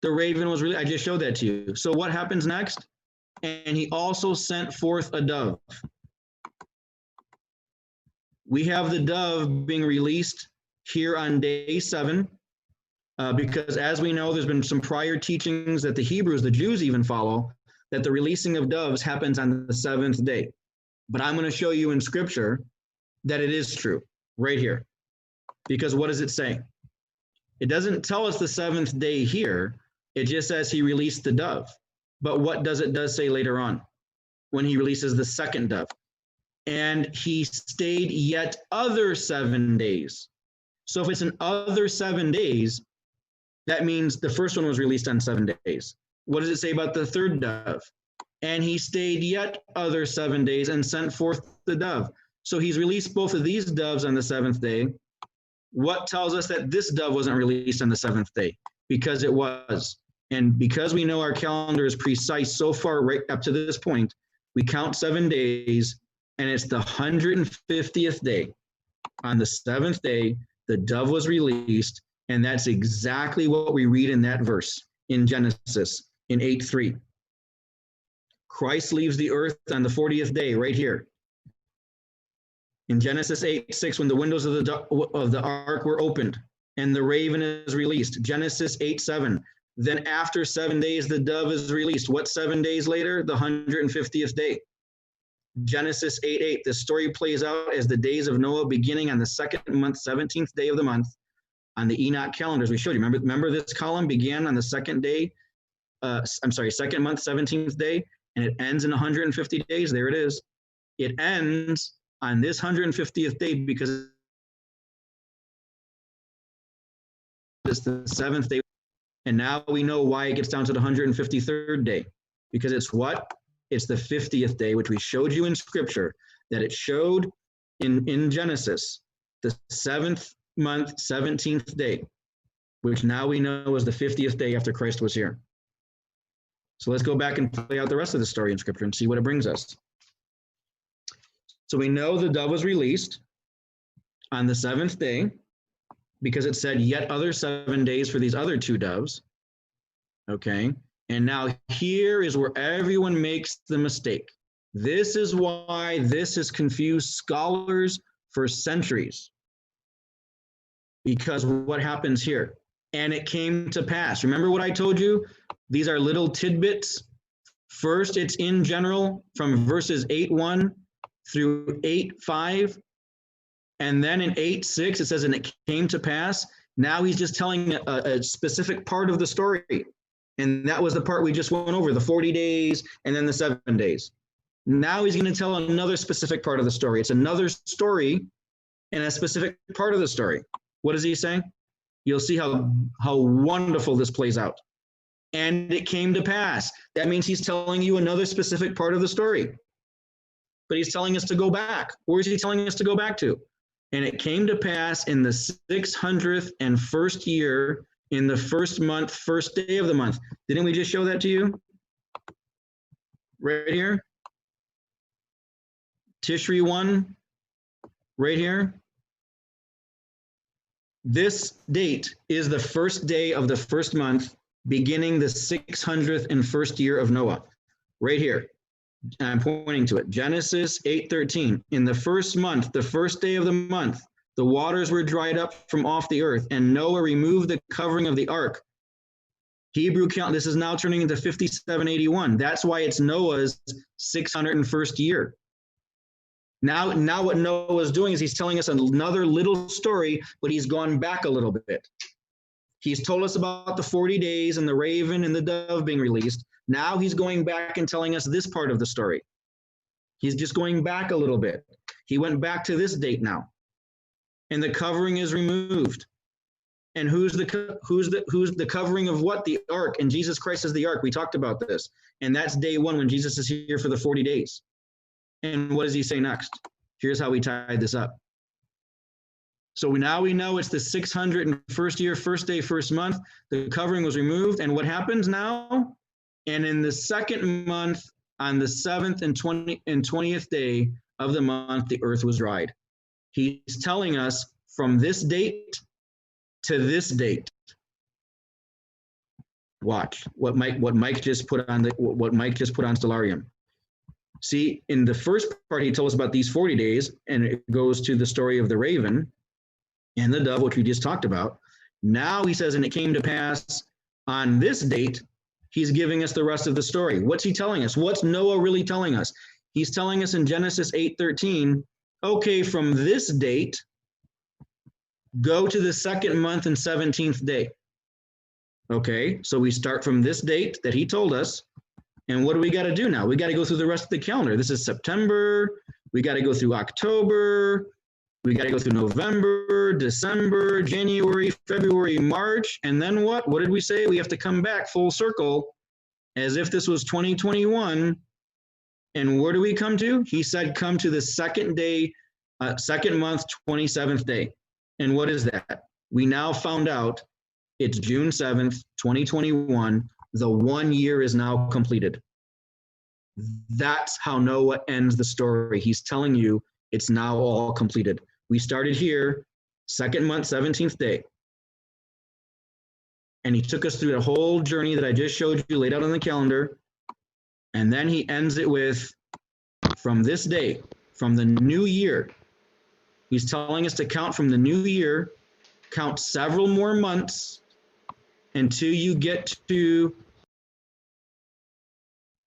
The raven was released. I just showed that to you. So what happens next? And he also sent forth a dove. We have the dove being released here on day 7, because as we know, there's been some prior teachings that the Hebrews, the Jews even follow, that the releasing of doves happens on the 7th day. But I'm going to show you in Scripture that it is true, right here. Because what does it say? It doesn't tell us the 7th day here. It just says he released the dove. But what does it say later on when he releases the second dove? And he stayed yet other 7 days. So if it's an other 7 days, that means the first one was released on 7 days. What does it say about the third dove? And he stayed yet other 7 days and sent forth the dove. So he's released both of these doves on the 7th day. what tells us that this dove wasn't released on the seventh day? Because it was. And because we know our calendar is precise so far right up to this point, we count 7 days, and it's the 150th day. On the seventh day, the dove was released, and that's exactly what we read in that verse in Genesis in 8:3. Christ leaves the earth on the 40th day, right here. In Genesis 8:6, when the windows of the ark were opened, and the raven is released. Genesis 8:7. Then after 7 days, the dove is released. What 7 days later? The 150th day. Genesis 8:8. The story plays out as the days of Noah beginning on the second month, 17th day of the month, on the Enoch calendars we showed you. Remember this column began on the second month, 17th day, and it ends in 150 days. There it is. It ends on this 150th day because it's the seventh day. And now we know why it gets down to the 153rd day. Because it's what? It's the 50th day, which we showed you in Scripture, that it showed in Genesis, the 7th month, 17th day, which now we know is the 50th day after Christ was here. So let's go back and play out the rest of the story in Scripture and see what it brings us. So we know the dove was released on the 7th day, because it said yet other 7 days for these other 2 doves. Okay. And now here is where everyone makes the mistake. This is why this has confused scholars for centuries. Because what happens here? And it came to pass. Remember what I told you? These are little tidbits. First, it's in general from verses 8:1 through 8:5. And then in 8:6, it says, and it came to pass. Now he's just telling a specific part of the story. And that was the part we just went over, the 40 days and then the 7 days. Now he's going to tell another specific part of the story. It's another story and a specific part of the story. What is he saying? You'll see how wonderful this plays out. And it came to pass. That means he's telling you another specific part of the story. But he's telling us to go back. Where is he telling us to go back to? And it came to pass in the 601st year, in the first month, first day of the month. Didn't we just show that to you? Right here. Tishri 1, right here. This date is the first day of the first month, beginning the 601st year of Noah. Right here. I'm pointing to it. Genesis 8:13. In the first month, the first day of the month, the waters were dried up from off the earth, and Noah removed the covering of the ark. Hebrew count, this is now turning into 5781. That's why it's Noah's 601st year. Now what Noah is doing is he's telling us another little story, but he's gone back a little bit. He's told us about the 40 days and the raven and the dove being released. Now he's going back and telling us this part of the story. He's just going back a little bit. He went back to this date now. And the covering is removed. And who's the covering of what? The ark. And Jesus Christ is the ark. We talked about this. And that's day 1 when Jesus is here for the 40 days. And what does he say next? Here's how we tied this up. So now we know it's the 601st year, first day, first month. The covering was removed. And what happens now? And in the second month, on the 7th and 20th day of the month, the earth was dried. He's telling us from this date to this date. Watch what Mike just put on Stellarium. See, in the first part, he told us about these 40 days, and it goes to the story of the raven and the dove, which we just talked about. Now he says, and it came to pass on this date. He's giving us the rest of the story. What's he telling us? What's Noah really telling us? He's telling us in Genesis 8:13, okay, from this date, go to the second month and 17th day. Okay, so we start from this date that he told us. And what do we got to do now? We got to go through the rest of the calendar. This is September. We got to go through October. We got to go through November, December, January, February, March. And then what? What did we say? We have to come back full circle as if this was 2021. And where do we come to? He said, come to the second day, second month, 27th day. And what is that? We now found out it's June 7th, 2021. The 1 year is now completed. That's how Noah ends the story. He's telling you it's now all completed. We started here, second month, 17th day. And he took us through the whole journey that I just showed you, laid out on the calendar. And then he ends it with, from this day, from the new year, he's telling us to count from the new year, count several more months until you get to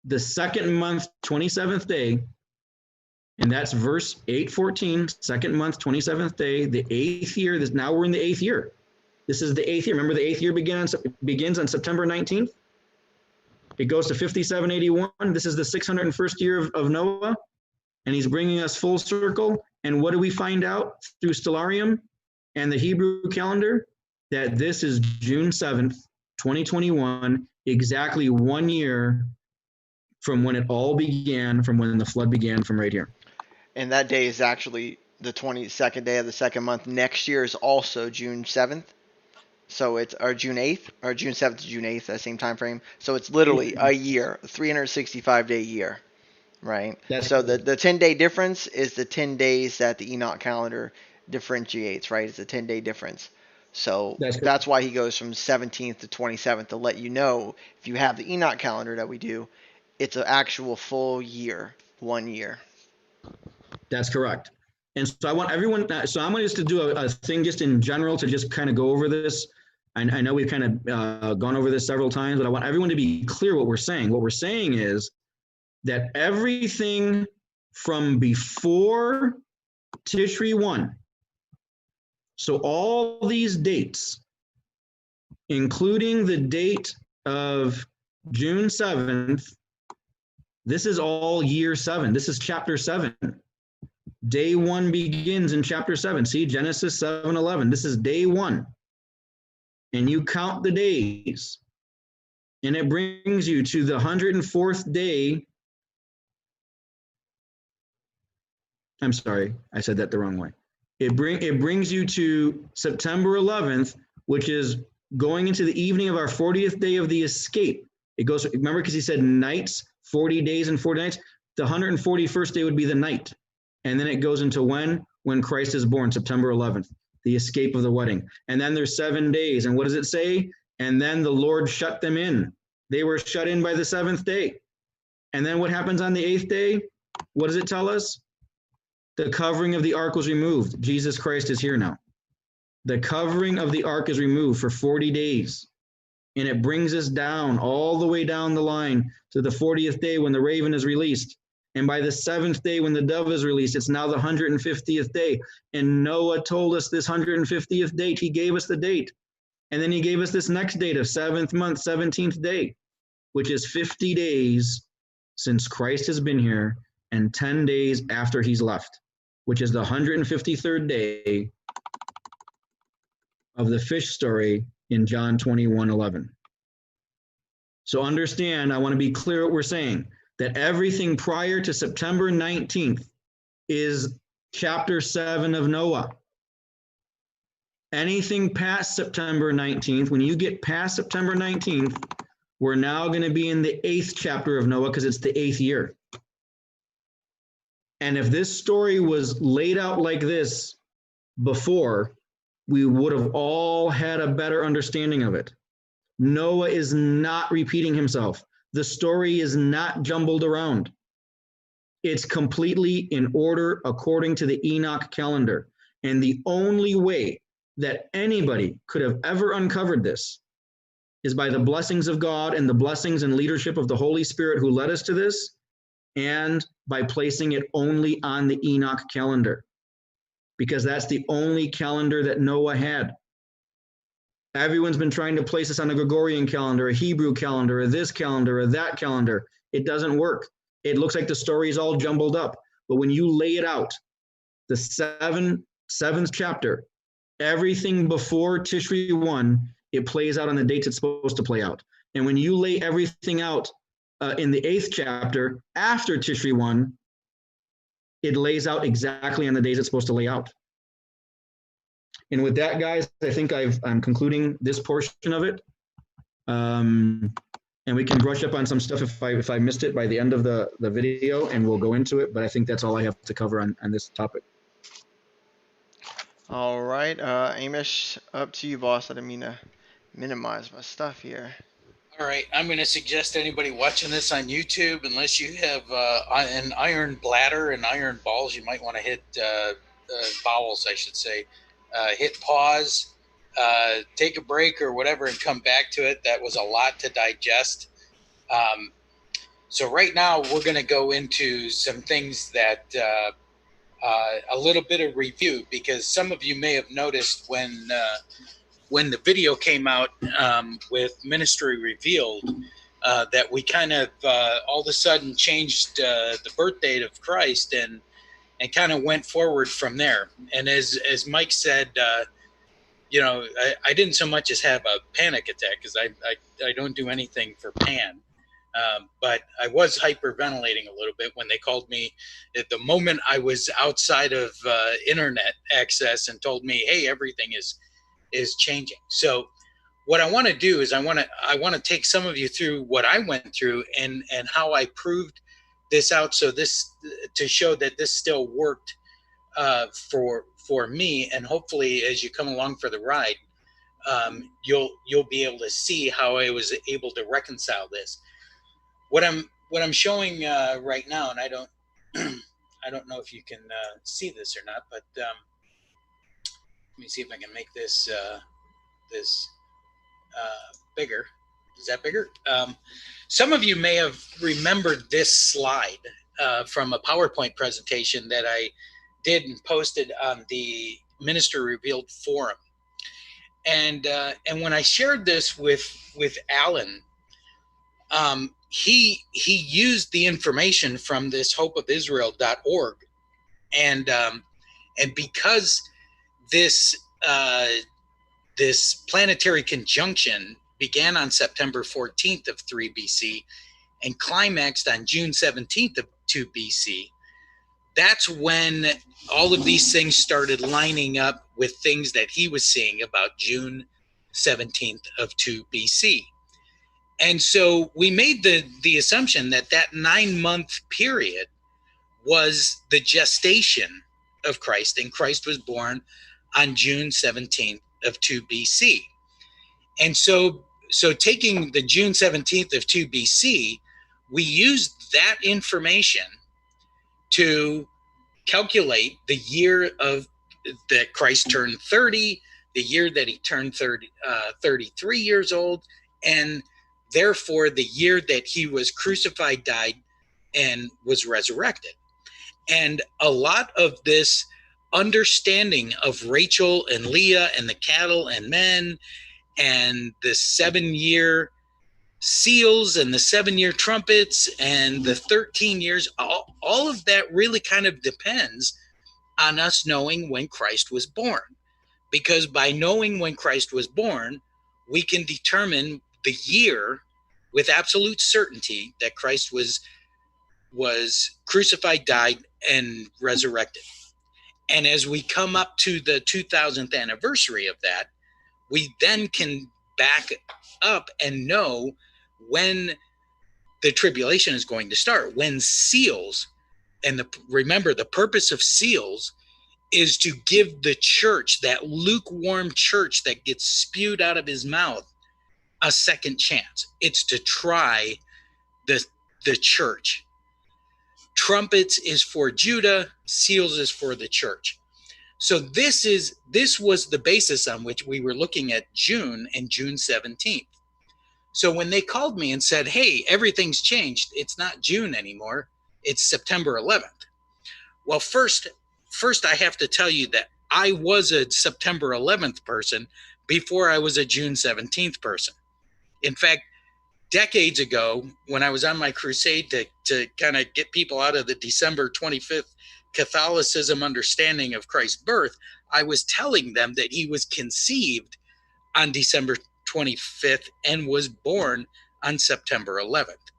the second month, 27th day. And that's verse 8:14, second month, 27th day, the 8th year. Now we're in the 8th year. This is the 8th year. Remember, the 8th year begins on September 19th. It goes to 5781. This is the 601st year of Noah. And he's bringing us full circle. And what do we find out through Stellarium and the Hebrew calendar? That this is June 7th, 2021, exactly 1 year from when it all began, from when the flood began, from right here. And that day is actually the 22nd day of the second month. Next year is also June 7th. So it's our June 8th, or June 7th to June 8th, that same time frame. So it's literally a year, 365-day year, right? So the 10-day difference is the 10 days that the Enoch calendar differentiates, right? It's a 10-day difference. So that's why he goes from 17th to 27th, to let you know, if you have the Enoch calendar that we do, it's an actual full year, 1 year. That's correct. And so I want everyone, so I'm going to just do a thing just in general to just kind of go over this. I know we've kind of gone over this several times, but I want everyone to be clear what we're saying. What we're saying is that everything from before Tishri 1, so all these dates, including the date of June 7th, this is all year 7. This is chapter 7. Day 1 begins in chapter 7. See, Genesis 7:11. This is day 1. And you count the days, and it brings you to the 104th day. I'm sorry, I said that the wrong way. It brings you to September 11th, which is going into the evening of our 40th day of the escape. It goes, remember, because he said nights, 40 days and 40 nights. The 141st day would be the night. And then it goes into when Christ is born, September 11th, the escape of the wedding. And then there's 7 days. And what does it say? And then the Lord shut them in. They were shut in by the 7th day. And then what happens on the 8th day? What does it tell us? The covering of the ark was removed. Jesus Christ is here now. The covering of the ark is removed for 40 days. And it brings us down, all the way down the line to the 40th day when the raven is released. And by the 7th day when the dove is released, it's now the 150th day. And Noah told us this 150th date. He gave us the date. And then he gave us this next date of 7th month, 17th day, which is 50 days since Christ has been here and 10 days after he's left, which is the 153rd day of the fish story in John 21:11. So understand, I want to be clear what we're saying, that everything prior to September 19th is chapter 7 of Noah. Anything past September 19th, when you get past September 19th, we're now going to be in the 8th chapter of Noah because it's the 8th year. And if this story was laid out like this before, we would have all had a better understanding of it. Noah is not repeating himself. The story is not jumbled around. It's completely in order according to the Enoch calendar. And the only way that anybody could have ever uncovered this is by the blessings of God and the blessings and leadership of the Holy Spirit who led us to this, and by placing it only on the Enoch calendar, because that's the only calendar that Noah had. Everyone's been trying to place us on a Gregorian calendar, a Hebrew calendar, or this calendar, or that calendar. It doesn't work. It looks like the story is all jumbled up. But when you lay it out, the seventh chapter, everything before Tishri 1, it plays out on the dates it's supposed to play out. And when you lay everything out in the 8th chapter, after Tishri 1, it lays out exactly on the days it's supposed to lay out. And with that, guys, I think I'm concluding this portion of it. And we can brush up on some stuff if I missed it by the end of the video, and we'll go into it. But I think that's all I have to cover on this topic. All right, Amish, up to you, boss. I didn't mean to minimize my stuff here. All right, I'm going to suggest anybody watching this on YouTube, unless you have an iron bladder and iron balls, you might want to hit bowels, I should say. Hit pause, take a break or whatever, and come back to it. That was a lot to digest. So right now we're going to go into some things that a little bit of review, because some of you may have noticed when the video came out with Ministry Revealed, that we kind of all of a sudden changed the birth date of Christ and kind of went forward from there. And as Mike said, I didn't so much as have a panic attack, because I don't do anything for pan. But I was hyperventilating a little bit when they called me at the moment I was outside of internet access and told me, hey, everything is changing. So what I want to do is I want to take some of you through what I went through and how I proved this out, so this to show that this still worked for me, and hopefully as you come along for the ride, you'll be able to see how I was able to reconcile this. What I'm showing right now, and I don't know if you can see this or not, but let me see if I can make this bigger. Is that bigger? Some of you may have remembered this slide from a PowerPoint presentation that I did and posted on the Minister Revealed forum. And when I shared this with Alan, he used the information from this hopeofisrael.org, and because this planetary conjunction began on September 14th of 3 BC and climaxed on June 17th of 2 BC, that's when all of these things started lining up with things that he was seeing about June 17th of 2 BC. And so we made the assumption that 9-month period was the gestation of Christ, and Christ was born on June 17th of 2 BC. And so taking the June 17th of 2 BC, we used that information to calculate the year that Christ turned 30, the year that he turned 33 years old, and therefore the year that he was crucified, died, and was resurrected. And a lot of this understanding of Rachel and Leah and the cattle and men and the 7-year seals and the 7-year trumpets and the 13 years, all of that really kind of depends on us knowing when Christ was born. Because by knowing when Christ was born, we can determine the year with absolute certainty that Christ was crucified, died, and resurrected. And as we come up to the 2000th anniversary of that, we then can back up and know when the tribulation is going to start, when seals, and remember the purpose of seals is to give the church, that lukewarm church that gets spewed out of his mouth, a second chance. It's to try the church. Trumpets is for Judah, seals is for the church. So this was the basis on which we were looking at June and June 17th. So when they called me and said, hey, everything's changed, it's not June anymore, it's September 11th. Well, first I have to tell you that I was a September 11th person before I was a June 17th person. In fact, decades ago, when I was on my crusade to kind of get people out of the December 25th Catholicism understanding of Christ's birth, I was telling them that he was conceived on December 25th and was born on September 11th.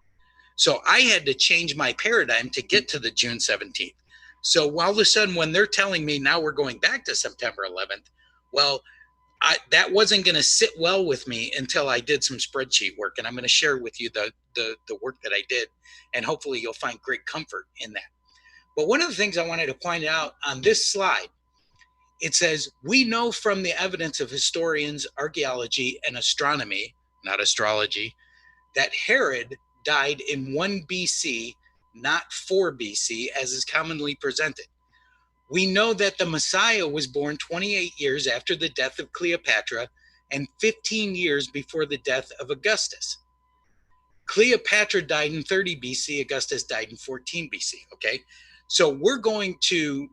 So I had to change my paradigm to get to the June 17th. So all of a sudden, when they're telling me now we're going back to September 11th, Well, that wasn't going to sit well with me until I did some spreadsheet work, and I'm going to share with you the work that I did, and hopefully you'll find great comfort in that. But one of the things I wanted to point out on this slide, it says, we know from the evidence of historians, archaeology, and astronomy, not astrology, that Herod died in 1 BC, not 4 BC, as is commonly presented. We know that the Messiah was born 28 years after the death of Cleopatra and 15 years before the death of Augustus. Cleopatra died in 30 BC, Augustus died in 14 BC, okay? So we're going to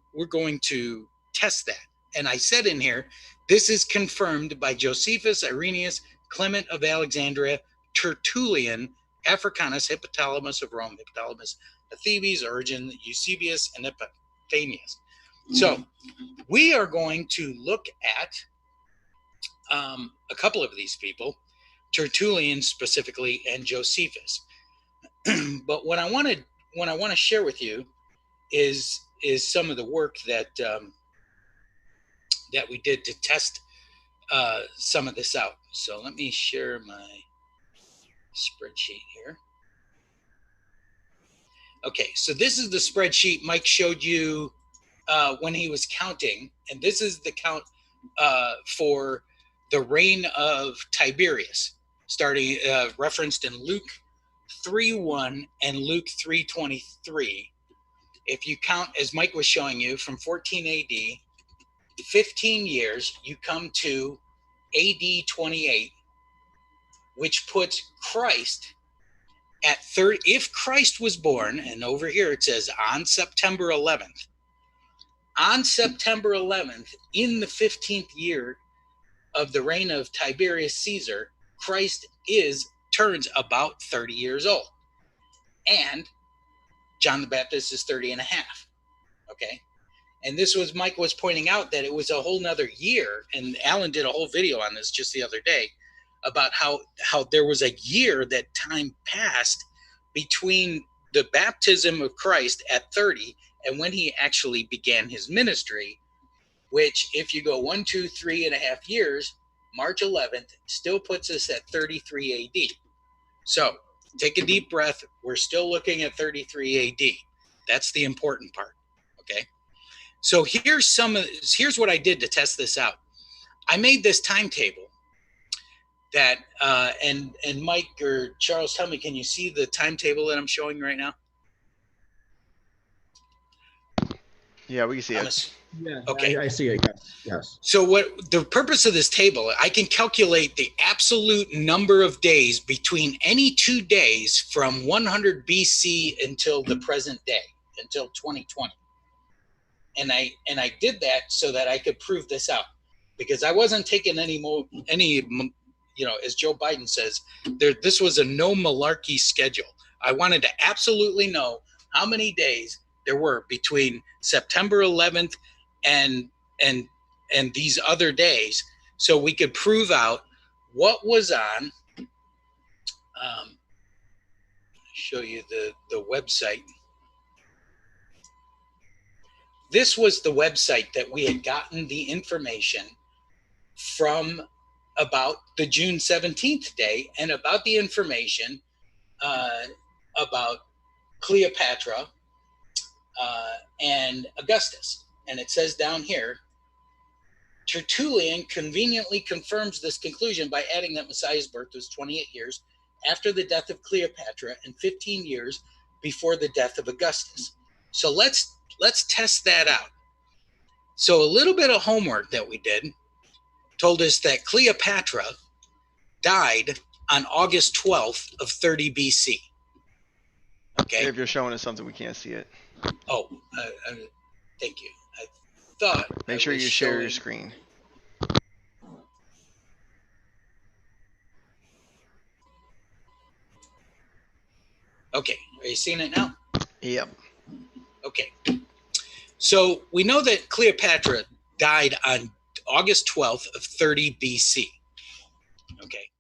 test that. And I said in here, this is confirmed by Josephus, Irenaeus, Clement of Alexandria, Tertullian, Africanus, Hippolytus of Rome, Hippolytus of Thebes, Origen, Eusebius, and Epiphanius. So we are going to look at a couple of these people, Tertullian specifically, and Josephus. But what I want to share with you is some of the work that we did to test some of this out. So let me share my spreadsheet here. Okay, so this is the spreadsheet Mike showed you when he was counting, and this is the count for the reign of Tiberius, starting referenced in Luke 3:1 and Luke 3:23. If you count, as Mike was showing you, from 14 AD, 15 years, you come to AD 28, which puts Christ at third. If Christ was born, and over here it says on September 11th, on September 11th, in the 15th year of the reign of Tiberius Caesar, Christ turns about 30 years old. And John the Baptist is 30 and a half. Okay. And this was, Mike was pointing out that it was a whole nother year. And Alan did a whole video on this just the other day about how there was a year that time passed between the baptism of Christ at 30 and when he actually began his ministry, which if you go 1, 2, 3.5 years, March 11th still puts us at 33 AD. So take a deep breath. We're still looking at 33 AD. That's the important part. Okay. So here's what I did to test this out. I made this timetable that, and Mike or Charles, tell me, can you see the timetable that I'm showing right now? Yeah, we can see it. Yeah, okay. I see it. Yes. So what the purpose of this table, I can calculate the absolute number of days between any 2 days from 100 BC until the present day, until 2020. And I did that so that I could prove this out, because I wasn't taking any, as Joe Biden says, this was a no malarkey schedule. I wanted to absolutely know how many days there were between September 11th and these other days, so we could prove out what was on. Show you the website. This was the website that we had gotten the information from about the June 17th day and about the information about Cleopatra and Augustus. And it says down here, Tertullian conveniently confirms this conclusion by adding that Messiah's birth was 28 years after the death of Cleopatra and 15 years before the death of Augustus. So let's test that out. So a little bit of homework that we did told us that Cleopatra died on August 12th of 30 BC. Okay. If you're showing us something, we can't see it. Oh, thank you. I thought. Make sure you share your screen. Okay. Are you seeing it now? Yep. Okay. So we know that Cleopatra died on August 12th of 30 BC. Okay.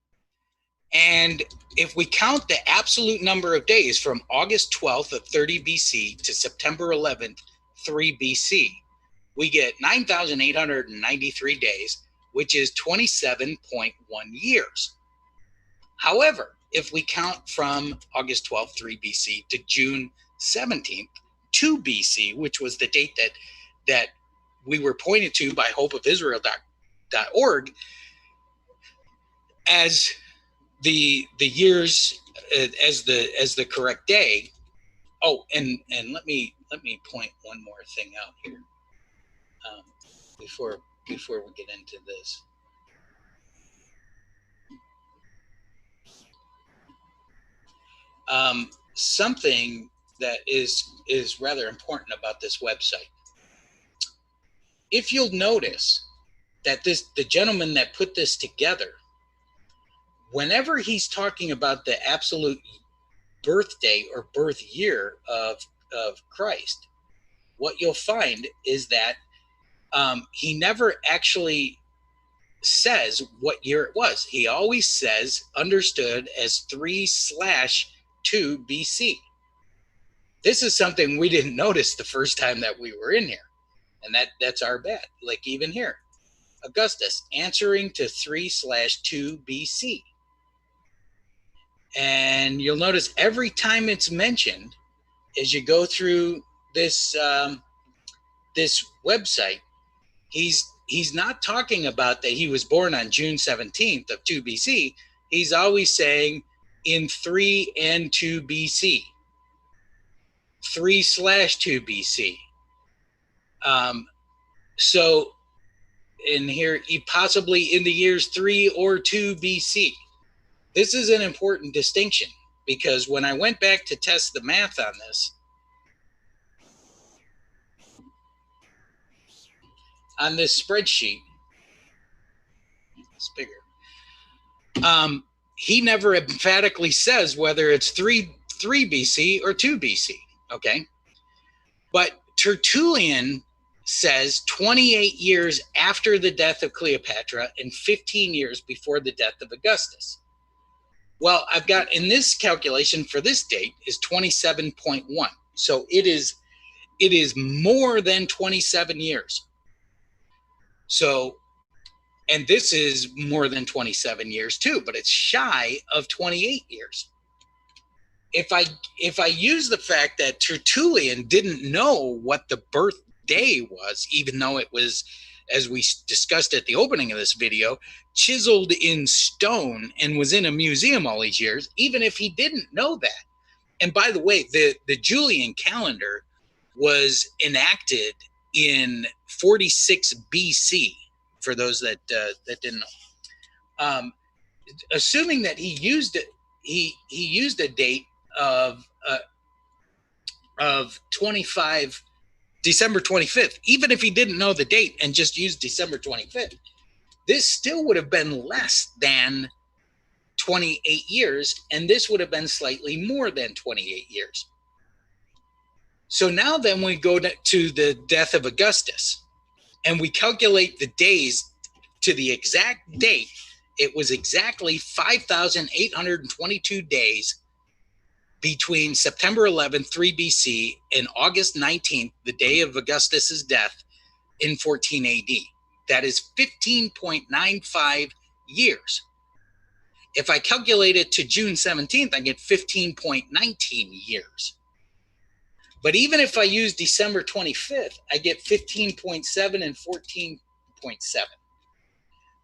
And if we count the absolute number of days from August 12th of 30 BC to September 11th, 3 BC, we get 9,893 days, which is 27.1 years. However, if we count from August 12th, 3 BC to June 17th, 2 BC, which was the date that we were pointed to by hopeofisrael.org as the years, as the correct day. Oh, and let me point one more thing out here before we get into this. Something that is rather important about this website. If you'll notice that the gentleman that put this together, whenever he's talking about the absolute birthday or birth year of Christ, what you'll find is that he never actually says what year it was. He always says understood as 3/2 BC. This is something we didn't notice the first time that we were in here, and that's our bad. Like even here, Augustus answering to 3/2 BC. And you'll notice every time it's mentioned, as you go through this this website, he's not talking about that he was born on June 17th of 2 BC. He's always saying in 3 and 2 BC, 3/2 BC. So in here, possibly in the years 3 or 2 BC. This is an important distinction because when I went back to test the math on this, on this spreadsheet, it's bigger. He never emphatically says whether it's 3 BC or 2 BC. Okay, but Tertullian says 28 years after the death of Cleopatra and 15 years before the death of Augustus. Well, I've got in this calculation for this date is 27.1. So it is more than 27 years. So, and this is more than 27 years too, but it's shy of 28 years. If I use the fact that Tertullian didn't know what the birthday was, even though it was, as we discussed at the opening of this video, chiseled in stone and was in a museum all these years, even if he didn't know that. And by the way, the Julian calendar was enacted in 46 BC, for those that didn't know. Assuming that he used it, he used a date of 25 December 25th. Even if he didn't know the date and just used December 25th, this still would have been less than 28 years, and this would have been slightly more than 28 years. So now then we go to the death of Augustus, and we calculate the days to the exact date. It was exactly 5,822 days between September 11th, 3 BC, and August 19th, the day of Augustus's death in 14 AD. That is 15.95 years. If I calculate it to June 17th, I get 15.19 years. But even if I use December 25th, I get 15.7 and 14.7.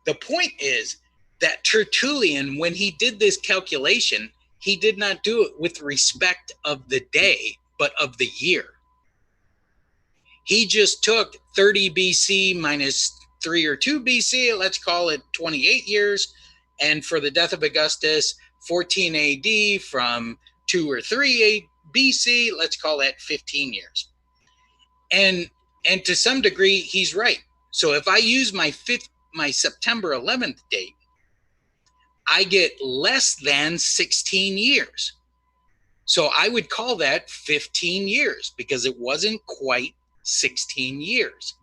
The point is that Tertullian, when he did this calculation, he did not do it with respect of the day, but of the year. He just took 30 BC minus 3 or 2 BC, let's call it 28 years. And for the death of Augustus, 14 AD from 2 or 3 BC, let's call that 15 years. And to some degree, he's right. So if I use my September 11th date, I get less than 16 years. So I would call that 15 years because it wasn't quite 16 years.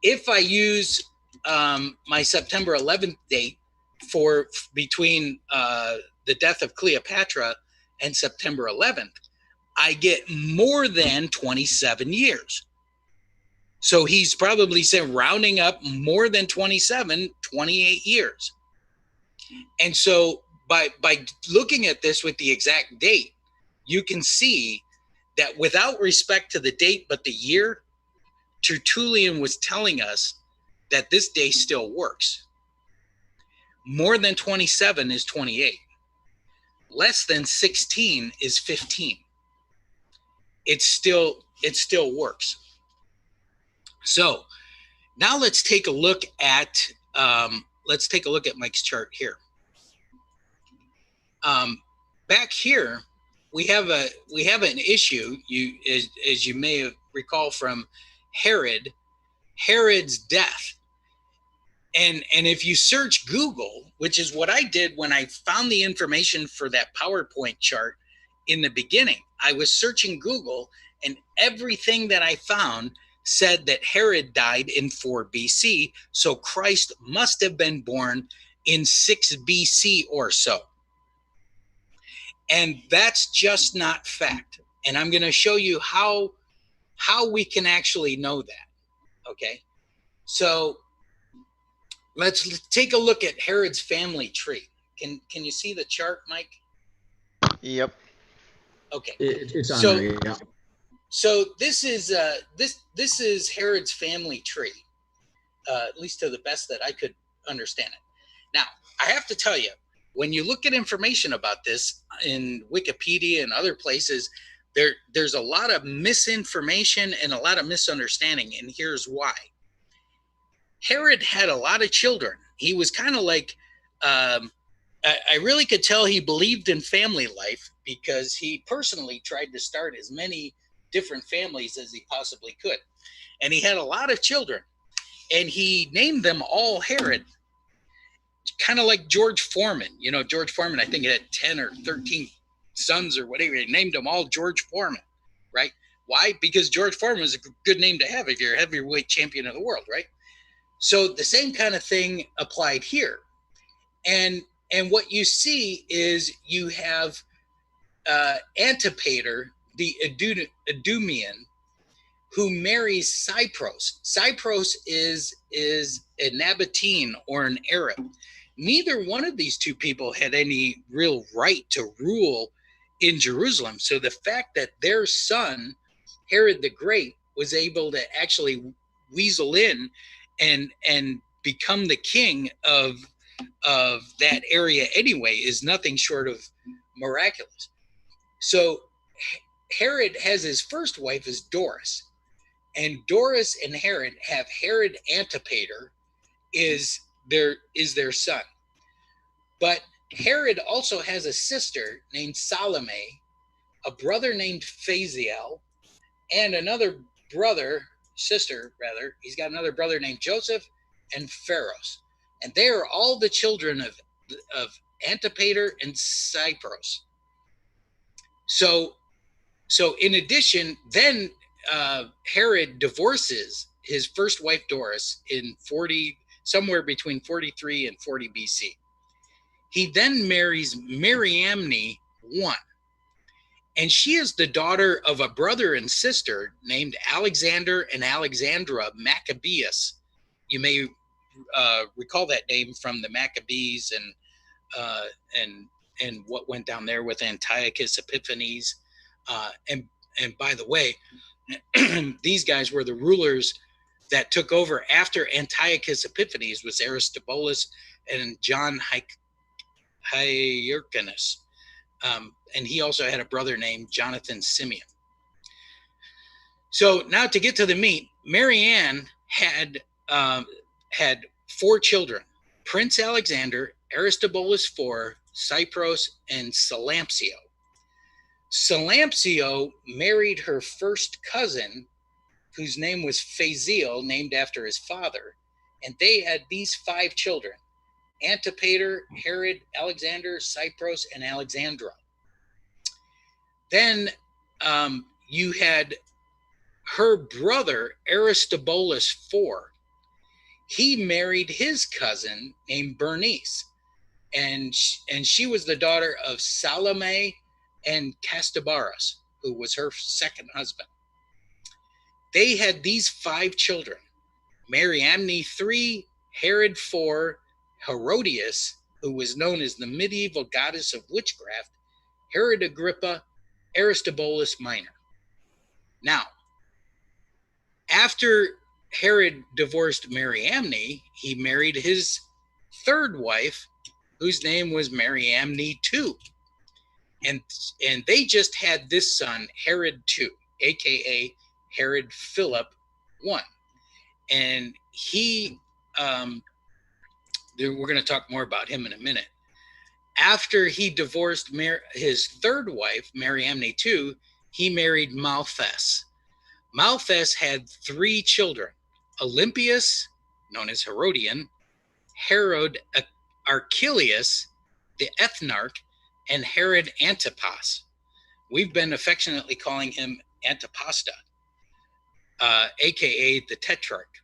If I use my September 11th date for between the death of Cleopatra and September 11th, I get more than 27 years. So he's probably saying, rounding up, more than 27, 28 years. And so by looking at this with the exact date, you can see that without respect to the date but the year, Tertullian was telling us that this day still works. More than 27 is 28. Less than 16 is 15. It still works. So now let's take a look at Mike's chart here. Back here, we have an issue. As you may recall from Herod's death. And if you search Google, which is what I did when I found the information for that PowerPoint chart in the beginning, I was searching Google, and everything that I found said that Herod died in 4 BC, so Christ must have been born in 6 BC or so. And that's just not fact. And I'm going to show you how we can actually know that. Okay, so let's take a look at Herod's family tree. Can you see the chart, Mike? Yep. Okay. It's on there, yeah. So this is Herod's family tree, at least to the best that I could understand it. Now, I have to tell you, when you look at information about this in Wikipedia and other places, there's a lot of misinformation and a lot of misunderstanding, and here's why. Herod had a lot of children. He was kind of like, I really could tell he believed in family life, because he personally tried to start as many different families as he possibly could. And he had a lot of children, and he named them all Herod, kind of like George Foreman. You know, George Foreman, I think he had 10 or 13 sons or whatever. He named them all George Foreman, right? Why? Because George Foreman is a good name to have if you're a heavyweight champion of the world, right? So the same kind of thing applied here. And what you see is you have Antipater, the Idumean, who marries Cypros. Cypros is a Nabatean or an Arab. Neither one of these two people had any real right to rule in Jerusalem. So the fact that their son, Herod the Great, was able to actually weasel in and become the king of that area anyway is nothing short of miraculous. So Herod has his first wife is Doris, and Doris and Herod have Herod Antipater is their son. But Herod also has a sister named Salome, a brother named Phaziel, and he's got another brother named Joseph and Pharos. And they are all the children of Antipater and Cypros. So in addition, then Herod divorces his first wife Doris in somewhere between 43 and 40 BC. He then marries Mariamne I, and she is the daughter of a brother and sister named Alexander and Alexandra Maccabeus. You may recall that name from the Maccabees and what went down there with Antiochus Epiphanes. And by the way, these guys were the rulers that took over after Antiochus Epiphanes was Aristobulus and John Hyrcanus. And he also had a brother named Jonathan Simeon. So now to get to the meat, Marianne had 4 children: Prince Alexander, Aristobulus IV, Cypros, and Salampsio. Salampsio married her first cousin, whose name was Phaziel, named after his father, and they had these 5 children: Antipater, Herod, Alexander, Cypros, and Alexandra. Then you had her brother, Aristobulus IV. He married his cousin named Bernice, and she was the daughter of Salome and Castobarus, who was her second husband. they had these 5 children: Mariamne 3, Herod 4, Herodias, who was known as the medieval goddess of witchcraft, Herod Agrippa, Aristobulus Minor. Now, after Herod divorced Mariamne, he married his 3rd wife, whose name was Mariamne II. And they just had this son, Herod II, aka Herod Philip I. And he, we're going to talk more about him in a minute. After he divorced his 3rd wife, Mariamne II, he married Malthus. Malthus had 3 children: Olympius, known as Herodian, Herod Archelaus, the ethnarch, and Herod Antipas. We've been affectionately calling him Antipasta, aka the Tetrarch.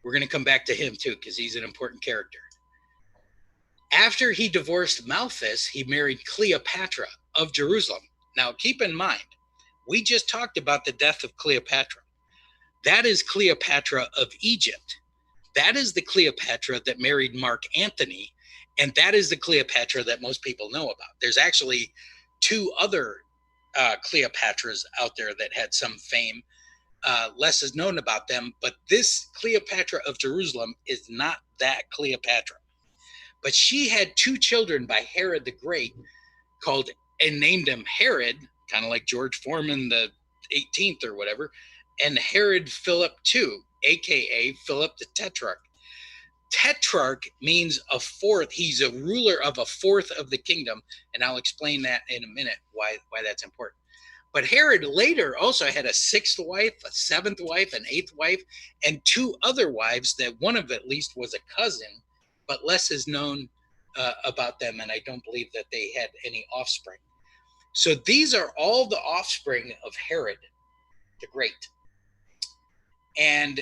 We're going to come back to him too, because he's an important character. After he divorced Malthus, he married Cleopatra of Jerusalem. Now, keep in mind, we just talked about the death of Cleopatra. That is Cleopatra of Egypt. That is the Cleopatra that married Mark Antony, and that is the Cleopatra that most people know about. There's actually 2 other Cleopatras out there that had some fame. Less is known about them, but this Cleopatra of Jerusalem is not that Cleopatra. But she had 2 children by Herod the Great, and named him Herod, kind of like George Foreman the 18th or whatever, and Herod Philip II, aka Philip the Tetrarch. Tetrarch means a 4th. He's a ruler of a 4th of the kingdom, and I'll explain that in a minute why that's important. But Herod later also had a 6th wife, a 7th wife, an 8th wife, and 2 other wives that one of at least was a cousin, but less is known about them, and I don't believe that they had any offspring. So these are all the offspring of Herod the Great. And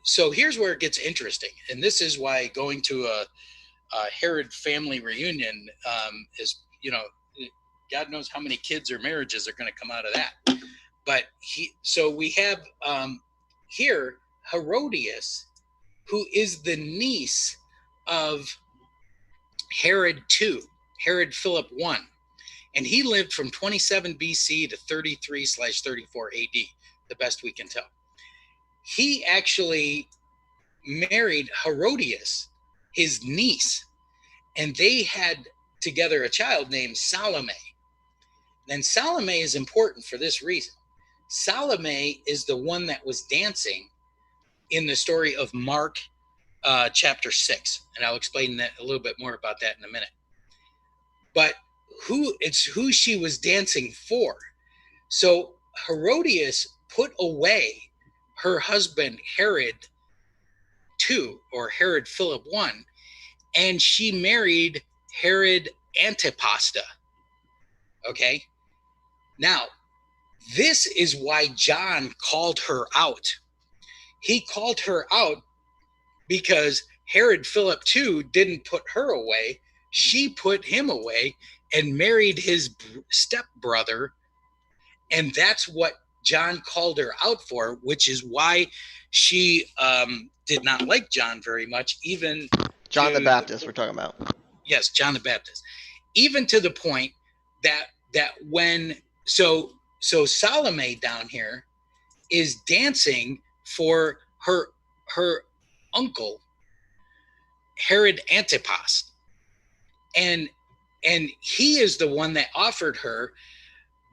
so here's where it gets interesting. And this is why going to a Herod family reunion is, God knows how many kids or marriages are going to come out of that. But so we have here Herodias, who is the niece of Herod II, Herod Philip I. And he lived from 27 BC to 33/34 AD, the best we can tell. He actually married Herodias, his niece, and they had together a child named Salome. And Salome is important for this reason. Salome is the one that was dancing in the story of Mark chapter 6. And I'll explain that a little bit more about that in a minute. But who she was dancing for. So Herodias put away her husband Herod II, or Herod Philip I, and she married Herod Antipasta. Okay? Now, this is why John called her out. He called her out because Herod Philip II didn't put her away. She put him away and married his stepbrother. And that's what John called her out for, which is why she did not like John very much, even John the Baptist we're talking about. Yes, John the Baptist. Even to the point that when so Salome down here is dancing for her uncle Herod Antipas, and he is the one that offered her,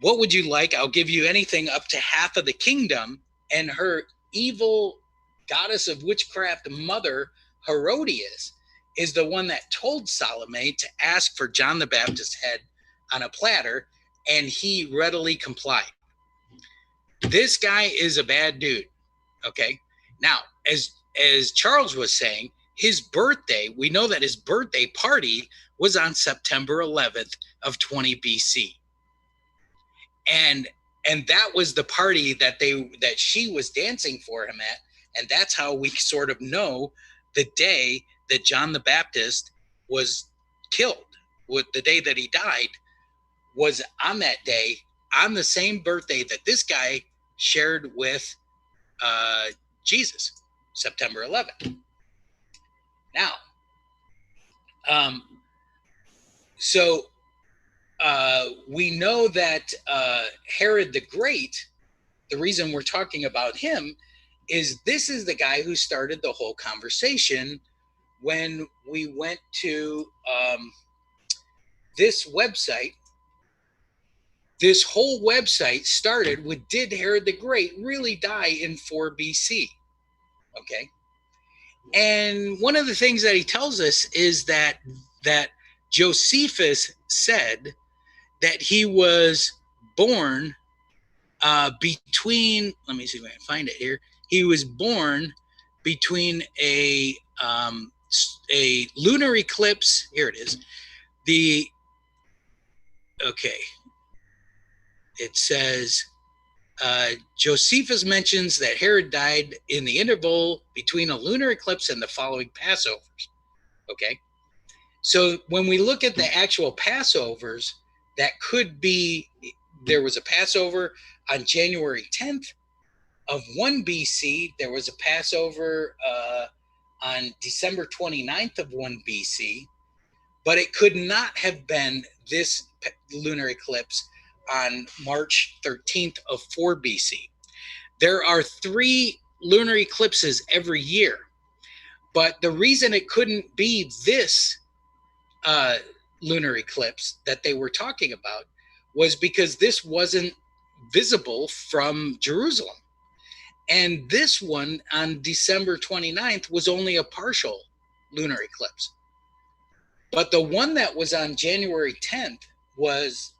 what would you like? I'll give you anything up to half of the kingdom. And her evil goddess of witchcraft mother Herodias is the one that told Salome to ask for John the Baptist's head on a platter, and he readily complied. This guy is a bad dude. Okay. Now, as Charles was saying, his birthday, we know that his birthday party was on September 11th of 20 BC. And that was the party that she was dancing for him at. And that's how we sort of know the day that John the Baptist was killed, with the day that he died, was on that day, on the same birthday that this guy shared with Jesus, September 11th. Now, so we know that Herod the Great, the reason we're talking about him is this is the guy who started the whole conversation when we went to this website. This whole website started with, did Herod the Great really die in 4 BC? Okay. And one of the things that he tells us is that Josephus said that he was born between, let me see if I can find it here. He was born between a lunar eclipse. Here it is. It says, Josephus mentions that Herod died in the interval between a lunar eclipse and the following Passovers. Okay. So when we look at the actual Passovers, that could be, there was a Passover on January 10th of 1 BC. There was a Passover on December 29th of 1 BC. But it could not have been this lunar eclipse on March 13th of 4 BC. There are 3 lunar eclipses every year. But the reason it couldn't be this lunar eclipse that they were talking about was because this wasn't visible from Jerusalem. And this one on December 29th was only a partial lunar eclipse. But the one that was on January 10th was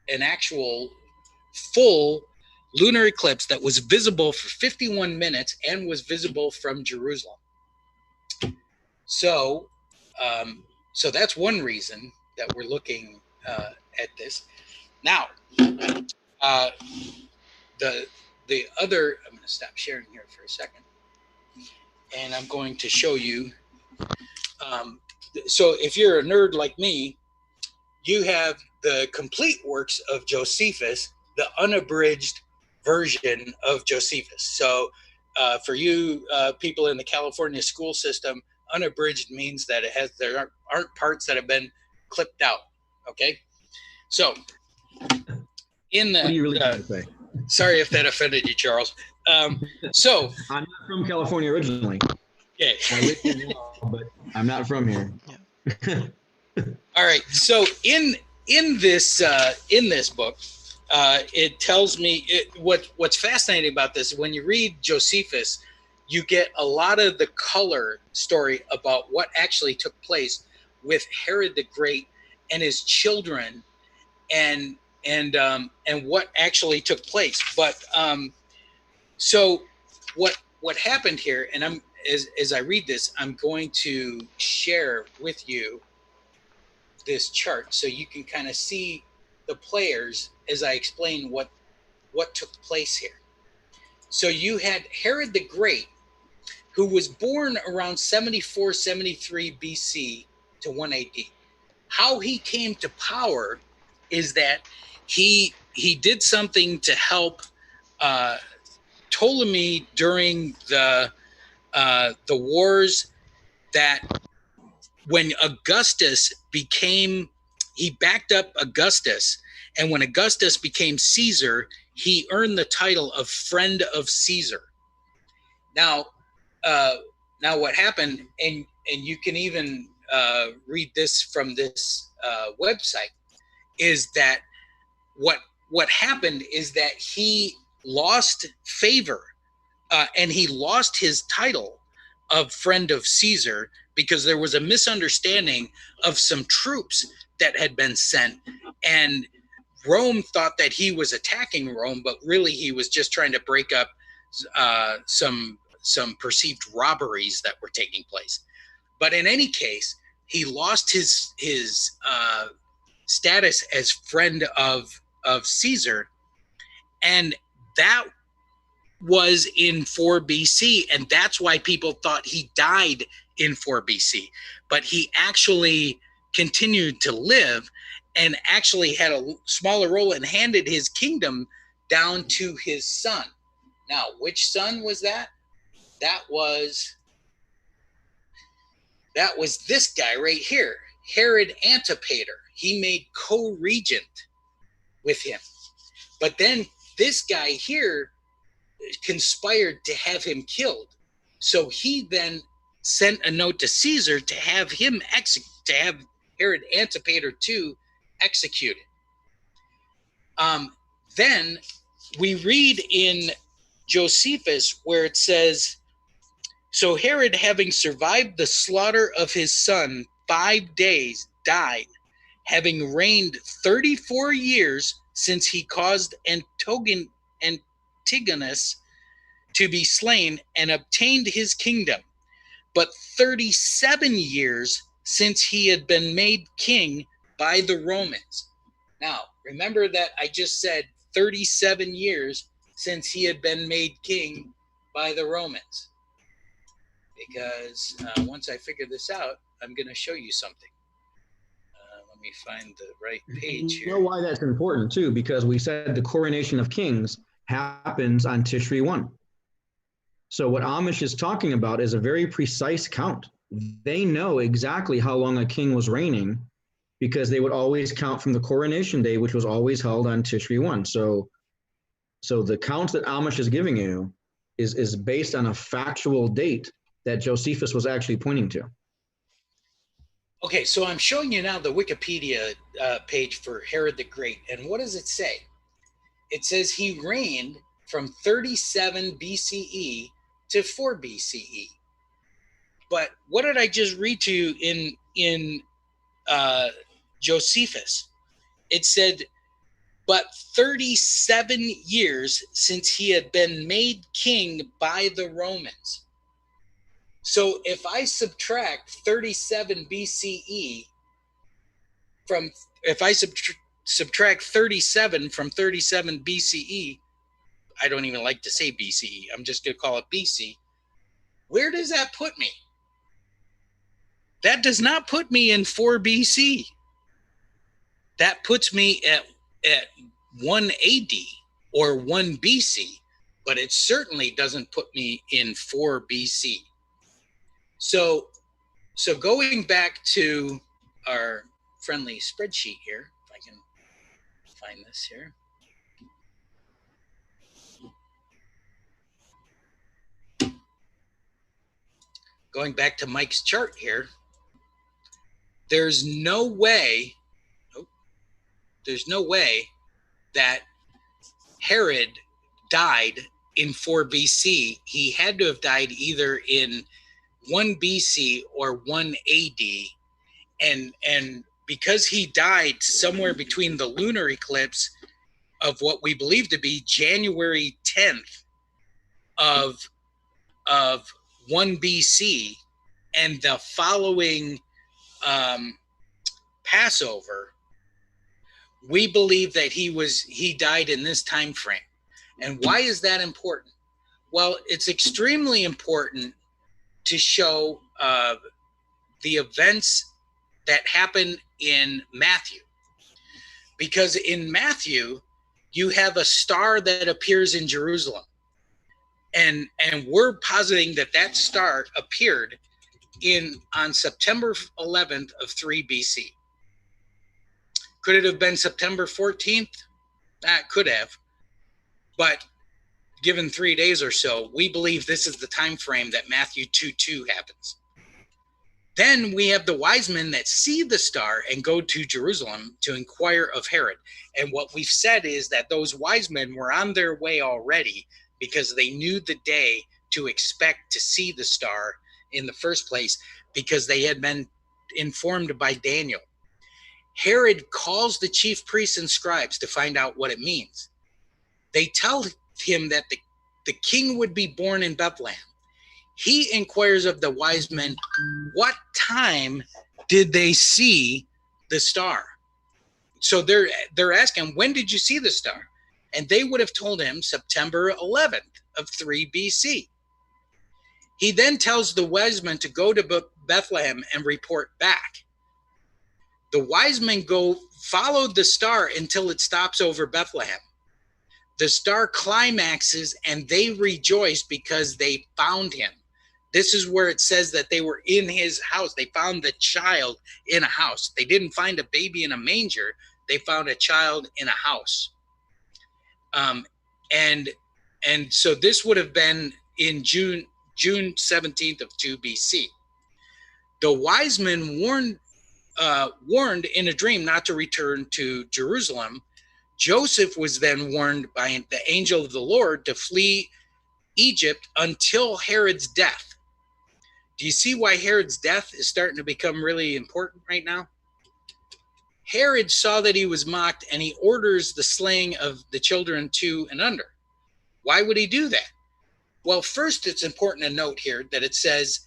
an actual full lunar eclipse that was visible for 51 minutes and was visible from Jerusalem. So that's one reason that we're looking at this. Now, the other, I'm going to stop sharing here for a second, and I'm going to show you. So if you're a nerd like me, you have the complete works of Josephus, the unabridged version of Josephus. So for you people in the California school system, unabridged means that there aren't parts that have been clipped out. Okay, so in the, what are you really trying to say? Sorry if that offended you, Charles. So I'm not from California originally. Yeah. I live here now, but I'm not from here. Yeah. All right. So in this book, it tells me what's fascinating about this. When you read Josephus, you get a lot of the color story about what actually took place with Herod the Great and his children, and what actually took place. But so what happened here, and as I read this, I'm going to share with you this chart so you can kind of see the players as I explain what took place here. So you had Herod the Great, who was born around 74, 73 BC to 1 AD. How he came to power is that he did something to help Ptolemy during the wars, that when Augustus he backed up Augustus, and when Augustus became Caesar, he earned the title of friend of Caesar. Now what happened, and you can even read this from this website, is that what happened is that he lost favor, and he lost his title of friend of Caesar because there was a misunderstanding of some troops that had been sent, and Rome thought that he was attacking Rome, but really he was just trying to break up some perceived robberies that were taking place. But in any case, he lost his status as friend of Caesar, and that was in 4 BC, and that's why people thought he died in 4 BC. But he actually continued to live and actually had a smaller role and handed his kingdom down to his son. Now, which son was that? That was this guy right here, Herod Antipater. He made co-regent with him. But then this guy here conspired to have him killed. So he then sent a note to Caesar to have him to have Herod Antipater II executed. Then we read in Josephus where it says, so Herod, having survived the slaughter of his son 5 days, died, having reigned 34 years since he caused Antigonus to be slain and obtained his kingdom, but 37 years since he had been made king by the Romans. Now, remember that I just said 37 years since he had been made king by the Romans. Because once I figure this out, I'm going to show you something. Let me find the right page here. You know why that's important too? Because we said the coronation of kings happens on Tishri 1. So what Amish is talking about is a very precise count. They know exactly how long a king was reigning because they would always count from the coronation day, which was always held on Tishri 1. So the count that Amish is giving you is based on a factual date that Josephus was actually pointing to. Okay, so I'm showing you now the Wikipedia page for Herod the Great. And what does it say? It says he reigned from 37 BCE to 4 BCE. But what did I just read to you in Josephus? It said, but 37 years since he had been made king by the Romans. So if I subtract 37 BCE from, if I subtract 37 from 37 BCE, I don't even like to say BCE, I'm just going to call it BC. Where does that put me? That does not put me in 4 BC. That puts me at 1 AD or 1 BC, but it certainly doesn't put me in 4 BC. So going back to our friendly spreadsheet here, if I can find this here. Going back to Mike's chart here, there's no way that Herod died in 4 BC. He had to have died either in 1 BC or 1 AD. And because he died somewhere between the lunar eclipse of what we believe to be January 10th of 1 BC and the following Passover, we believe that he died in this time frame. And why is that important? Well, it's extremely important to show the events that happen in Matthew. Because in Matthew, you have a star that appears in Jerusalem. And we're positing that star appeared on September 11th of 3 BC. Could it have been September 14th? That could have. But given 3 days or so, we believe this is the time frame that Matthew 2:2 happens. Then we have the wise men that see the star and go to Jerusalem to inquire of Herod. And what we've said is that those wise men were on their way already because they knew the day to expect to see the star in the first place because they had been informed by Daniel. Herod calls the chief priests and scribes to find out what it means. They tell him that the king would be born in Bethlehem. He inquires of the wise men, what time did they see the star? So they're asking, when did you see the star? And they would have told him September 11th of 3 BC. He then tells the wise men to go to Bethlehem and report back. The wise men go follow the star until it stops over Bethlehem. the star climaxes and they rejoice because they found him. This is where it says that they were in his house. They found the child in a house. They didn't find a baby in a manger. They found a child in a house. And so this would have been in June 17th of 2 BC. The wise men warned in a dream not to return to Jerusalem. Joseph was then warned by the angel of the Lord to flee Egypt until Herod's death. Do you see why Herod's death is starting to become really important right now? Herod saw that he was mocked, and he orders the slaying of the children 2 and under. Why would he do that? Well, first, it's important to note here that it says,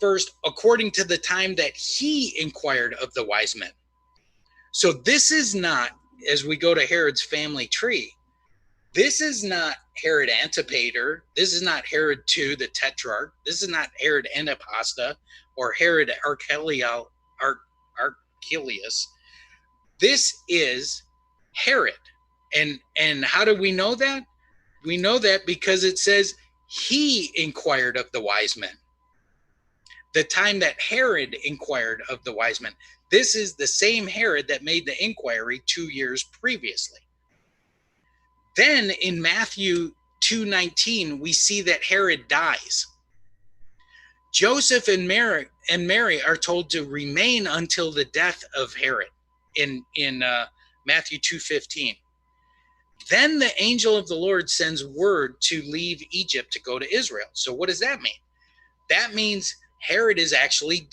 first, according to the time that he inquired of the wise men. So this is not, as we go to Herod's family tree, this is not Herod Antipater. This is not Herod II, the Tetrarch. This is not Herod Antipas or Herod Archelaus. This is Herod. And how do we know that? We know that because it says he inquired of the wise men. The time that Herod inquired of the wise men. This is the same Herod that made the inquiry 2 years previously. Then in Matthew 2:19, we see that Herod dies. Joseph and Mary are told to remain until the death of Herod in Matthew 2:15. Then the angel of the Lord sends word to leave Egypt to go to Israel. So what does that mean? That means Herod is actually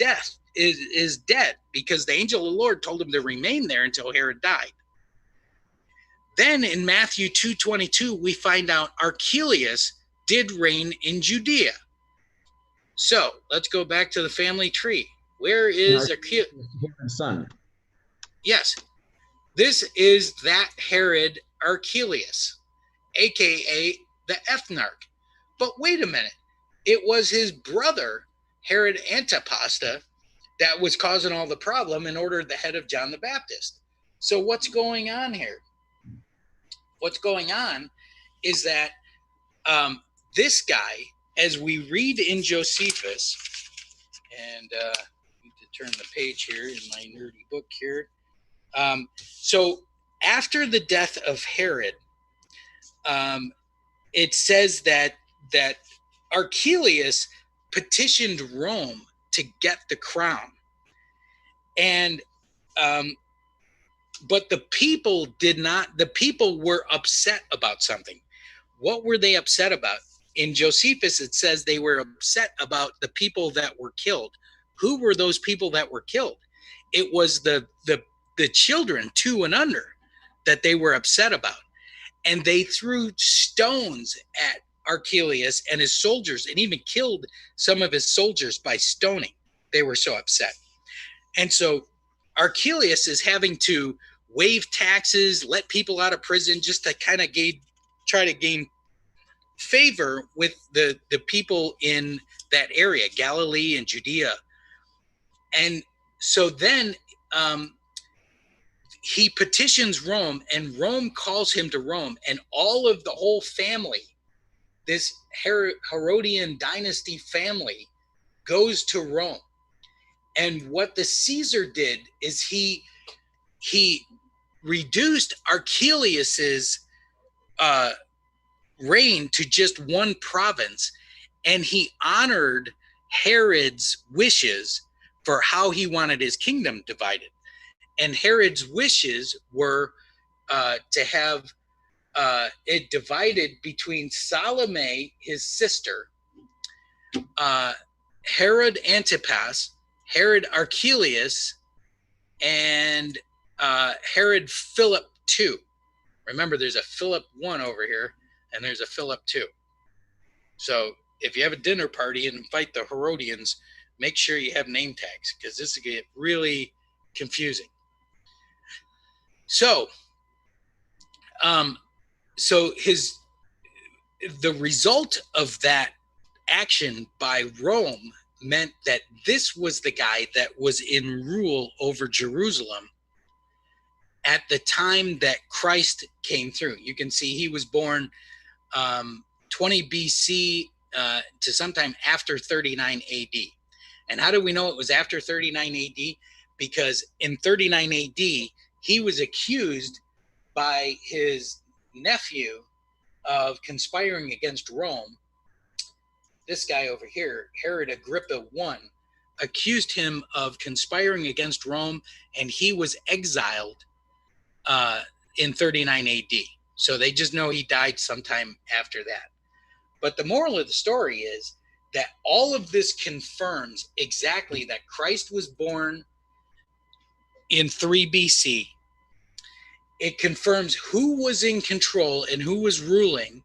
is dead, because the angel of the Lord told him to remain there until Herod died. Then in Matthew 2:22, we find out Archelaus did reign in Judea. So let's go back to the family tree. Where is Archelaus? Son. Yes, this is that Herod Archelaus, aka the Ethnarch. But wait a minute, it was his brother Herod Antipas that was causing all the problem and ordered the head of John the Baptist. So what's going on here? What's going on is that this guy, as we read in Josephus, and I need to turn the page here in my nerdy book here. So after the death of Herod, it says that Archelaus petitioned Rome to get the crown. And but the people did not, the people were upset about something. What were they upset about? In Josephus, it says they were upset about the people that were killed. Who were those people that were killed? It was the children 2 and under that they were upset about. And they threw stones at Archelaus and his soldiers, and even killed some of his soldiers by stoning. They were so upset. And so Archelaus is having to waive taxes, let people out of prison, just to kind of try to gain favor with the people in that area, Galilee and Judea. And so then he petitions Rome, and Rome calls him to Rome, and all of the whole family, this Herodian dynasty family, goes to Rome. And what the Caesar did is he reduced Archelaus's reign to just one province, and he honored Herod's wishes for how he wanted his kingdom divided. And Herod's wishes were to have it divided between Salome, his sister, Herod Antipas, Herod Archelaus, and Herod Philip II. Remember, there's a Philip I over here, and there's a Philip II. So if you have a dinner party and invite the Herodians, make sure you have name tags, because this will get really confusing. So, the result of that action by Rome meant that this was the guy that was in rule over Jerusalem, at the time that Christ came through. You can see he was born 20 BC to sometime after 39 AD. And how do we know it was after 39 AD? Because in 39 AD, he was accused by his nephew of conspiring against Rome. This guy over here, Herod Agrippa I, accused him of conspiring against Rome, and he was exiled in 39 AD. So they just know he died sometime after that. But the moral of the story is that all of this confirms exactly that Christ was born in 3 BC. It confirms who was in control and who was ruling.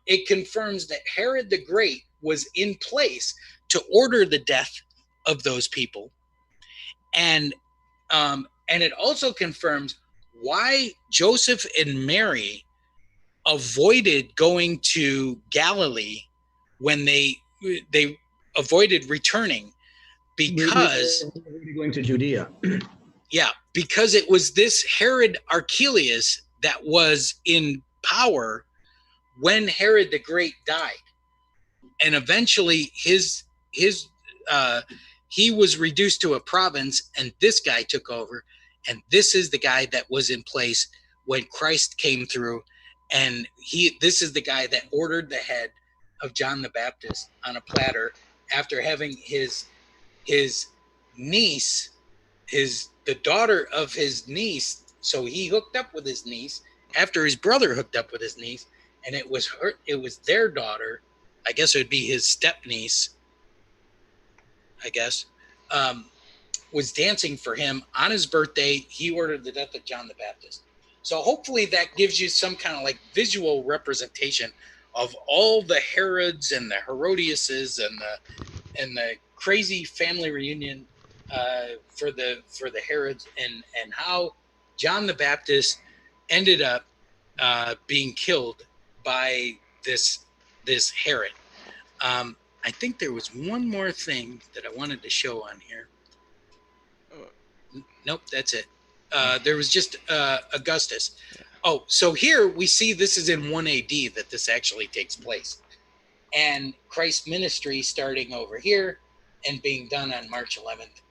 It confirms that Herod the Great was in place to order the death of those people. And it also confirms why Joseph and Mary avoided going to Galilee when they avoided returning, because going to Judea. Yeah, because it was this Herod Archelaus that was in power when Herod the Great died, and eventually he was reduced to a province, and this guy took over, and this is the guy that was in place when Christ came through, and this is the guy that ordered the head of John the Baptist on a platter after having his niece, the daughter of his niece. So he hooked up with his niece after his brother hooked up with his niece, and it was their daughter. I guess it would be his step niece. I guess was dancing for him on his birthday. He ordered the death of John the Baptist. So hopefully that gives you some kind of like visual representation of all the Herods and the Herodiases and the crazy family reunion for the Herods, and how John the Baptist ended up being killed by this Herod. I think there was one more thing that I wanted to show on here. Nope, that's it. There was just Augustus. Oh, so here we see this is in 1 AD that this actually takes place. And Christ's ministry starting over here and being done on March 11th,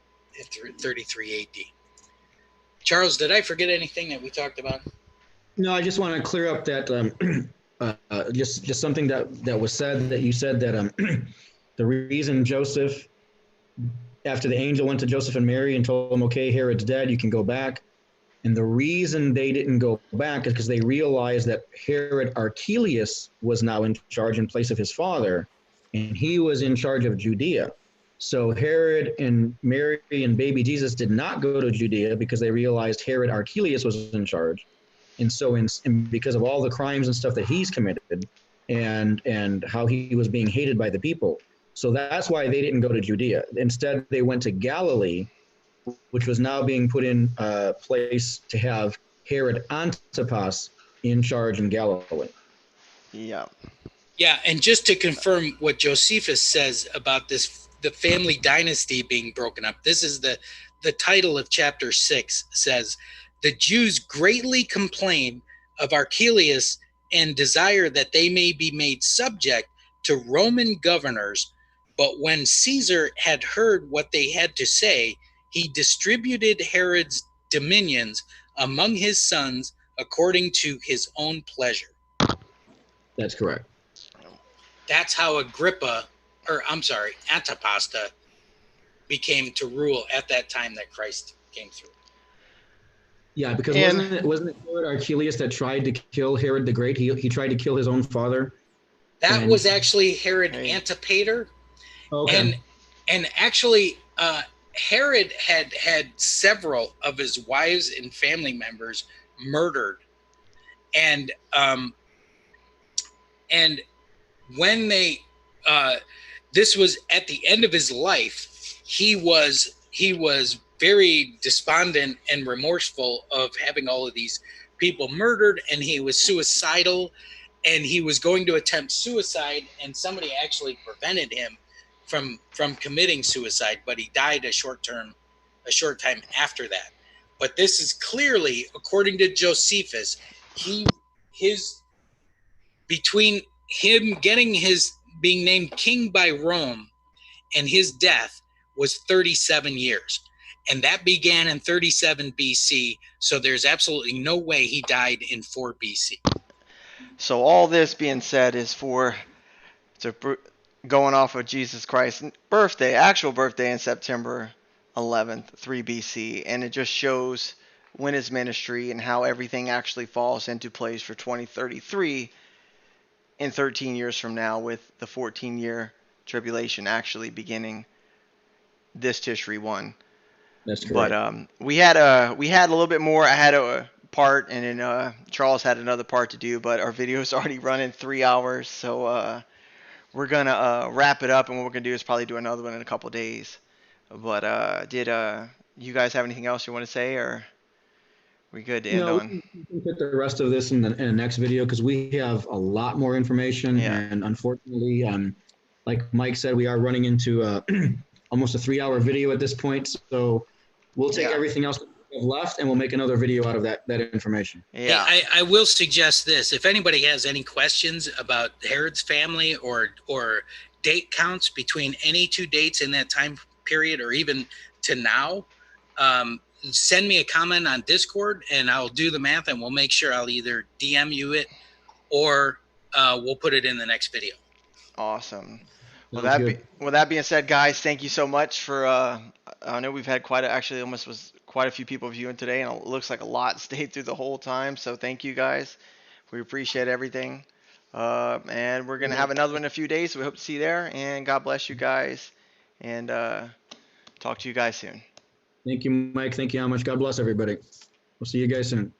33 AD. Charles, did I forget anything that we talked about? No, I just want to clear up that just something that was said, that you said that the reason Joseph, after the angel went to Joseph and Mary and told them, okay, Herod's dead, you can go back. And the reason they didn't go back is because they realized that Herod Archelaus was now in charge in place of his father, and he was in charge of Judea. So Herod and Mary and baby Jesus did not go to Judea because they realized Herod Archelaus was in charge. And so and because of all the crimes and stuff that he's committed and how he was being hated by the people. So that's why they didn't go to Judea. Instead, they went to Galilee, which was now being put in place to have Herod Antipas in charge in Galilee. Yeah. Yeah, and just to confirm what Josephus says about this, the family dynasty being broken up, this is the title of chapter 6 says, the Jews greatly complain of Archelaus and desire that they may be made subject to Roman governors. But when Caesar had heard what they had to say, he distributed Herod's dominions among his sons according to his own pleasure. That's correct. That's how Antipasta became to rule at that time that Christ came through. Yeah, because wasn't it Herod Archelaus that tried to kill Herod the Great? He tried to kill his own father. That was actually Herod Antipater. Okay. And actually, Herod had several of his wives and family members murdered, and when they this was at the end of his life, he was very despondent and remorseful of having all of these people murdered, and he was suicidal, and he was going to attempt suicide, and somebody actually prevented him from committing suicide, but he died a short time after that. But this is clearly, according to Josephus, his between him getting his being named king by Rome and his death was 37 years. And that began in 37 BC. So there's absolutely no way he died in 4 BC. So all this being said is going off of Jesus Christ's birthday, actual birthday in September 11th, 3 BC. And it just shows when his ministry and how everything actually falls into place for 2033 in 13 years from now, with the 14-year tribulation actually beginning this Tishri 1. That's correct. But we had a little bit more. I had a part, and then Charles had another part to do. But our video is already running 3 hours, so we're gonna wrap it up. And what we're gonna do is probably do another one in a couple days. But did you guys have anything else you want to say, or we good to end on? We can put the rest of this in the next video, because we have a lot more information. Yeah. And unfortunately, like Mike said, we are running into almost a 3-hour video at this point. So we'll take everything else we have left and we'll make another video out of that information. Yeah. Hey, I will suggest this. If anybody has any questions about Herod's family or date counts between any two dates in that time period, or even to now, send me a comment on Discord and I'll do the math, and we'll make sure I'll either DM you it or we'll put it in the next video. Awesome. Well, Sounds that being said, guys, thank you so much for. I know we've had quite a few people viewing today, and it looks like a lot stayed through the whole time. So thank you, guys. We appreciate everything. And we're gonna have another one in a few days. So we hope to see you there. And God bless you guys. And talk to you guys soon. Thank you, Mike. Thank you, how much. God bless everybody. We'll see you guys soon.